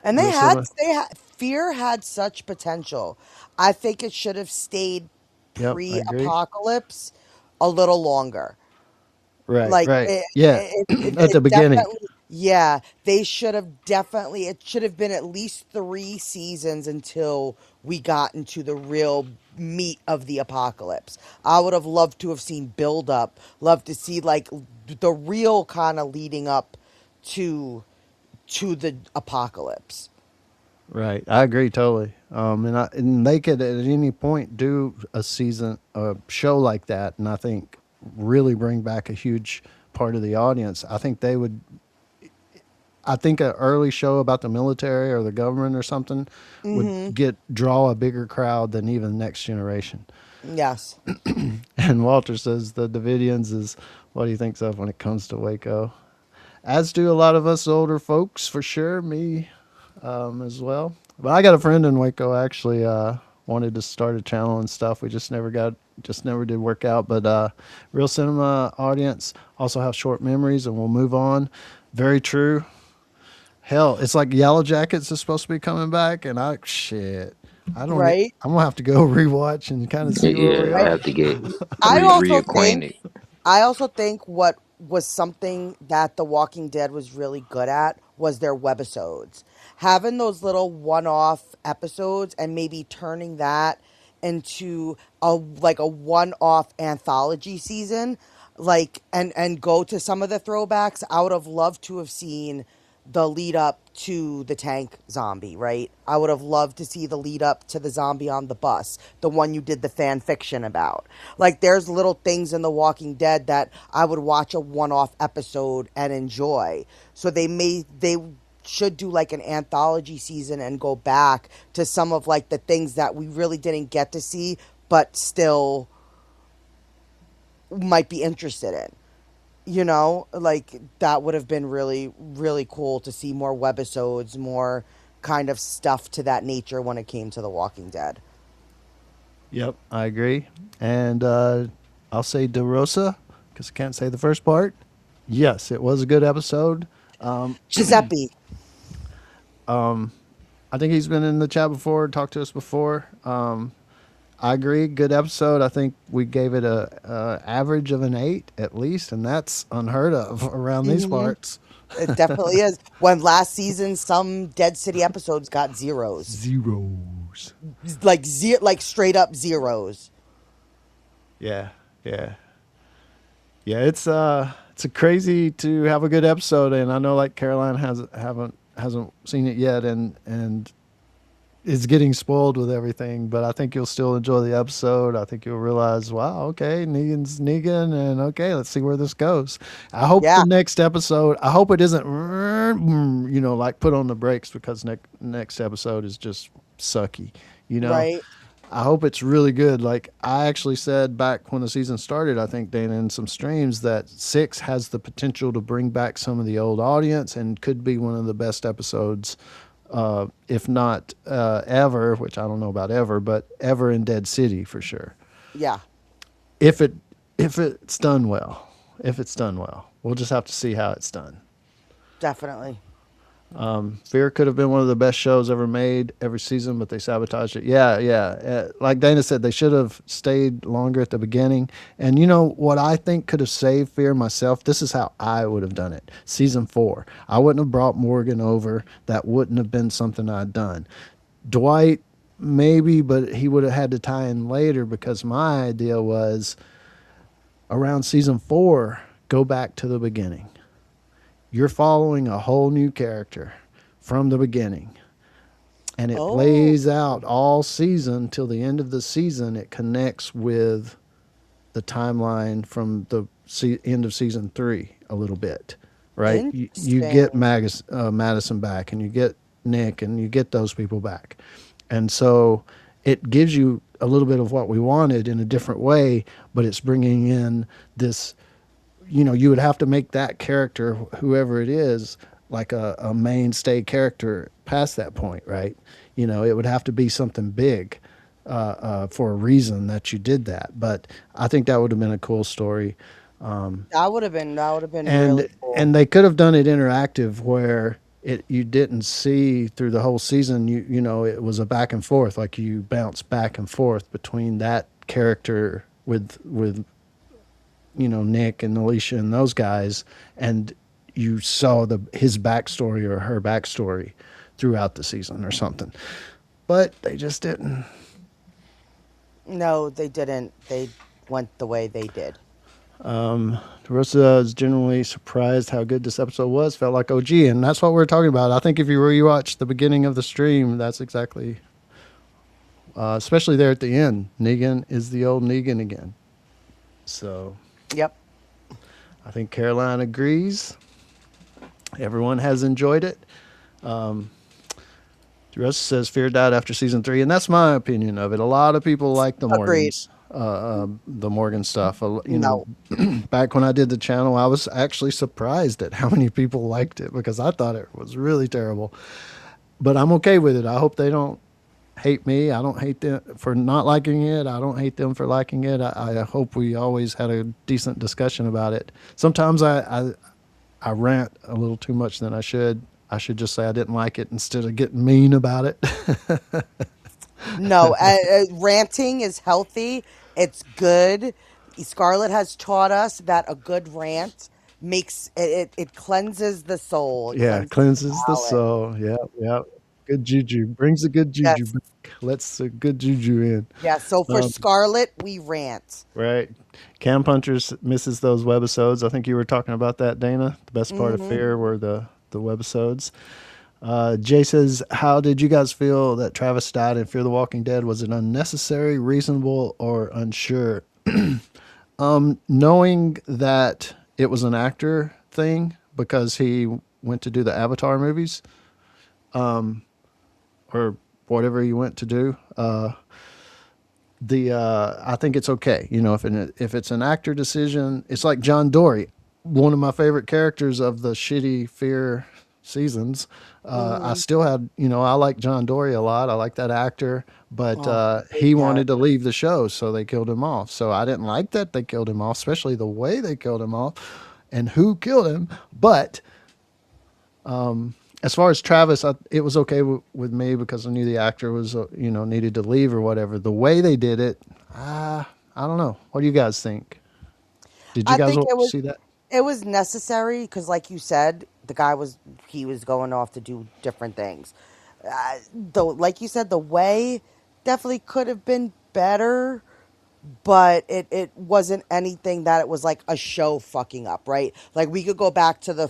Real cinema. Fear had such potential. I think it should have stayed Yep, I agree. pre-apocalypse a little longer. Right, Like right. Yeah, at the it beginning. definitely, yeah, they should have definitely, it should have been at least 3 seasons until we got into the real meat of the apocalypse. I would have loved to have seen build up, loved to see like the real kind of leading up to the apocalypse. Right, I agree totally. And they could at any point do a show like that, and I think really bring back a huge part of the audience. I think they would. I think an early show about the military or the government or something would Mhm. draw a bigger crowd than even Next Generation. Yes. And Walter says the Davidians is what he thinks of when it comes to Waco. As do a lot of us older folks, for sure. Me as well. But I got a friend in Waco actually wanted to start a channel and stuff. We just never did work out. But real cinema audience also have short memories, and we'll move on. Very true. Hell, it's like Yellow Jackets is supposed to be coming back, and I don't. Right. I'm gonna have to go rewatch and kind of see where we Yeah, I Right. are. have to get I also think reacquainted. I also think what was something that The Walking Dead was really good at was their webisodes. Having those little one-off episodes and maybe turning that into a one-off anthology season, like and go to some of the throwbacks. I would have loved to have seen the lead up to the tank zombie, right? I would have loved to see the lead up to the zombie on the bus, the one you did the fan fiction about. Like, there's little things in The Walking Dead that I would watch a one off episode and enjoy. So they should do like an anthology season and go back to some of like the things that we really didn't get to see, but still might be interested in. Like that would have been really, really cool to see more webisodes, more kind of stuff to that nature when it came to The Walking Dead. Yep, I agree. And I'll say DeRosa because I can't say the first part. Yes, it was a good episode. Giuseppe. I think he's been in the chat before, talked to us before. I agree, good episode. I think we gave it a average of an 8 at least, and that's unheard of around these Hmm. parts. It definitely is. When last season some Dead City episodes got zeros. Zeros. Like straight up zeros. Yeah, yeah. Yeah, it's a crazy to have a good episode, and I know like Caroline hasn't seen it yet, and is getting spoiled with everything. But I think you'll still enjoy the episode. I think you'll realize, wow, okay, Negan's Negan, and okay, let's see where this goes. I hope Yeah, the next episode. I hope it isn't, like put on the brakes because next episode is just sucky. You know, right. I hope it's really good. Like I actually said back when the season started, I think Dana in some streams that 6 has the potential to bring back some of the old audience and could be one of the best episodes, if not ever. Which I don't know about ever, but ever in Dead City for sure. Yeah, If it if it's done well, we'll just have to see how it's done. definitely. Fear could have been one of the best shows ever made every season, but they sabotaged it. Yeah, yeah. Like Dana said, they should have stayed longer at the beginning. And you know what I think could have saved Fear myself? This is how I would have done it. Season 4. I wouldn't have brought Morgan over. That wouldn't have been something I'd done. Dwight, maybe, but he would have had to tie in later because my idea was around season 4, go back to the beginning. You're following a whole new character from the beginning, and it Oh, plays out all season till the end of the season. It connects with the timeline from the end of season 3 a little bit, right? You get interesting. Madison back, and you get Nick, and you get those people back, and so it gives you a little bit of what we wanted in a different way, but it's bringing in this. You would have to make that character, whoever it is, like a mainstay character past that point, right? It would have to be something big. for a reason that you did that. But I think that would have been a cool story. That would have been really And cool. they could have done it interactive where it you didn't see through the whole season. You know it was a back and forth, like you bounce back and forth between that character with Nick and Alicia and those guys, and you saw the his backstory or her backstory throughout the season or something. But they just didn't. No, they didn't. They went the way they did. Rosa is generally surprised how good this episode was. Felt like OG, and that's what we're talking about. I think if you rewatch the beginning of the stream, that's exactly, especially there at the end. Negan is the old Negan again. So Yep. I think Caroline agrees. Everyone has enjoyed it. Rosa says fear died after season 3, and that's my opinion of it. A lot of people like Agreed. The Morgan stuff. No. Back when I did the channel, I was actually surprised at how many people liked it because I thought it was really terrible. But I'm okay with it. I hope they don't hate me. I don't hate them for not liking it. I don't hate them for liking it. I hope we always had a decent discussion about it. Sometimes I rant a little too much than I should. I should just say I didn't like it instead of getting mean about it. No, ranting is healthy. It's good. Scarlett has taught us that a good rant makes it cleanses the soul. It Yeah, cleanses the cleanses the palate. soul. Yeah, yeah. Good juju. Brings the good juju Yes. back. Lets the good juju in. Yeah. So for Um, Scarlett, we rant. right. Cam Punchers misses those webisodes. I think you were talking about that, Dana. The best part of Hmm. Fear were the webisodes. Jay says, how did you guys feel that Travis died in Fear the Walking Dead? Was it unnecessary, reasonable, or unsure? Knowing that it was an actor thing because he went to do the Avatar movies, or whatever he went to do. The I think it's okay. If it's an actor decision, it's like John Dory, one of my favorite characters of the shitty Fear seasons. I Hmm. still had, I like John Dory a lot. I like that actor, but Oh, great he wanted to character. leave the show, so they killed him off. So I didn't like that they killed him off, especially the way they killed him off, and who killed him. But as far as Travis, it was okay with me because I knew the actor was, needed to leave or whatever. The way they did it, I don't know. What do you guys think? Did you I guys think see that? it was necessary because, like you said, the guy was going off to do different things. Though, like you said, the way definitely could have been better, but it wasn't anything that it was like a show fucking up, right? Like we could go back to the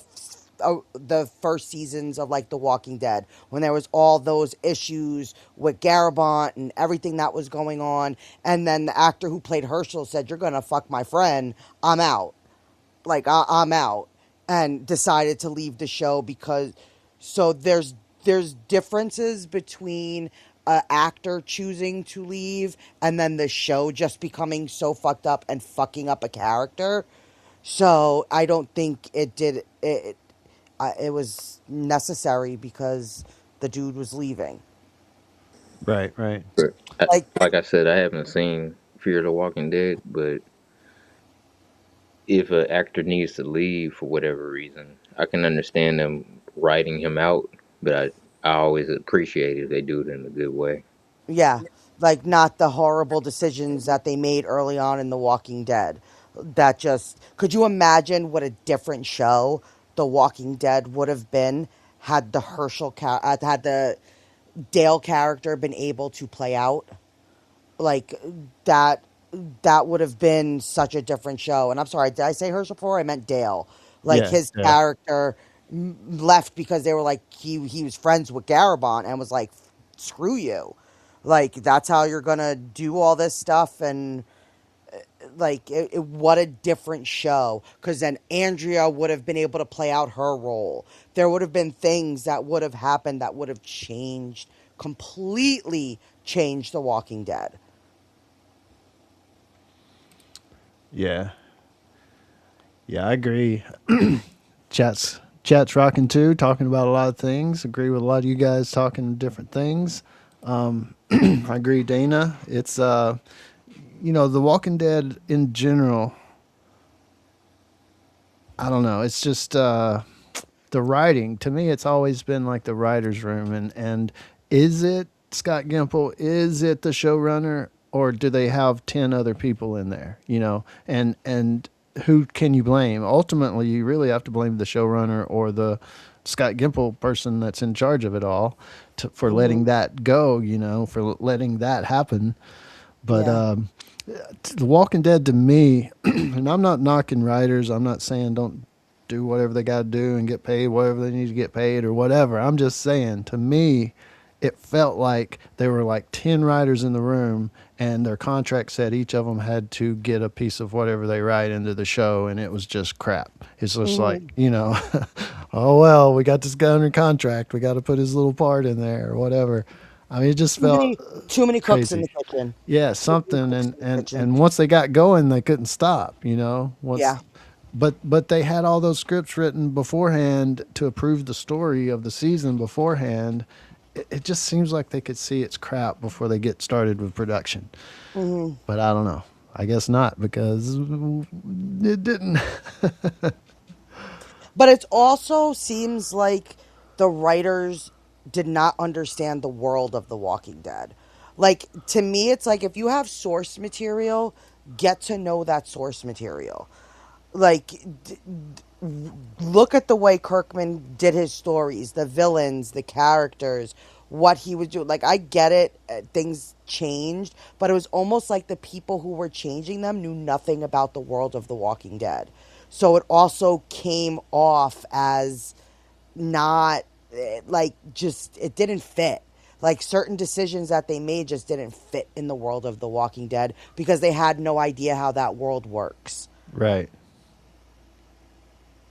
first seasons of like The Walking Dead when there was all those issues with Garabont and everything that was going on, and then the actor who played Herschel said, "You're gonna fuck my friend. I'm out." Like I'm out, and decided to leave the show because so there's differences between a actor choosing to leave and then the show just becoming so fucked up and fucking up a character. So I don't think it was necessary because the dude was leaving. Right, right. But Like like I said, I haven't seen Fear the Walking Dead, but if an actor needs to leave for whatever reason, I can understand them writing him out, but I always appreciate it if they do it in a good way. Yeah, like not the horrible decisions that they made early on in The Walking Dead. That just could you imagine what a different show The Walking Dead would have been had had the Dale character been able to play out like that? That would have been such a different show. And I'm sorry, did I say Herschel before? I meant Dale. Like Yeah, his yeah. character left because they were like he was friends with Garabont and was like, screw you, like that's how you're gonna do all this stuff. And like what a different show, because then Andrea would have been able to play out her role. There would have been things that would have happened that would have completely changed The Walking Dead. Yeah. Yeah, I agree. Chat's rocking too, talking about a lot of things. Agree with a lot of you guys talking different things. I agree, Dana. It's The Walking Dead in general. I don't know. It's just the writing. To me, it's always been like the writers' room, and is it Scott Gimple? Is it the showrunner, or do they have 10 other people in there? And who can you blame? Ultimately, you really have to blame the showrunner or the Scott Gimple person that's in charge of it all for letting Hmm. that go. For letting that happen. But Yeah. The Walking Dead to me, and I'm not knocking writers. I'm not saying don't do whatever they got to do and get paid whatever they need to get paid or whatever. I'm just saying, to me, it felt like there were like 10 writers in the room, and their contract said each of them had to get a piece of whatever they write into the show, and it was just crap. It's just like, Hmm. oh, well, we got this guy under contract. We got to put his little part in there or whatever. I mean, it just Too felt many, too many cooks in the crazy. kitchen. Yeah, Too many something, cooks and in the and kitchen. and once they got going, they couldn't stop. Once, Yeah. but they had all those scripts written beforehand to approve the story of the season beforehand. It just seems like they could see it's crap before they get started with production. Hmm. But I don't know. I guess not, because it didn't. But it also seems like the writers did not understand the world of The Walking Dead. Like, to me, it's like if you have source material, get to know that source material. Like, look at the way Kirkman did his stories, the villains, the characters, what he was doing. Like, I get it, things changed, but it was almost like the people who were changing them knew nothing about the world of The Walking Dead. So it also came off as not like just it didn't fit. Like certain decisions that they made just didn't fit in the world of The Walking Dead because they had no idea how that world works. Right.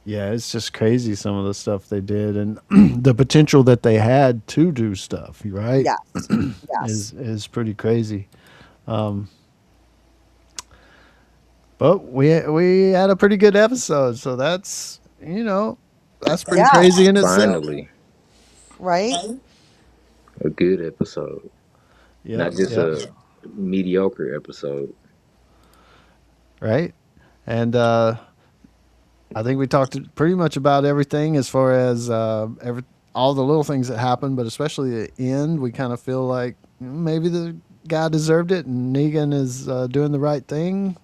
Yeah, it's just crazy some of the stuff they did, and the potential that they had to do stuff. Right, Yes. Yes. is pretty crazy. Um, But we had a pretty good episode, so that's pretty Yeah. crazy in itself. Finally, Right? a good episode, Yep, not just yep, a mediocre episode. right. And I think we talked pretty much about everything as far as all the little things that happened, but especially the end. We kind of feel like maybe the guy deserved it, and Negan is doing the right thing.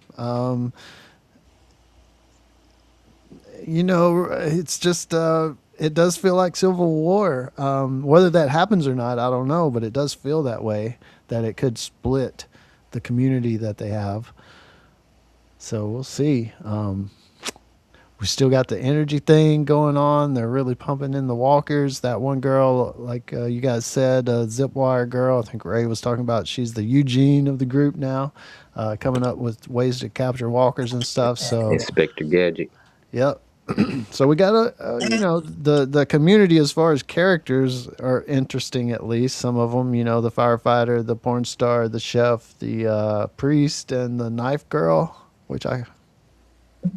It's just it does feel like Civil War. Whether that happens or not, I don't know, but it does feel that way. That it could split the community that they have. So we'll see. We still got the energy thing going on. They're really pumping in the walkers. That one girl, like you guys said, Zipwire girl. I think Ray was talking about. She's the Eugene of the group now, coming up with ways to capture walkers and stuff. So, Inspector Gadget. yep. So we got the community as far as characters are interesting. At least some of them, the firefighter, the porn star, the chef, the priest, and the knife girl, which I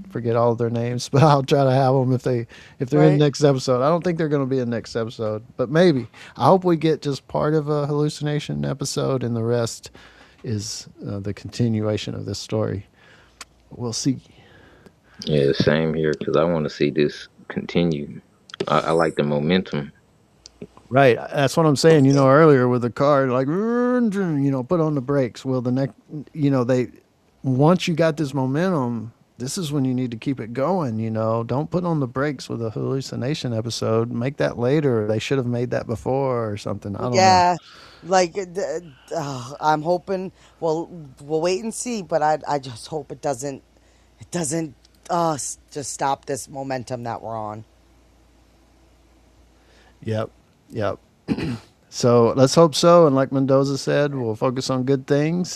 forget all of their names, but I'll try to have them if they're in Right? next episode. I don't think they're going to be in next episode, but maybe. I hope we get just part of a hallucination episode, and the rest is the continuation of this story. We'll see. Yeah, same here because I want to see this continue. I like the momentum. Right. That's what I'm saying. Earlier with the car, like, put on the brakes. Well, the next, they, once you got this momentum, this is when you need to keep it going. Don't put on the brakes with a hallucination episode. Make that later. They should have made that before or something. I don't know. Yeah. Like I'm hoping well we'll wait and see, but I just hope it doesn't just stop this momentum that we're on. Yep. Yep. So let's hope so. And like Mendoza said, we'll focus on good things.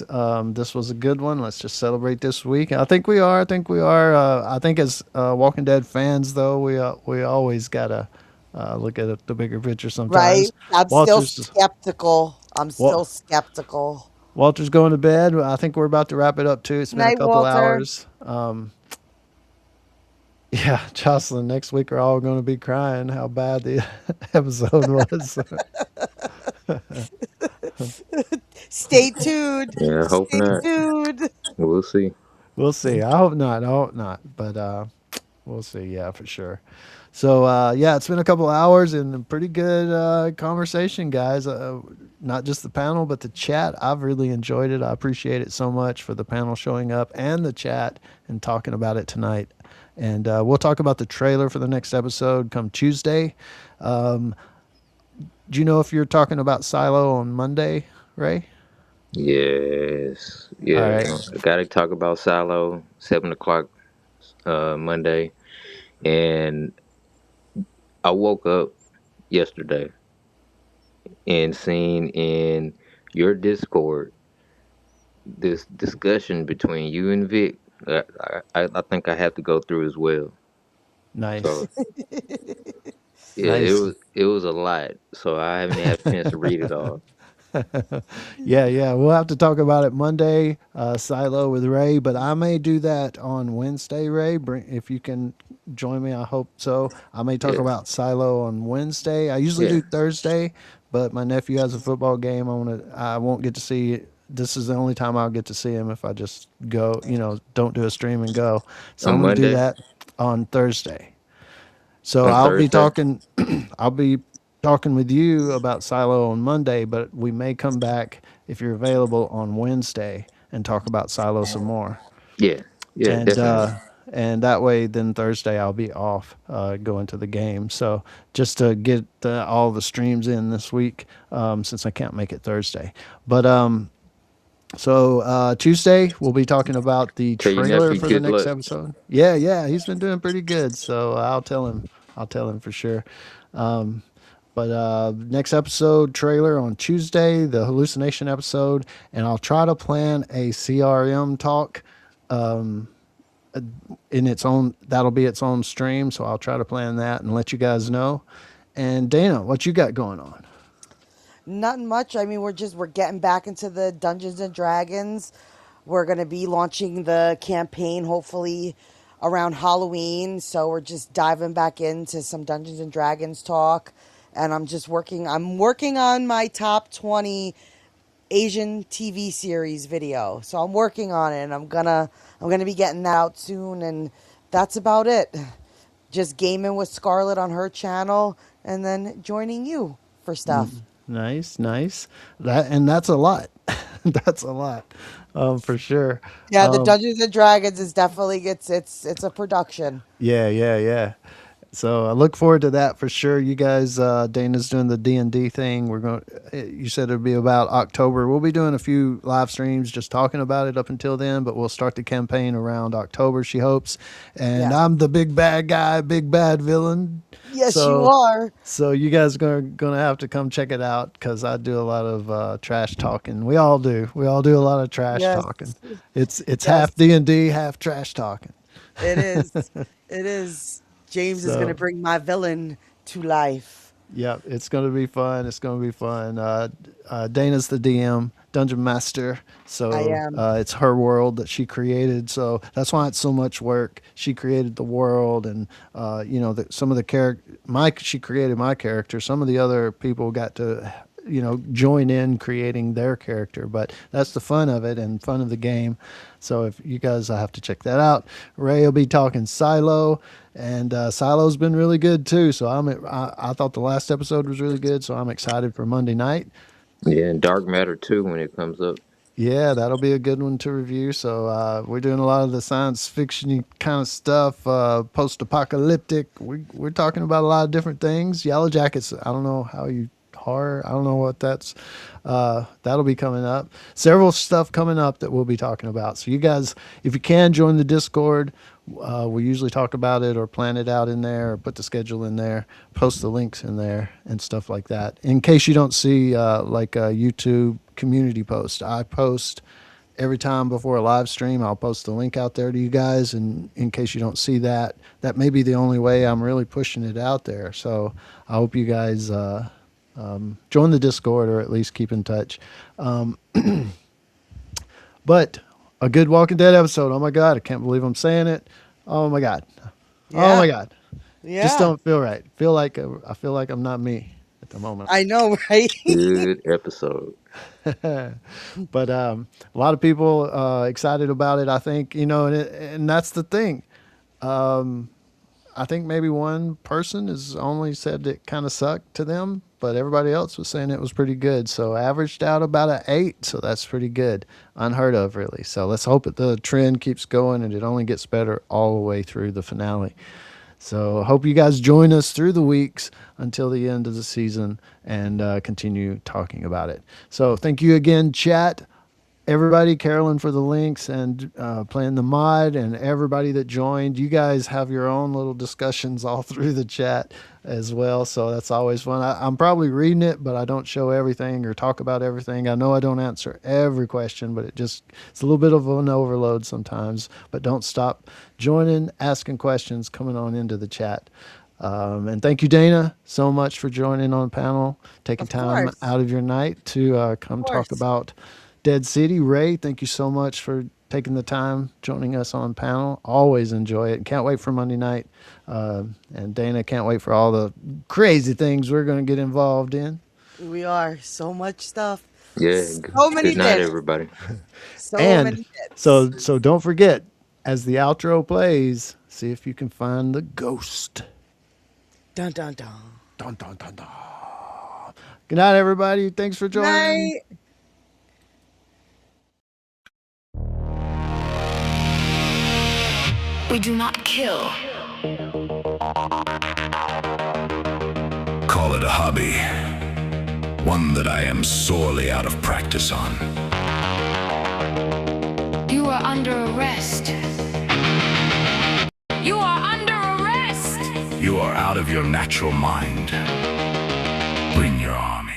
This was a good one. Let's just celebrate this week. I think we are. I think we are. I think as Walking Dead fans, though, we always gotta look at the bigger picture Right? sometimes. I'm still Walter's skeptical. I'm Wa- still skeptical. Walter's going to bed. I think we're about to wrap it up too. It's been a Night, couple Walter. hours. Yeah, Jocelyn, next week we're all going to be crying how bad the episode was. Stay tuned. Yeah, I hope Stay not. tuned. We'll see. We'll see. I hope not. I hope not. But we'll see. Yeah, for sure. So yeah, it's been a couple hours and a pretty good conversation, guys. Not just the panel, but the chat. I've really enjoyed it. I appreciate it so much for the panel showing up and the chat and talking about it tonight. And we'll talk about the trailer for the next episode come Tuesday. Um, do you know if you're talking about Silo on Monday, Ray? Yes. All Yeah. right. I gotta talk about Silo, 7 o'clock Monday. And I woke up yesterday and seen in your Discord this discussion between you and Vic. I think I have to go through as well. Nice. So yeah, it Nice. was it was a lot. So I haven't had a chance to read it all. Yeah, yeah. We'll have to talk about it Monday, Silo with Ray, but I may do that on Wednesday, Ray. If you can join me, I hope so. I may talk Yeah, about Silo on Wednesday. I usually yeah. do Thursday, but my nephew has a football game. I won't get to see. This is the only time I'll get to see him if I just go, don't do a stream and go. So On I'm going to do Monday, that on Thursday. So on I'll be Thursday. talking. I'll be talking with you about Silo on Monday, but we may come back if you're available on Wednesday and talk about Silo some more. Yeah, yeah, And definitely. that way, then Thursday I'll be off going to the game. So just to get all the streams in this week, since I can't make it Thursday. But so Tuesday we'll be talking about the Tell your trailer nephew for the good next luck. episode. Yeah, yeah, he's been doing pretty good. So I'll tell him. I'll tell him for sure. But next episode trailer on Tuesday, the hallucination episode, and I'll try to plan a CRM talk in its own. That'll be its own stream, so I'll try to plan that and let you guys know. And Dana, what you got going on? Nothing much. I mean, we're getting back into the Dungeons and Dragons. We're gonna be launching the campaign hopefully around Halloween. So we're just diving back into some Dungeons and Dragons talk. And I'm working on my top 20 Asian TV series video. So I'm working on it and I'm gonna be getting that out soon and that's about it. Just gaming with Scarlett on her channel and then joining you for stuff. Nice, nice. That's a lot. That's a lot, for sure. Yeah, the Dungeons and Dragons is definitely it's a production. Yeah, yeah, yeah. So I look forward to that for sure. You guys, Dana's doing the D&D thing. We're going. You said it'd be about October. We'll be doing a few live streams just talking about it up until then, but we'll start the campaign around October. She hopes, and Yeah. I'm the big bad guy, big bad villain. Yes, you So, are. so you guys gonna have to come check it out because I do a lot of trash talking. We all do. We all do a lot of trash Yes. talking. It's Yes, half D&D, half trash talking. it is. It is. James is going to So. bring my villain to life. Yeah, it's going to be fun. It's going to be fun. Dana's the DM, Dungeon Master. I So am. it's her world that she created. So that's why it's so much work. She created the world, and some of the character. She created my character. Some of the other people got to join in creating their character, but that's the fun of it and fun of the game. So if you guys, I have to check that out. Ray will be talking Silo, and Silo's been really good too. So I thought the last episode was really good, so I'm excited for Monday night. Yeah, and Dark Matter too when it comes up. Yeah, that'll be a good one to review. So we're doing a lot of the science fiction kind of stuff, post-apocalyptic. We're talking about a lot of different things. Yellow Jackets. I don't know how you horror. I don't know what that's. That'll be coming up. Several stuff coming up that we'll be talking about. So you guys, if you can join the Discord, we usually talk about it or plan it out in there or put the schedule in there, post the links in there and stuff like that. In case you don't see like a YouTube community post, I post every time before a live stream. I'll post the link out there to you guys, and in case you don't see that, that may be the only way I'm really pushing it out there. So I hope you guys join the Discord or at least keep in touch. But a good Walking Dead episode. Oh my God, I can't believe I'm saying it. Oh my God. Oh Yeah. my God. Just Yeah. don't feel right. I feel like I'm not me. the moment. I know, right? Good episode. But a lot of people excited about it. I think and that's the thing. I think maybe one person has only said it kind of sucked to them, but everybody else was saying it was pretty good. So averaged out about an 8. So that's pretty good, unheard of, really. So let's hope that the trend keeps going and it only gets better all the way through the finale. So I hope you guys join us through the weeks until the end of the season and continue talking about it. So thank you again, chat. Everybody, Carolyn for the links and playing the mod, and everybody that joined. You guys have your own little discussions all through the chat as well, so that's always fun. I'm probably reading it, but I don't show everything or talk about everything. I know I don't answer every question, but it's a little bit of an overload sometimes. But don't stop joining, asking questions, coming on into the chat. And thank you, Dana, so much for joining on the panel, taking time out of your night to come talk about Dead City. Ray, thank you so much for taking the time, joining us on panel. Always enjoy it. Can't wait for Monday night. And Dana, can't wait for all the crazy things we're going to get involved in. We are. So much stuff. Yeah. So many Good night, bits. everybody. So And many bits. so don't forget, as the outro plays, see if you can find the ghost. Dun, dun, dun. Dun, dun, dun, dun. Good night, everybody. Thanks for joining. Night. We do not kill. Call it a hobby, one that I am sorely out of practice on. You are under arrest. You are under arrest. You are out of your natural mind. Bring your army.